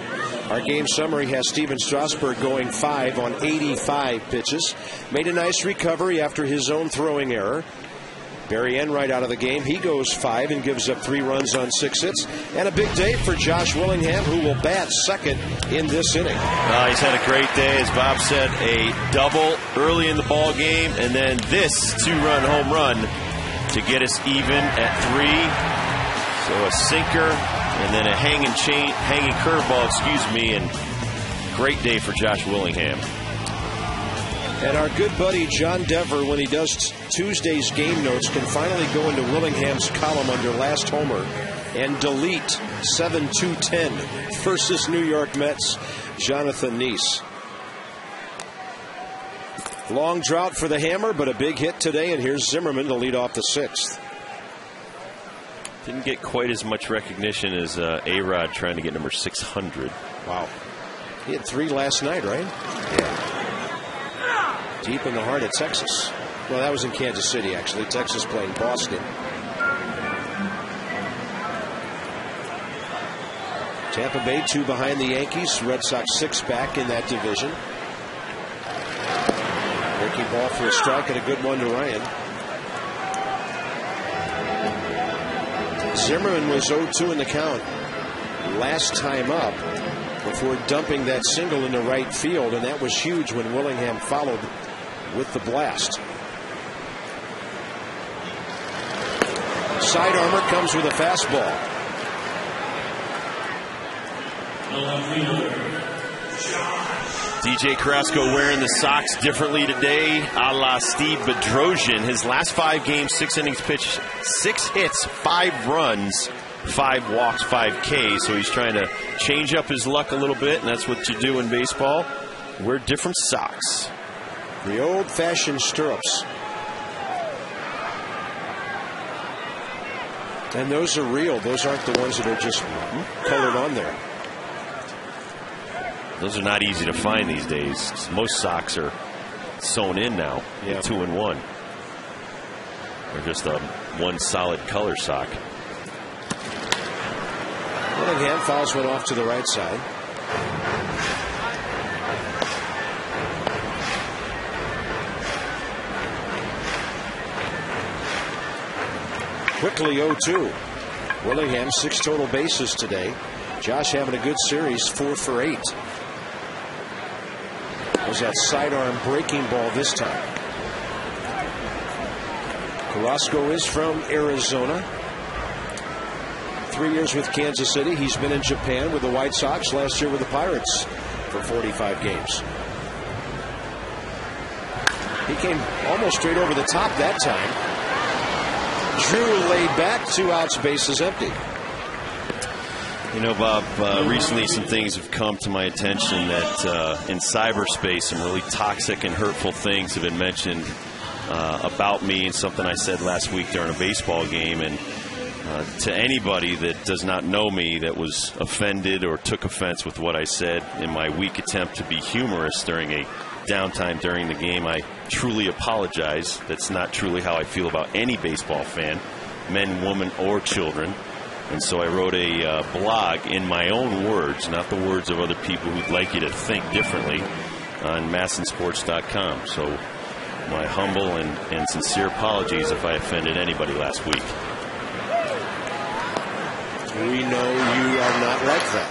[SPEAKER 1] Our game summary has Steven Strasburg going 5 on 85 pitches. Made a nice recovery after his own throwing error. Barry Enright out of the game. He goes 5 and gives up 3 runs on 6 hits. And a big day for Josh Willingham, who will bat second in this inning.
[SPEAKER 2] He's had a great day. As Bob said, a double early in the ball game, and then this 2-run home run to get us even at 3. So a sinker and then a hanging curveball, and great day for Josh Willingham.
[SPEAKER 1] And our good buddy John Dever, when he does Tuesday's game notes, can finally go into Willingham's column under last homer and delete 7-2-10 versus New York Mets, Jonathan Neese. Long drought for the Hammer, but a big hit today, and here's Zimmerman to lead off the 6th.
[SPEAKER 2] Didn't get quite as much recognition as A-Rod trying to get number 600.
[SPEAKER 1] Wow. He had 3 last night, right? Yeah. Deep in the heart of Texas. Well, that was in Kansas City, actually. Texas playing Boston. Tampa Bay 2 behind the Yankees. Red Sox 6 back in that division. Breaking ball for a strike and a good one to Ryan. Zimmerman was 0-2 in the count last time up before dumping that single into right field, and that was huge when Willingham followed with the blast. Side armor comes with a fastball.
[SPEAKER 2] DJ Carrasco wearing the socks differently today, a la Steve Bedrosian. His last 5 games, 6 innings pitched, 6 hits, 5 runs, 5 walks, 5 Ks. So he's trying to change up his luck a little bit, and that's what you do in baseball. Wear different socks.
[SPEAKER 1] The old-fashioned stirrups. And those are real. Those aren't the ones that are just colored on there.
[SPEAKER 2] Those are not easy to find these days. Most socks are sewn in now, 2-in-1. Or just a one solid color sock.
[SPEAKER 1] Willingham fouls one off to the right side. Quickly 0-2. Willingham 6 total bases today. Josh having a good series, 4 for 8. Was that sidearm breaking ball this time. Carrasco is from Arizona. 3 years with Kansas City. He's been in Japan with the White Sox, last year with the Pirates for 45 games. He came almost straight over the top that time. Drew laid back, 2 outs, bases empty.
[SPEAKER 2] You know, Bob, recently some things have come to my attention that in cyberspace, some really toxic and hurtful things have been mentioned about me, and something I said last week during a baseball game. And to anybody that does not know me that was offended or took offense with what I said in my weak attempt to be humorous during a downtime during the game, I truly apologize. That's not truly how I feel about any baseball fan, men, women, or children. And so I wrote a blog in my own words, not the words of other people who'd like you to think differently, on massinsports.com. So my humble and sincere apologies if I offended anybody last week.
[SPEAKER 1] We know you are not like that.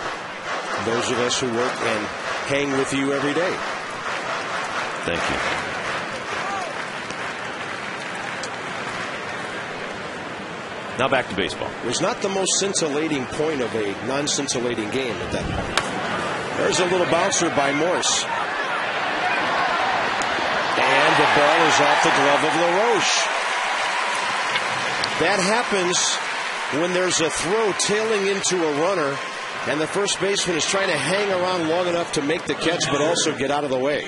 [SPEAKER 1] Those of us who work and hang with you every day.
[SPEAKER 2] Thank you. Now back to baseball.
[SPEAKER 1] It was not the most scintillating point of a non-scintillating game at that point. There's a little bouncer by Morse. And the ball is off the glove of LaRoche. That happens when there's a throw tailing into a runner, and the first baseman is trying to hang around long enough to make the catch, but also get out of the way.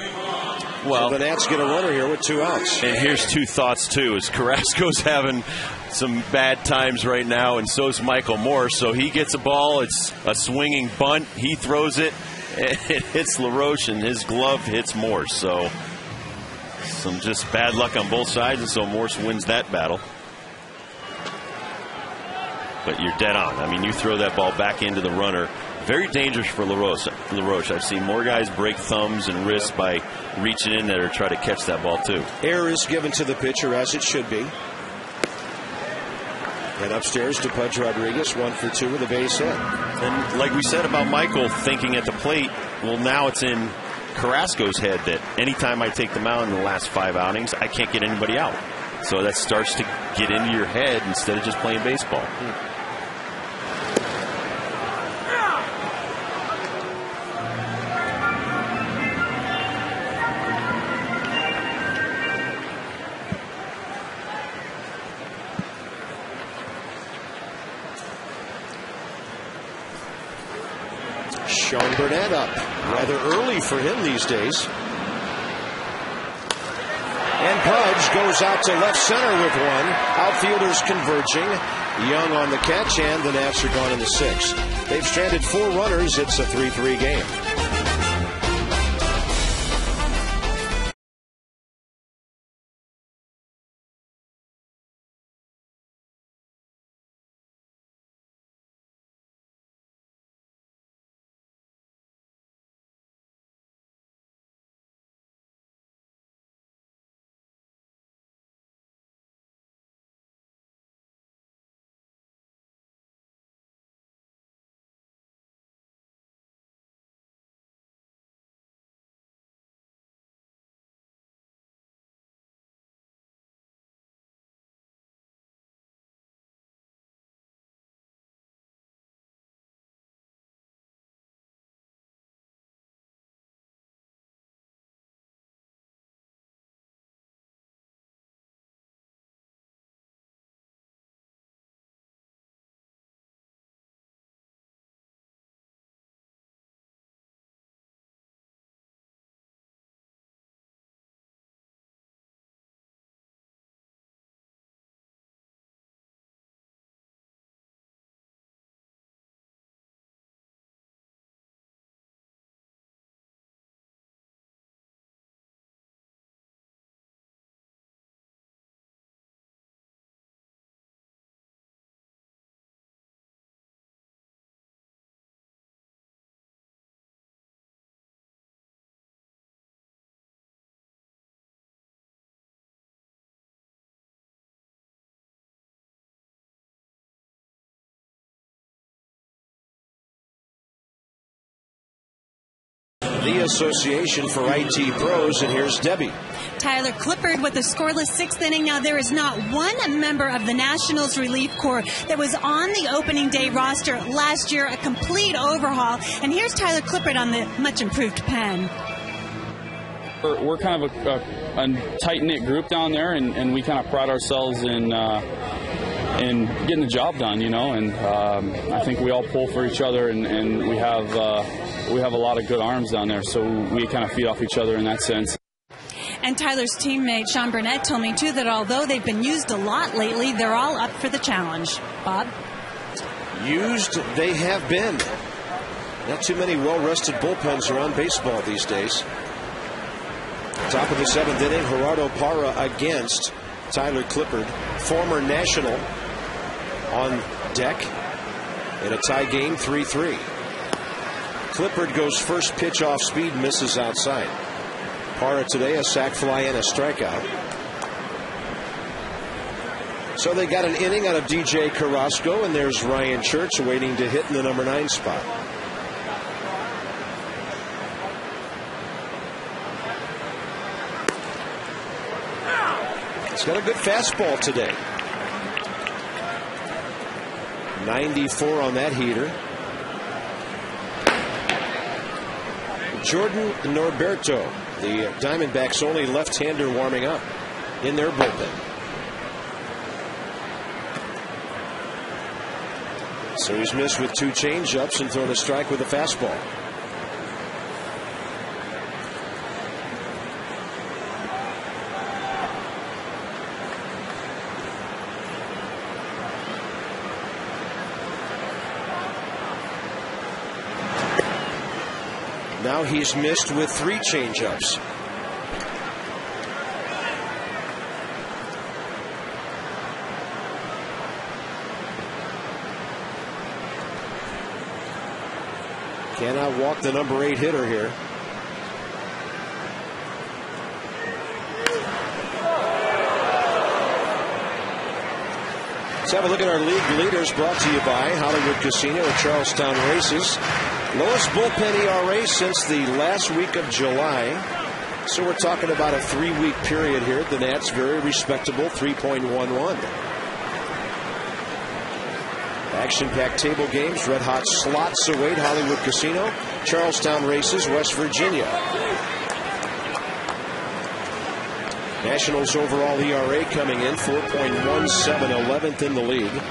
[SPEAKER 1] Well, so the Nats get a runner here with 2 outs.
[SPEAKER 2] And here's 2 thoughts, too, is Carrasco's having some bad times right now, and so's Michael Morse. So he gets a ball. It's a swinging bunt. He throws it. It hits LaRoche, and his glove hits Morse. So some just bad luck on both sides, and so Morse wins that battle. But you're dead on. I mean, you throw that ball back into the runner. Very dangerous for LaRoche. I've seen more guys break thumbs and wrists by reaching in there to try to catch that ball, too.
[SPEAKER 1] Air is given to the pitcher, as it should be. And upstairs to Pudge Rodriguez, 1 for 2 with a base hit.
[SPEAKER 2] And like we said about Michael thinking at the plate, well, now it's in Carrasco's head that anytime I take the mound in the last 5 outings, I can't get anybody out. So that starts to get into your head instead of just playing baseball.
[SPEAKER 1] Sean Burnett up rather early for him these days. And Pudge goes out to left center with 1. Outfielders converging. Young on the catch, and the Nats are gone in the 6th. They've stranded 4 runners. It's a 3-3 game. the association for IT pros, and here's Debbie.
[SPEAKER 4] Tyler Clippard with a scoreless sixth inning. Now, there is not one member of the Nationals relief corps that was on the opening day roster last year, a complete overhaul. And here's Tyler Clippard on the much improved pen.
[SPEAKER 6] We're kind of a tight-knit group down there, and we kind of pride ourselves in getting the job done, you know. And I think we all pull for each other, and we have a lot of good arms down there, so we kind of feed off each other in that sense.
[SPEAKER 4] And Tyler's teammate Sean Burnett told me, too, that although they've been used a lot lately, they're all up for the challenge. Bob?
[SPEAKER 1] Used they have been. Not too many well-rested bullpens around baseball these days. Top of the seventh inning, Gerardo Parra against Tyler Clippard, former National, on deck in a tie game, 3-3. Clippard goes first pitch off speed, misses outside. Parra today, a sac fly and a strikeout. So they got an inning out of DJ Carrasco, and there's Ryan Church waiting to hit in the number 9 spot. He's got a good fastball today. 94 on that heater. Jordan Norberto, the Diamondbacks' only left-hander warming up in their bullpen. So he's missed with 2 changeups and thrown a strike with a fastball. Now he's missed with 3 changeups. Cannot walk the number 8 hitter here. Let's have a look at our league leaders, brought to you by Hollywood Casino at Charlestown Races. Lowest bullpen ERA since the last week of July. So we're talking about a 3-week period here. The Nats very respectable, 3.11. Action-packed table games, red-hot slots await Hollywood Casino, Charlestown Races, West Virginia. Nationals overall ERA coming in 4.17, 11th in the league.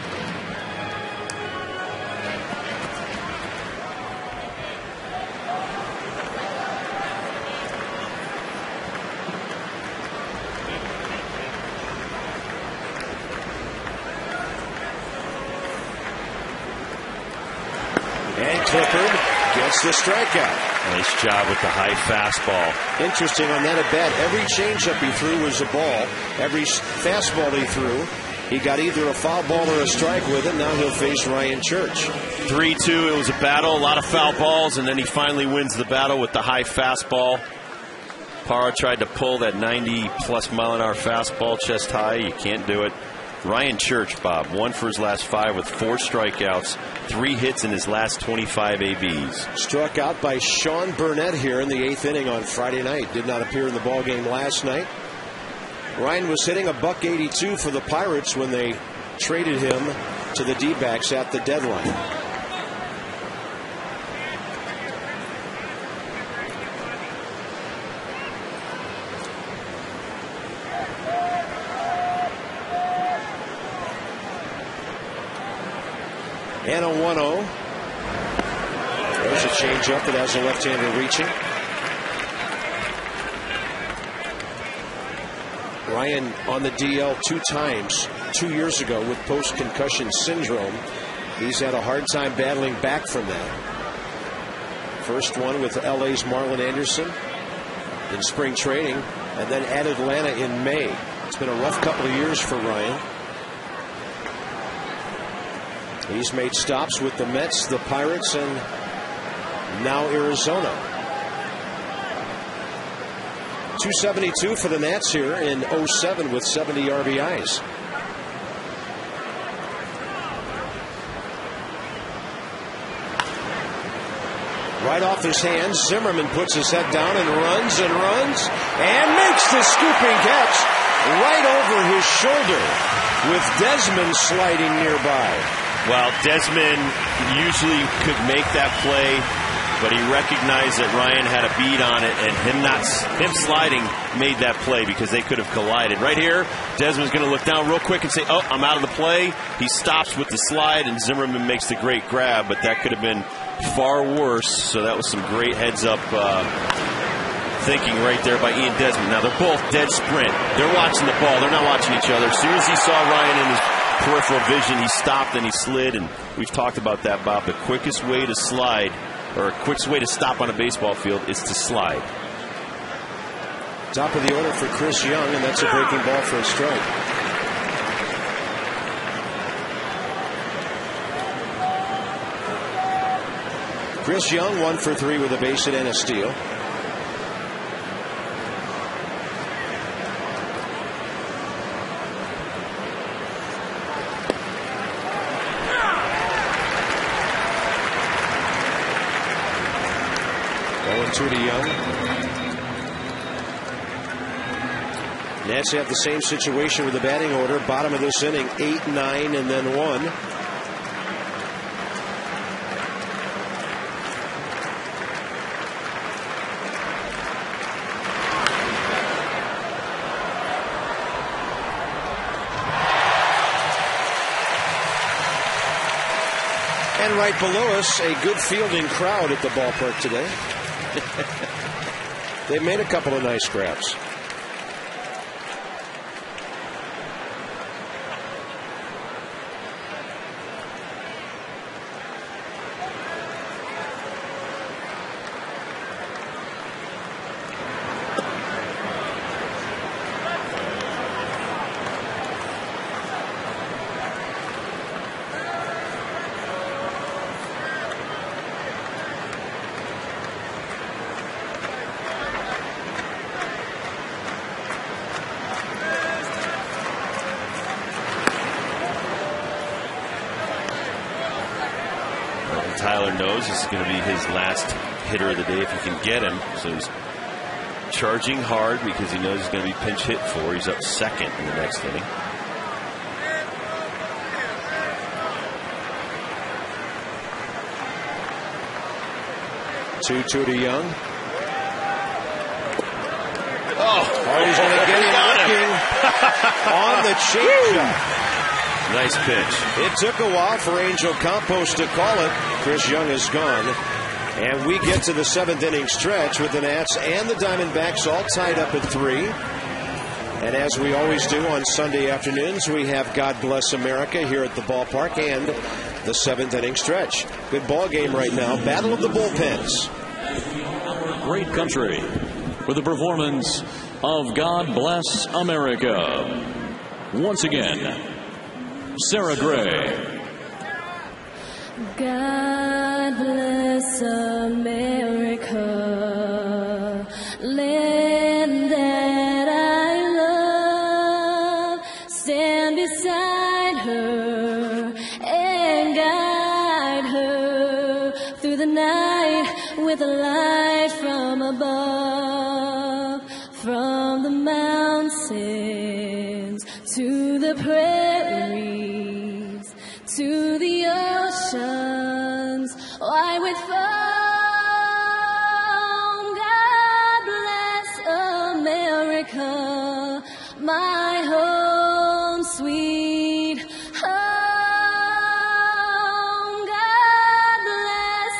[SPEAKER 1] Clippard gets the strikeout.
[SPEAKER 2] Nice job with the high fastball.
[SPEAKER 1] Interesting on that at bat. Every changeup he threw was a ball. Every fastball he threw, he got either a foul ball or a strike with it. Now he'll face Ryan Church.
[SPEAKER 2] 3-2. It was a battle, a lot of foul balls, and then he finally wins the battle with the high fastball. Parra tried to pull that 90-plus mile-an-hour fastball chest high. You can't do it. Ryan Church, Bob, 1 for his last 5 with 4 strikeouts, 3 hits in his last 25 ABs.
[SPEAKER 1] Struck out by Sean Burnett here in the 8th inning on Friday night. Did not appear in the ballgame last night. Ryan was hitting $182 for the Pirates when they traded him to the D-backs at the deadline. And a 1-0. There's a changeup that has a left-hander reaching. Ryan on the DL 2 times 2 years ago with post-concussion syndrome. He's had a hard time battling back from that. First one with LA's Marlon Anderson in spring training, and then at Atlanta in May. It's been a rough couple of years for Ryan. He's made stops with the Mets, the Pirates, and now Arizona. 272 for the Nats here in 07 with 70 RBIs. Right off his hands, Zimmerman puts his head down and runs and makes the scooping catch right over his shoulder with Desmond sliding nearby.
[SPEAKER 2] Well, Desmond usually could make that play, but he recognized that Ryan had a bead on it, and him sliding made that play because they could have collided. Right here, Desmond's going to look down real quick and say, oh, I'm out of the play. He stops with the slide, and Zimmerman makes the great grab, but that could have been far worse. So that was some great heads-up thinking right there by Ian Desmond. Now, they're both dead sprint. They're watching the ball. They're not watching each other. As soon as he saw Ryan in his peripheral vision, he stopped and he slid, and we've talked about that, Bob. The quickest way to slide, or quickest way to stop on a baseball field, is to slide.
[SPEAKER 1] Top of the order for Chris Young, and that's a breaking ball for a strike. Chris Young 1 for 3 with a base hit and a steal. Two to Young. Nats have the same situation with the batting order. Bottom of this inning, 8, 9, and then 1. And right below us, a good fielding crowd at the ballpark today. They made a couple of nice grabs.
[SPEAKER 2] Tyler knows this is going to be his last hitter of the day if he can get him. So he's charging hard because he knows he's going to be pinch hit for. He's up second in the next inning.
[SPEAKER 1] Two to Young.
[SPEAKER 2] Oh,
[SPEAKER 1] he's going to get him looking on the changeup.
[SPEAKER 2] Nice pitch.
[SPEAKER 1] It took a while for Angel Campos to call it. Chris Young is gone. And we get to the 7th inning stretch with the Nats and the Diamondbacks all tied up at 3. And as we always do on Sunday afternoons, we have God Bless America here at the ballpark and the 7th inning stretch. Good ball game right now. Battle of the bullpens.
[SPEAKER 7] Our great country with the performance of God Bless America. Once again, Sarah Gray.
[SPEAKER 8] God bless America, land that I love. Stand beside her and guide her through the night with a light from above. From the mountains to the prairies, to the oceans, wide with foam. God bless America, my home sweet home. God bless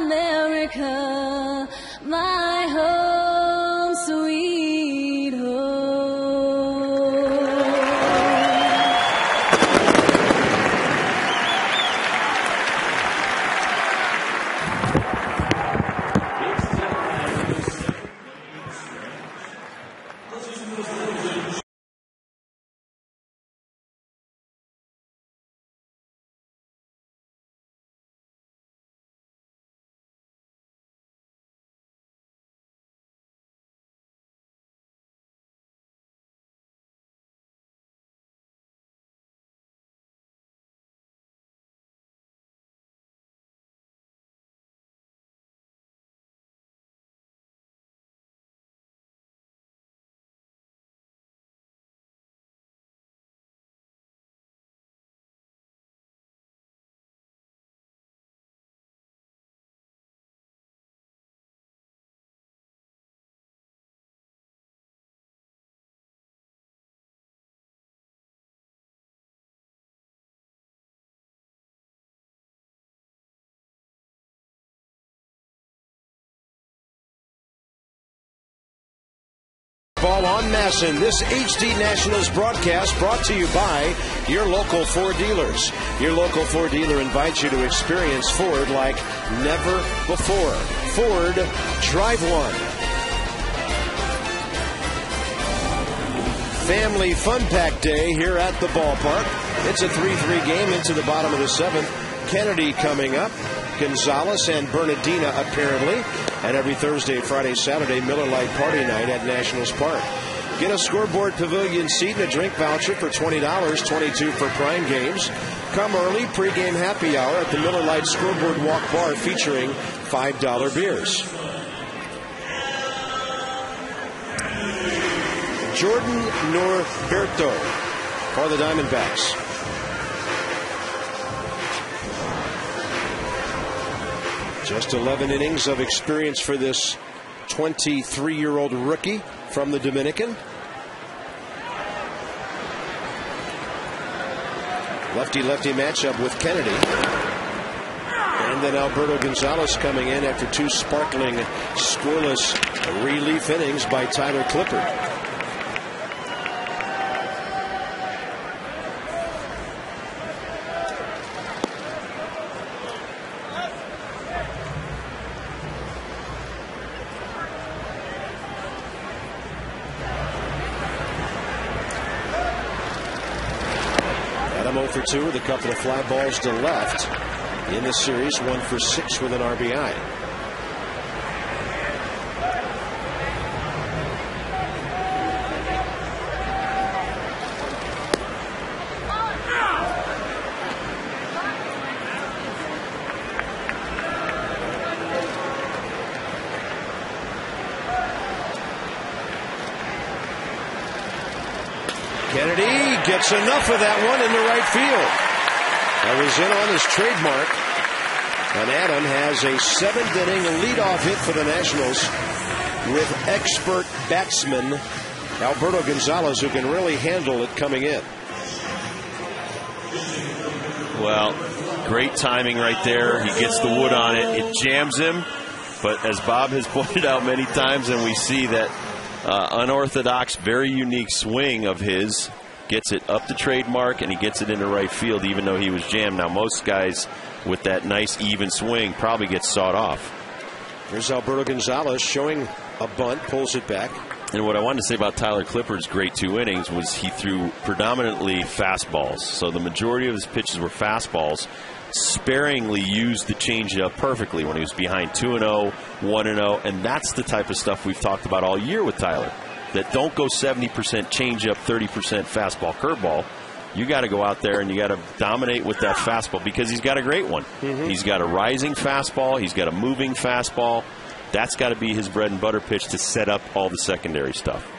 [SPEAKER 8] America, my home sweet home.
[SPEAKER 1] now on Masson. This HD Nationals broadcast brought to you by your local Ford dealers. Your local Ford dealer invites you to experience Ford like never before. Ford, drive one. Family Fun Pack Day here at the ballpark. It's a 3-3 game into the bottom of the 7th. Kennedy coming up. Gonzalez and Bernardina apparently. And every Thursday, Friday, Saturday, Miller Lite Party Night at Nationals Park. Get a scoreboard pavilion seat and a drink voucher for $20, $22 for prime games. Come early, pregame happy hour at the Miller Lite Scoreboard Walk Bar featuring $5 beers. Jordan Norberto for the Diamondbacks. Just 11 innings of experience for this 23-year-old rookie from the Dominican. Lefty-lefty matchup with Kennedy. And then Alberto Gonzalez coming in after 2 sparkling, scoreless relief innings by Tyler Clippard. Adam 0 for 2 with a couple of fly balls to left in the series. 1 for 6 with an RBI. Kennedy gets enough of that one into right field. That was in on his trademark. And Adam has a 7th inning leadoff hit for the Nationals with expert batsman Alberto Gonzalez, who can really handle it coming in.
[SPEAKER 2] Well, great timing right there. He gets the wood on it. It jams him. But as Bob has pointed out many times, and we see that unorthodox, very unique swing of his, gets it up the trademark, and he gets it into right field even though he was jammed. Now most guys with that nice even swing probably get sawed off.
[SPEAKER 1] Here's Alberto Gonzalez showing a bunt, pulls it back.
[SPEAKER 2] And what I wanted to say about Tyler Clippard's great 2 innings was he threw predominantly fastballs. So the majority of his pitches were fastballs. Sparingly used the changeup perfectly when he was behind 2-0, 1-0, and that's the type of stuff we've talked about all year with Tyler. That don't go 70% changeup, 30% fastball, curveball. You got to go out there and you got to dominate with that fastball because he's got a great one. He's got a rising fastball. He's got a moving fastball. That's got to be his bread and butter pitch to set up all the secondary stuff.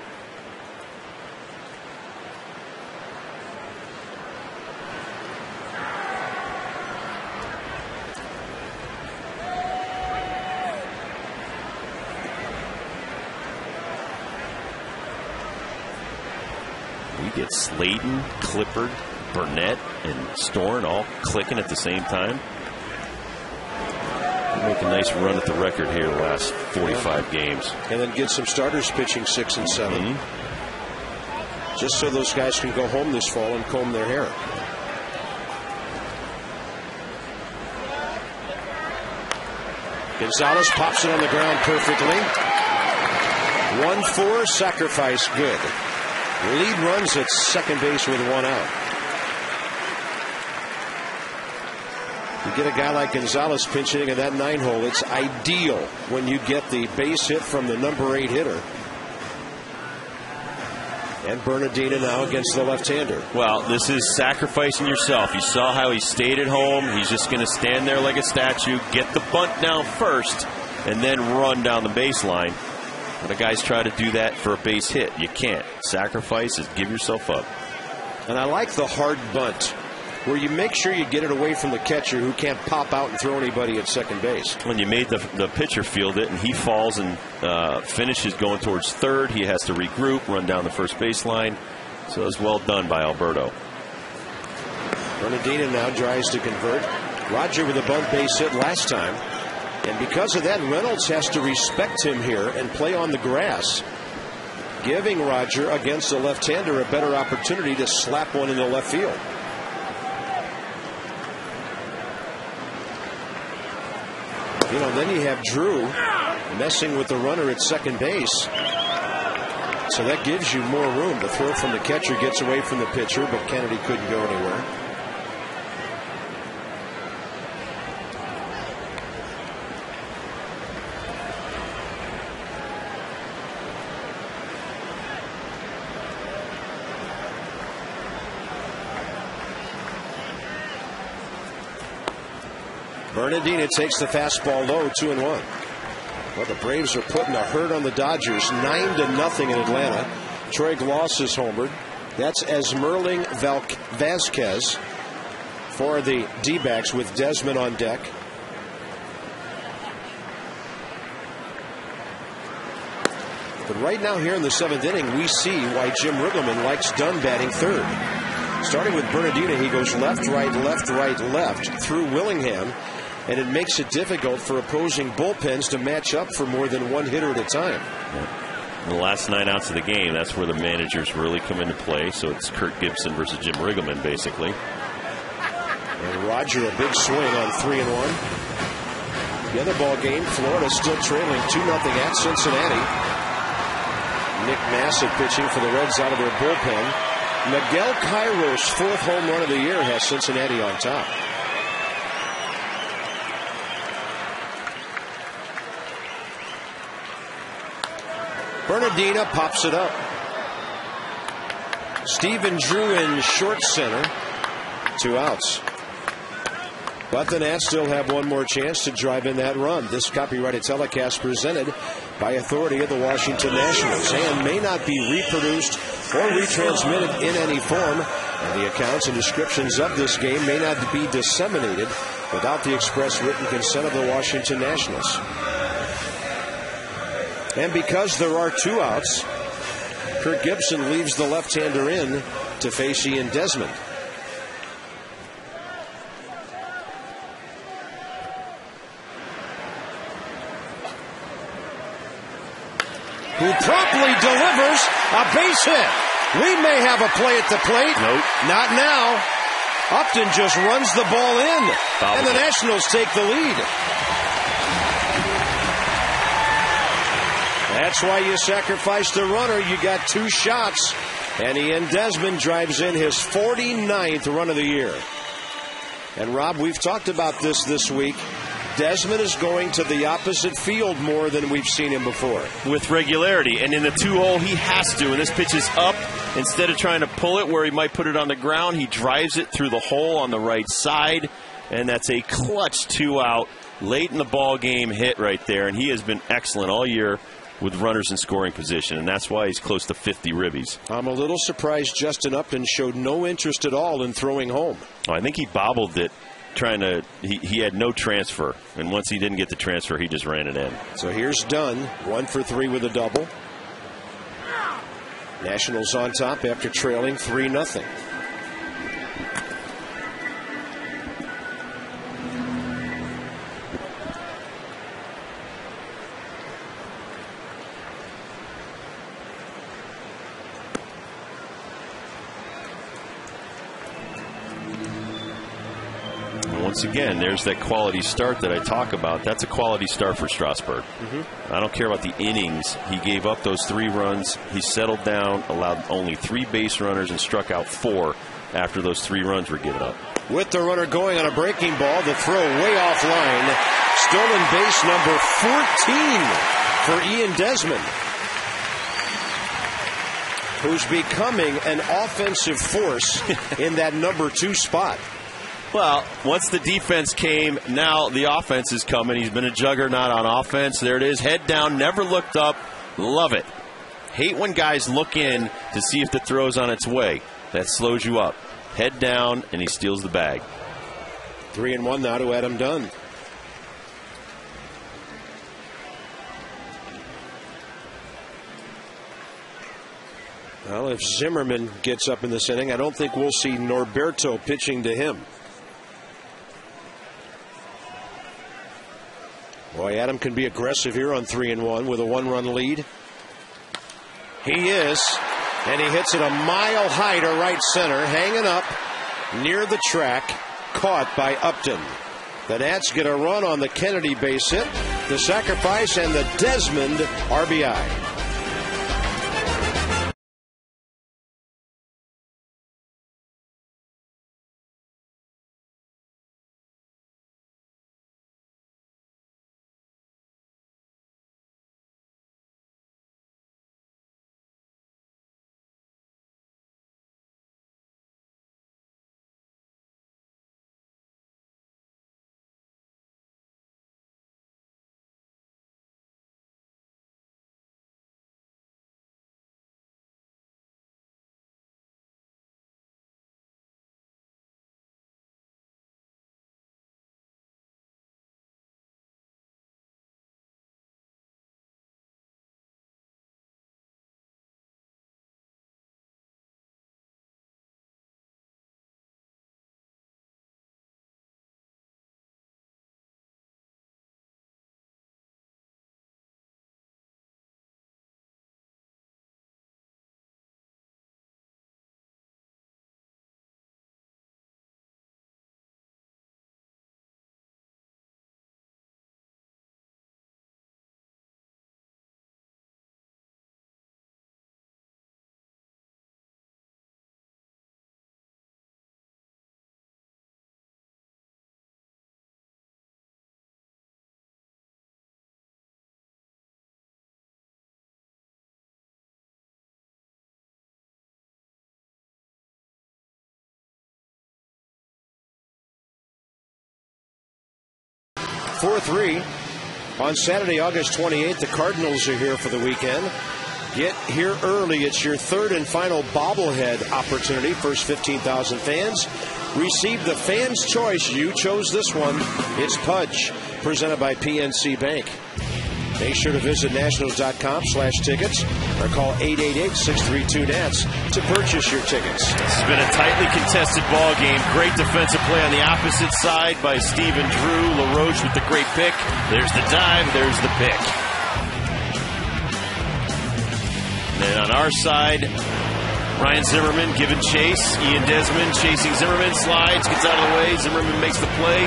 [SPEAKER 2] We get Slayton, Clippard, Burnett, and Storn all clicking at the same time. We make a nice run at the record here the last 45 games.
[SPEAKER 1] And then get some starters pitching 6 and 7. Just so those guys can go home this fall and comb their hair. Gonzalez pops it on the ground perfectly. 1-4, sacrifice, good. Lead runs at second base with 1 out. You get a guy like Gonzalez pinching in that 9-hole, it's ideal when you get the base hit from the number 8 hitter. And Bernardina now against the left-hander.
[SPEAKER 2] Well, this is sacrificing yourself. You saw how he stayed at home. He's just going to stand there like a statue, get the bunt down first, and then run down the baseline. When the guys try to do that for a base hit, you can't. Sacrifice is give yourself up.
[SPEAKER 1] And I like the hard bunt, where you make sure you get it away from the catcher who can't pop out and throw anybody at second base.
[SPEAKER 2] When you made the pitcher field it, and he falls and finishes going towards third, he has to regroup, run down the first baseline. So it was well done by Alberto.
[SPEAKER 1] Bernardina now tries to convert. Roger with a bunt base hit last time. And because of that, Reynolds has to respect him here and play on the grass. giving Roger, against a left-hander, a better opportunity to slap one into left field. You know, then you have Drew messing with the runner at second base. So that gives you more room. The throw from the catcher gets away from the pitcher, but Kennedy couldn't go anywhere. Bernardina takes the fastball low, 2-1. Well, the Braves are putting a hurt on the Dodgers, 9-0 in Atlanta. Troy Gloss is homered. That's Esmerling Vasquez for the D-backs with Desmond on deck. But right now here in the 7th inning, we see why Jim Riggleman likes Dunn batting third. Starting with Bernardina, he goes left, right, left through Willingham. And it makes it difficult for opposing bullpens to match up for more than one hitter at a time.
[SPEAKER 2] The last 9 outs of the game, that's where the managers really come into play. So it's Kirk Gibson versus Jim Riggleman, basically.
[SPEAKER 1] And Roger, a big swing on 3-1. The other ball game, Florida still trailing 2-0 at Cincinnati. Nick Massett pitching for the Reds out of their bullpen. Miguel Cairo's 4th home run of the year has Cincinnati on top. Bernardina pops it up. Stephen Drew in short center. 2 outs. But the Nats still have one more chance to drive in that run. This copyrighted telecast presented by authority of the Washington Nationals and may not be reproduced or retransmitted in any form. And the accounts and descriptions of this game may not be disseminated without the express written consent of the Washington Nationals. And because there are 2 outs, Kirk Gibson leaves the left-hander in to face Ian Desmond. Who promptly delivers a base hit. We may have a play at the plate.
[SPEAKER 2] Nope.
[SPEAKER 1] Not now. Upton just runs the ball in. And the Nationals take the lead. That's why you sacrifice the runner. You got 2 shots. And Ian Desmond drives in his 49th run of the year. And Rob, we've talked about this week. Desmond is going to the opposite field more than we've seen him before.
[SPEAKER 2] With regularity. And in the 2-hole, he has to. And this pitch is up. Instead of trying to pull it where he might put it on the ground, he drives it through the hole on the right side. And that's a clutch 2-out, late in the ball game hit right there. And he has been excellent all year with runners in scoring position, and that's why he's close to 50 ribbies.
[SPEAKER 1] I'm a little surprised Justin Upton showed no interest at all in throwing home.
[SPEAKER 2] Oh, I think he bobbled it, he had no transfer, and once he didn't get the transfer, he just ran it in.
[SPEAKER 1] So here's Dunn, 1 for 3 with a double. Nationals on top after trailing 3-0.
[SPEAKER 2] Once again, there's that quality start that I talk about. That's a quality start for Strasburg. I don't care about the innings. He gave up those 3 runs. He settled down, allowed only 3 base runners, and struck out 4 after those 3 runs were given up.
[SPEAKER 1] With the runner going on a breaking ball, the throw way offline. Stolen base number 14 for Ian Desmond, who's becoming an offensive force in that number 2 spot.
[SPEAKER 2] Well, once the defense came, now the offense is coming. He's been a juggernaut on offense. There it is. Head down, never looked up. Love it. Hate when guys look in to see if the throw's on its way. That slows you up. Head down, and he steals the bag.
[SPEAKER 1] 3-1 now to Adam Dunn. Well, if Zimmerman gets up in this inning, I don't think we'll see Norberto pitching to him. Boy, Adam can be aggressive here on 3-1 with a 1-run lead. He is, and he hits it a mile high to right center, hanging up near the track, caught by Upton. The Nats get a run on the Kennedy base hit, the sacrifice, and the Desmond RBI. (4-3) on Saturday, August 28th. The Cardinals are here for the weekend. Get here early. It's your third and final bobblehead opportunity. First 15,000 fans receive the fans' choice. You chose this one. It's Pudge, presented by PNC Bank. Make sure to visit nationals.com/tickets or call 888-632-NATS to purchase your tickets.
[SPEAKER 2] This has been a tightly contested ball game. Great defensive play on the opposite side by Stephen Drew. LaRoche with the great pick. There's the dive. There's the pick. And then on our side, Ryan Zimmerman giving chase. Ian Desmond chasing Zimmerman. Slides, gets out of the way. Zimmerman makes the play.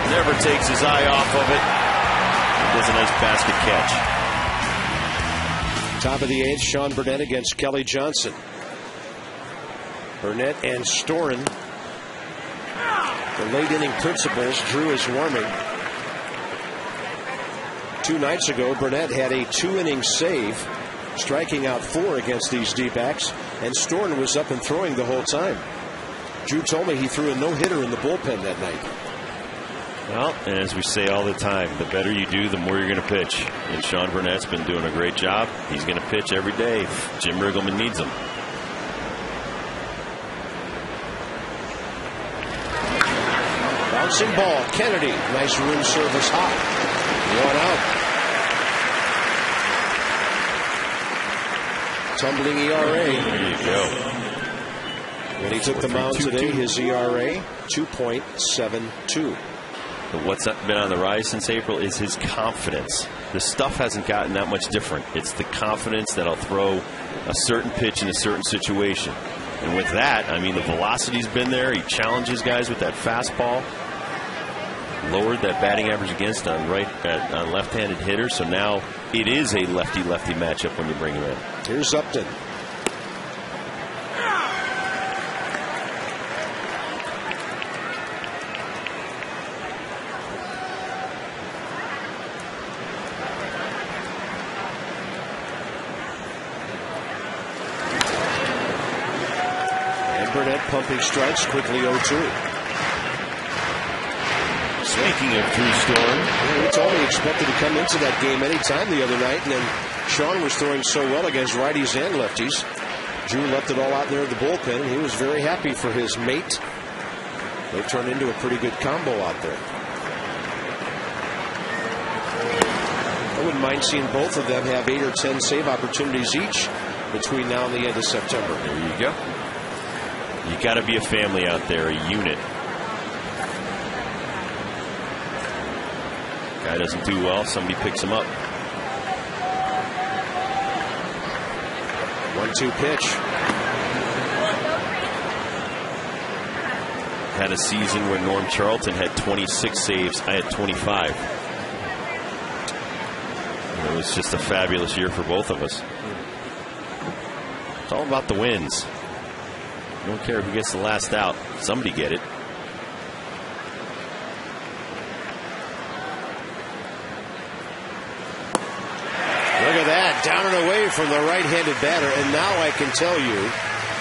[SPEAKER 2] Never takes his eye off of it. Does a nice basket catch.
[SPEAKER 1] Top of the eighth, Sean Burnett against Kelly Johnson. Burnett and Storen. The late inning principles. Drew is warming. 2 nights ago, Burnett had a 2-inning save, striking out 4 against these D-backs, and Storen was up and throwing the whole time. Drew told me he threw a no-hitter in the bullpen that night.
[SPEAKER 2] Well, and as we say all the time, the better you do, the more you're going to pitch. And Sean Burnett's been doing a great job. He's going to pitch every day if Jim Riggleman needs him.
[SPEAKER 1] Bouncing ball, Kennedy. Nice room service hot. 1 out. Tumbling ERA.
[SPEAKER 2] There you go.
[SPEAKER 1] When he took the mound today, his ERA, 2.72.
[SPEAKER 2] But what's been on the rise since April is his confidence. The stuff hasn't gotten that much different. It's the confidence that I'll throw a certain pitch in a certain situation. And with that, I mean, the velocity's been there. He challenges guys with that fastball. Lowered that batting average against on left-handed hitters. So now it is a lefty-lefty matchup when you bring him in.
[SPEAKER 1] Here's Upton. Burnett pumping strikes, quickly 0-2.
[SPEAKER 2] Speaking of Drew Storen,
[SPEAKER 1] he told me he expected to come into that game anytime the other night, and then Sean was throwing so well against righties and lefties. Drew left it all out there in the bullpen, and he was very happy for his mate. They've turned into a pretty good combo out there. I wouldn't mind seeing both of them have 8 or 10 save opportunities each between now and the end of September.
[SPEAKER 2] There you go. You got to be a family out there, a unit. Guy doesn't do well, somebody picks him up.
[SPEAKER 1] 0-2 pitch.
[SPEAKER 2] Had a season where Norm Charlton had 26 saves. I had 25. It was just a fabulous year for both of us. It's all about the wins. I don't care who gets the last out. Somebody get it.
[SPEAKER 1] Look at that. Down and away from the right-handed batter. And now I can tell you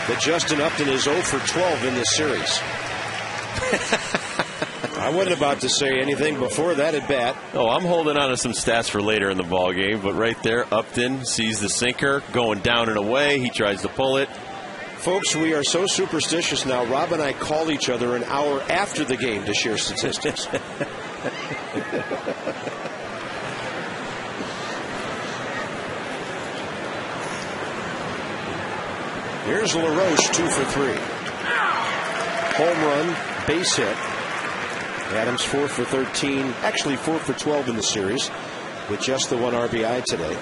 [SPEAKER 1] that Justin Upton is 0 for 12 in this series. I wasn't about to say anything before that at bat.
[SPEAKER 2] Oh, I'm holding on to some stats for later in the ball game, but right there, Upton sees the sinker going down and away. He tries to pull it.
[SPEAKER 1] Folks, we are so superstitious now. Rob and I call each other an hour after the game to share statistics. Here's LaRoche, 2 for 3. Home run, base hit. Adams 4 for 13, actually 4 for 12 in the series, with just the 1 RBI today.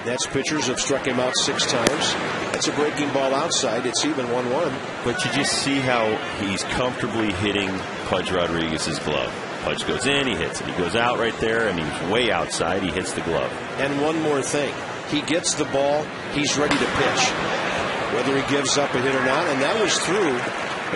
[SPEAKER 1] Nats pitchers have struck him out 6 times. That's a breaking ball outside. It's even 1-1.
[SPEAKER 2] But you just see how he's comfortably hitting Pudge Rodriguez's glove. Pudge goes in, he hits it. He goes out right there, and he's way outside. He hits the glove.
[SPEAKER 1] And one more thing. He gets the ball. He's ready to pitch, whether he gives up a hit or not. And that was through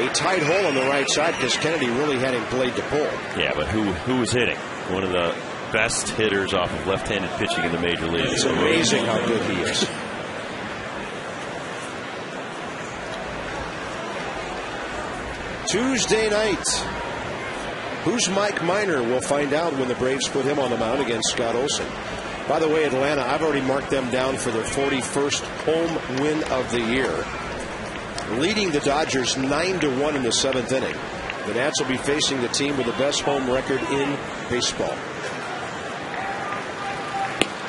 [SPEAKER 1] a tight hole on the right side because Kennedy really had him played to pull.
[SPEAKER 2] Yeah, but who was hitting? One of the best hitters off of left-handed pitching in the major leagues.
[SPEAKER 1] It's amazing how good he is. Tuesday night. Who's Mike Minor? We'll find out when the Braves put him on the mound against Scott Olsen. By the way, Atlanta, I've already marked them down for their 41st home win of the year, leading the Dodgers 9-1 in the 7th inning. The Nats will be facing the team with the best home record in baseball.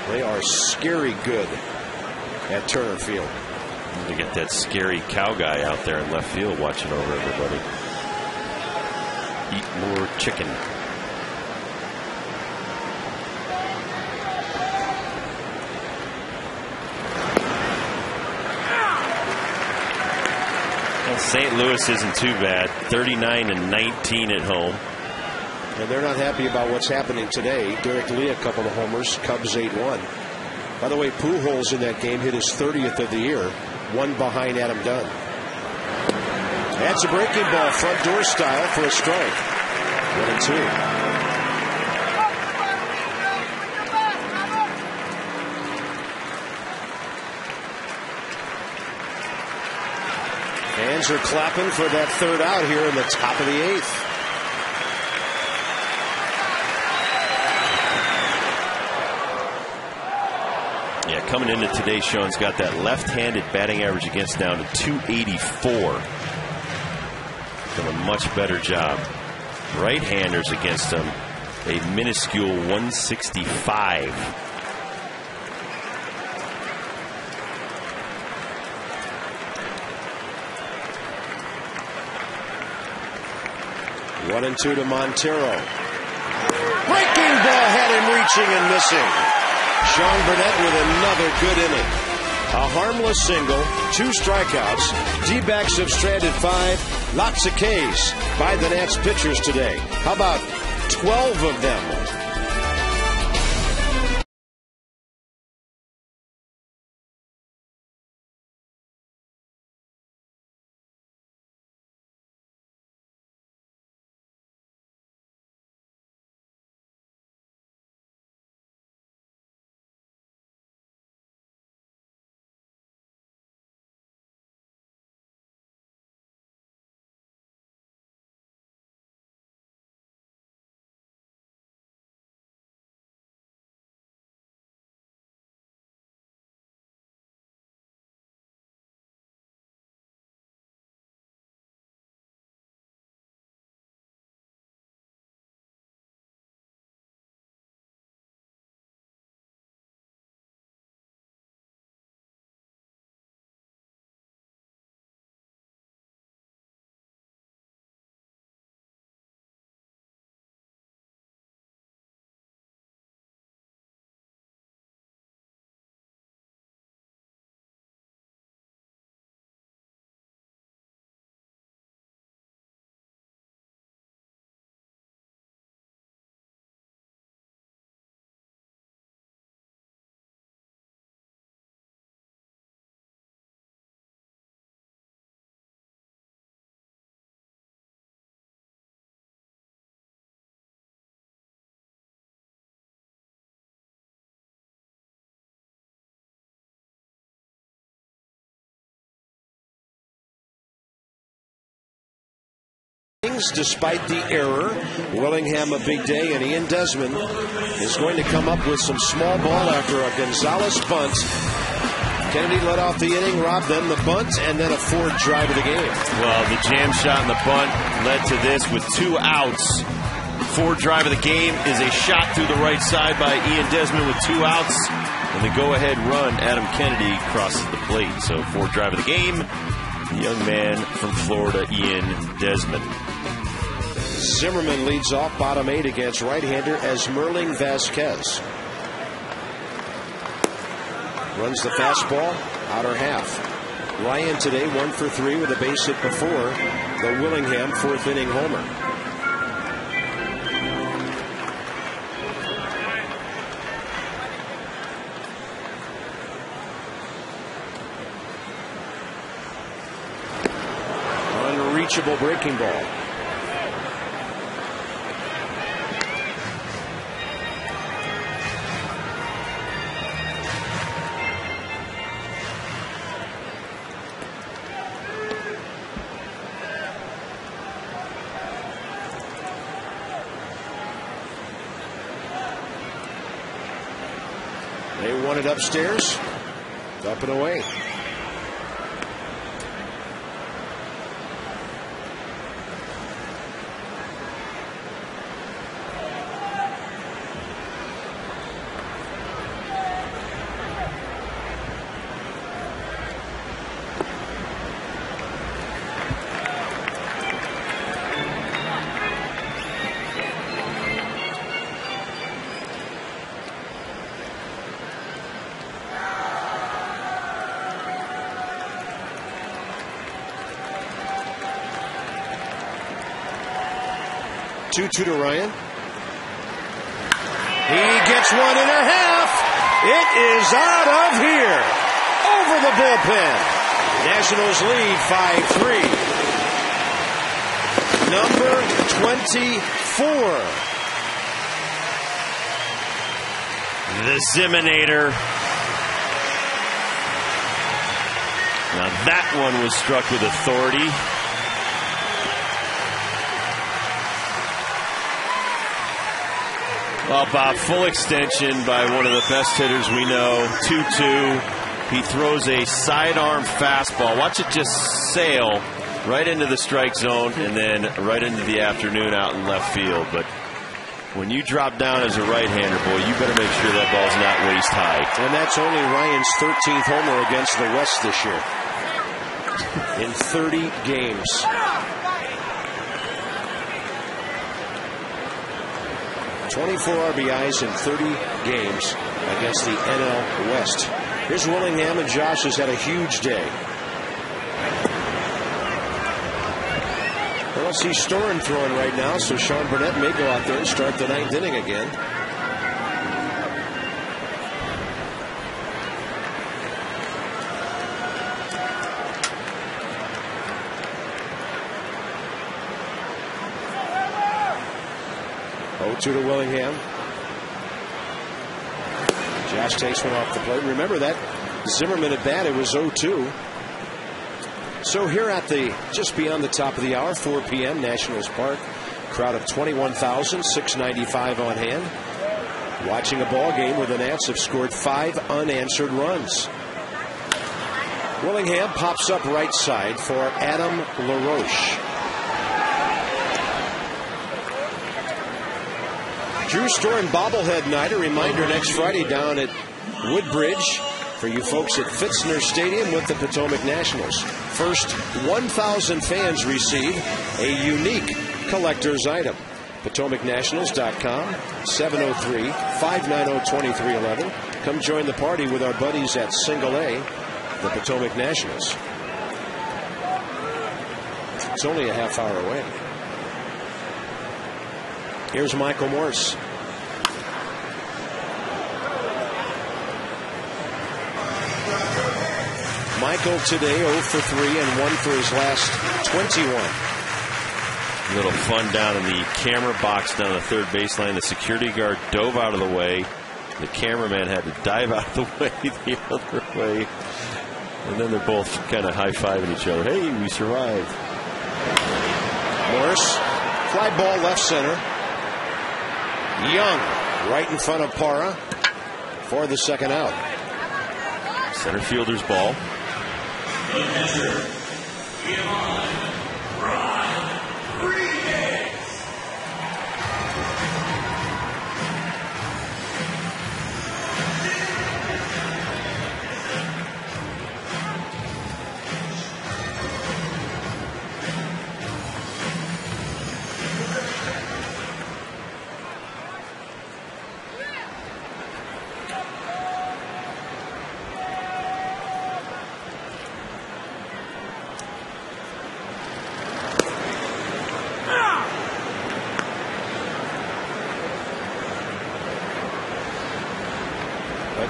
[SPEAKER 1] They are scary good at Turner Field.
[SPEAKER 2] They get that scary cow guy out there in left field watching over everybody. Eat more chicken. St. Louis isn't too bad. 39-19 at home.
[SPEAKER 1] And they're not happy about what's happening today. Derek Lee, a couple of homers. Cubs 8-1. By the way, Pujols in that game hit his 30th of the year, one behind Adam Dunn. That's a breaking ball, front door style for a strike. 1-2. Fans are clapping for that third out here in the top of the 8th.
[SPEAKER 2] Yeah, coming into today's show, he's got that left-handed batting average against down to 284. Done a much better job. Right-handers against him, a minuscule 165.
[SPEAKER 1] 1-2 to Montero. Breaking ball had him reaching and missing. Sean Burnett with another good inning. A harmless single, 2 strikeouts. D-backs have stranded 5. Lots of Ks by the Nats pitchers today. How about 12 of them innings despite the error. Willingham a big day, and Ian Desmond is going to come up with some small ball after a Gonzalez bunt. Kennedy led off the inning, robbed them the bunt, and then a Ford drive of the game.
[SPEAKER 2] Well, the jam shot and the bunt led to this with 2 outs. Ford drive of the game is a shot through the right side by Ian Desmond with 2 outs. And the go-ahead run, Adam Kennedy crosses the plate. So Ford drive of the game, the young man from Florida, Ian Desmond.
[SPEAKER 1] Zimmerman leads off bottom 8 against right-hander Esmerling Vasquez. Runs the fastball, outer half. Ryan today 1 for 3 with a base hit before the Willingham 4th inning homer. Unreachable breaking ball. They won it upstairs, up and away. Two to Ryan. He gets 1 1/2. It is out of here. Over the bullpen. Nationals lead 5-3. Number 24.
[SPEAKER 2] The Ziminator. Now that one was struck with authority. Well, Bob, full extension by one of the best hitters we know, 2-2. He throws a sidearm fastball. Watch it just sail right into the strike zone and then right into the afternoon out in left field. But when you drop down as a right-hander, boy, you better make sure that ball's not waist high.
[SPEAKER 1] And that's only Ryan's 13th homer against the West this year in 30 games. 24 RBIs in 30 games against the NL West. Here's Willingham, and Josh has had a huge day. I don't see Storen throwing right now, so Sean Burnett may go out there and start the 9th inning again. To Willingham. Josh takes one off the plate. Remember that Zimmerman at bat, it was 0-2. So here at the just beyond the top of the hour, 4 p.m. Nationals Park, crowd of 21,695 on hand, watching a ball game where the Nats have scored 5 unanswered runs. Willingham pops up right side for Adam LaRoche. Drew Storen bobblehead night. A reminder next Friday down at Woodbridge for you folks at Fitzner Stadium with the Potomac Nationals. First 1,000 fans receive a unique collector's item. PotomacNationals.com, 703-590-2311. Come join the party with our buddies at Single A, the Potomac Nationals. It's only a half hour away. Here's Michael Morse. Michael today 0 for 3 and 1 for his last 21.
[SPEAKER 2] A little fun down in the camera box down the third baseline. The security guard dove out of the way. The cameraman had to dive out of the way the other way. And then they're both kind of high-fiving each other. Hey, we survived.
[SPEAKER 1] Morris, fly ball left center. Young right in front of Parra for the second out.
[SPEAKER 2] Center fielder's ball.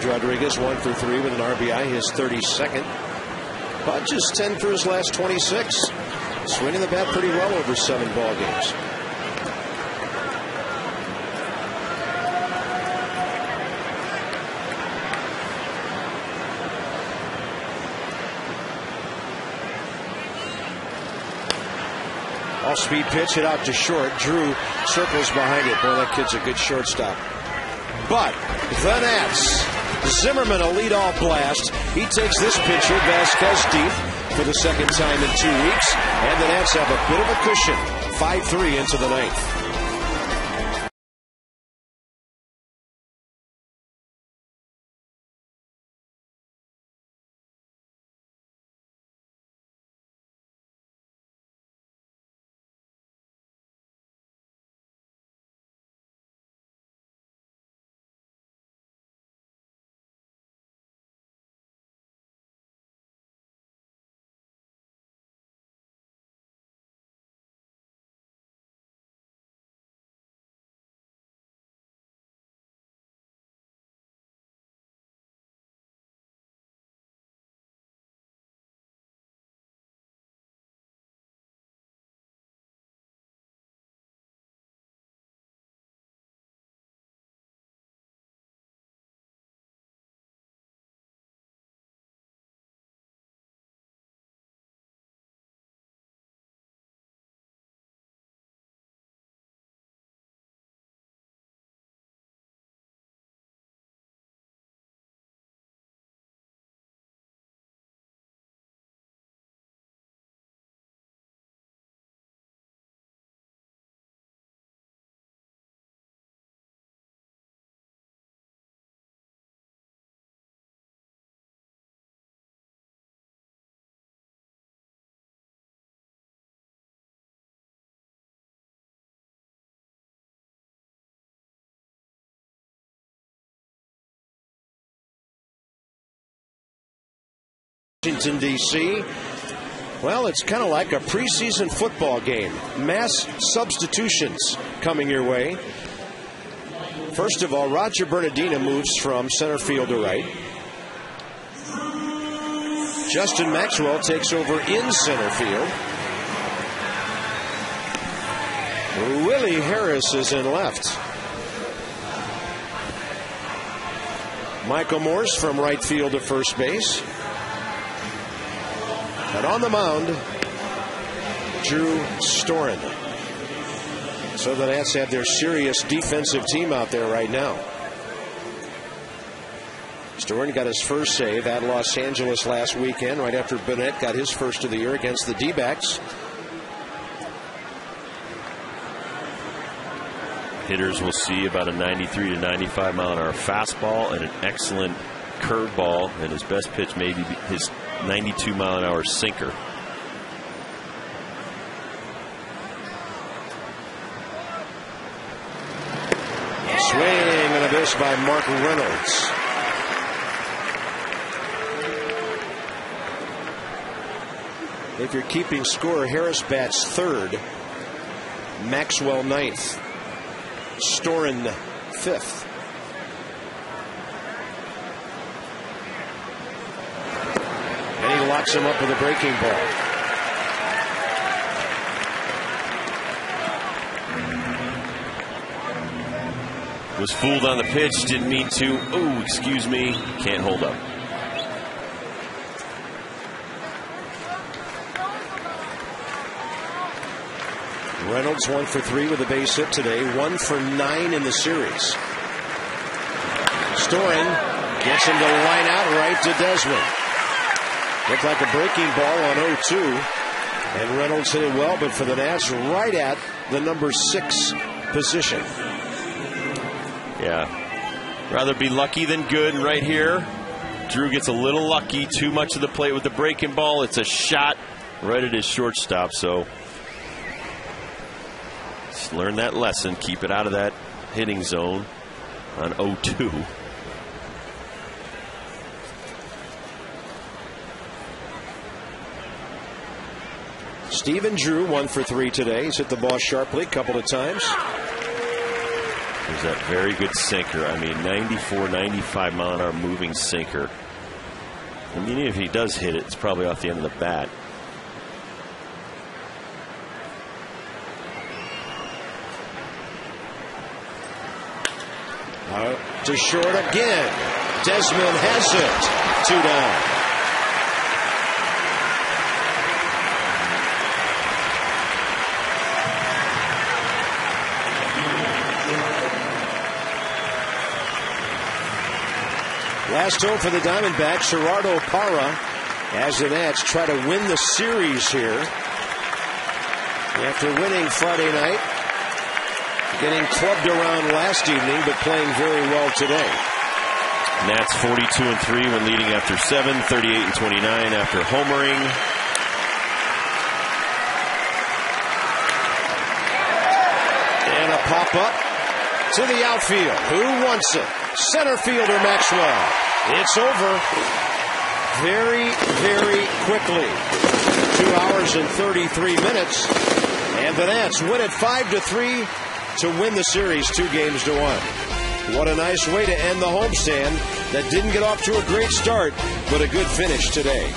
[SPEAKER 1] Rodriguez 1 for 3 with an RBI, his 32nd. Budge is 10 for his last 26. Swinging the bat pretty well over 7 ball games. Off-speed pitch hit out to short. Drew circles behind it. Boy, that kid's a good shortstop. But the Nats, Zimmerman a leadoff blast. He takes this pitcher, Vasquez, deep for the second time in 2 weeks. And the Nats have a bit of a cushion. 5-3 into the ninth. Washington, D.C. Well, it's kind of like a preseason football game. Mass substitutions coming your way. First of all, Roger Bernardina moves from center field to right. Justin Maxwell takes over in center field. Willie Harris is in left. Michael Morse from right field to first base. And on the mound, Drew Storen. So the Nats have their serious defensive team out there right now. Storen got his first save at Los Angeles last weekend, right after Burnett got his first of the year against the D-backs.
[SPEAKER 2] Hitters will see about a 93 to 95 mile an hour fastball and an excellent curveball, and his best pitch may be his 92 mile an hour sinker.
[SPEAKER 1] Swing and a miss by Mark Reynolds. If you're keeping score, Harris bats third, Maxwell ninth, Storen fifth. And he locks him up with a breaking ball.
[SPEAKER 2] Was fooled on the pitch, didn't mean to. Oh, excuse me, can't hold up.
[SPEAKER 1] Reynolds 1 for 3 with a base hit today, 1 for 9 in the series. Storing gets him to line out right to Desmond. Looked like a breaking ball on 0-2. And Reynolds hit it well, but for the Nats, right at the number 6 position.
[SPEAKER 2] Yeah. Rather be lucky than good right here. Drew gets a little lucky, too much of the plate with the breaking ball. It's a shot right at his shortstop, so just learn that lesson. Keep it out of that hitting zone on 0-2.
[SPEAKER 1] Stephen Drew 1 for 3 today. He's hit the ball sharply a couple of times.
[SPEAKER 2] There's that very good sinker. I mean, 94, 95 mile an hour moving sinker. I mean, if he does hit it, it's probably off the end of the bat.
[SPEAKER 1] To short again. Desmond has it. 2 down. Last home for the Diamondbacks, Gerardo Parra, as the Nats try to win the series here. After winning Friday night, getting clubbed around last evening, but playing very well today.
[SPEAKER 2] Nats 42-3 when leading after 7, 38-29 after homering.
[SPEAKER 1] And a pop-up to the outfield. Who wants it? Center fielder Maxwell. It's over very, very quickly. 2 hours and 33 minutes. And the Nats win it 5-3 to win the series 2-1. What a nice way to end the homestand that didn't get off to a great start, but a good finish today.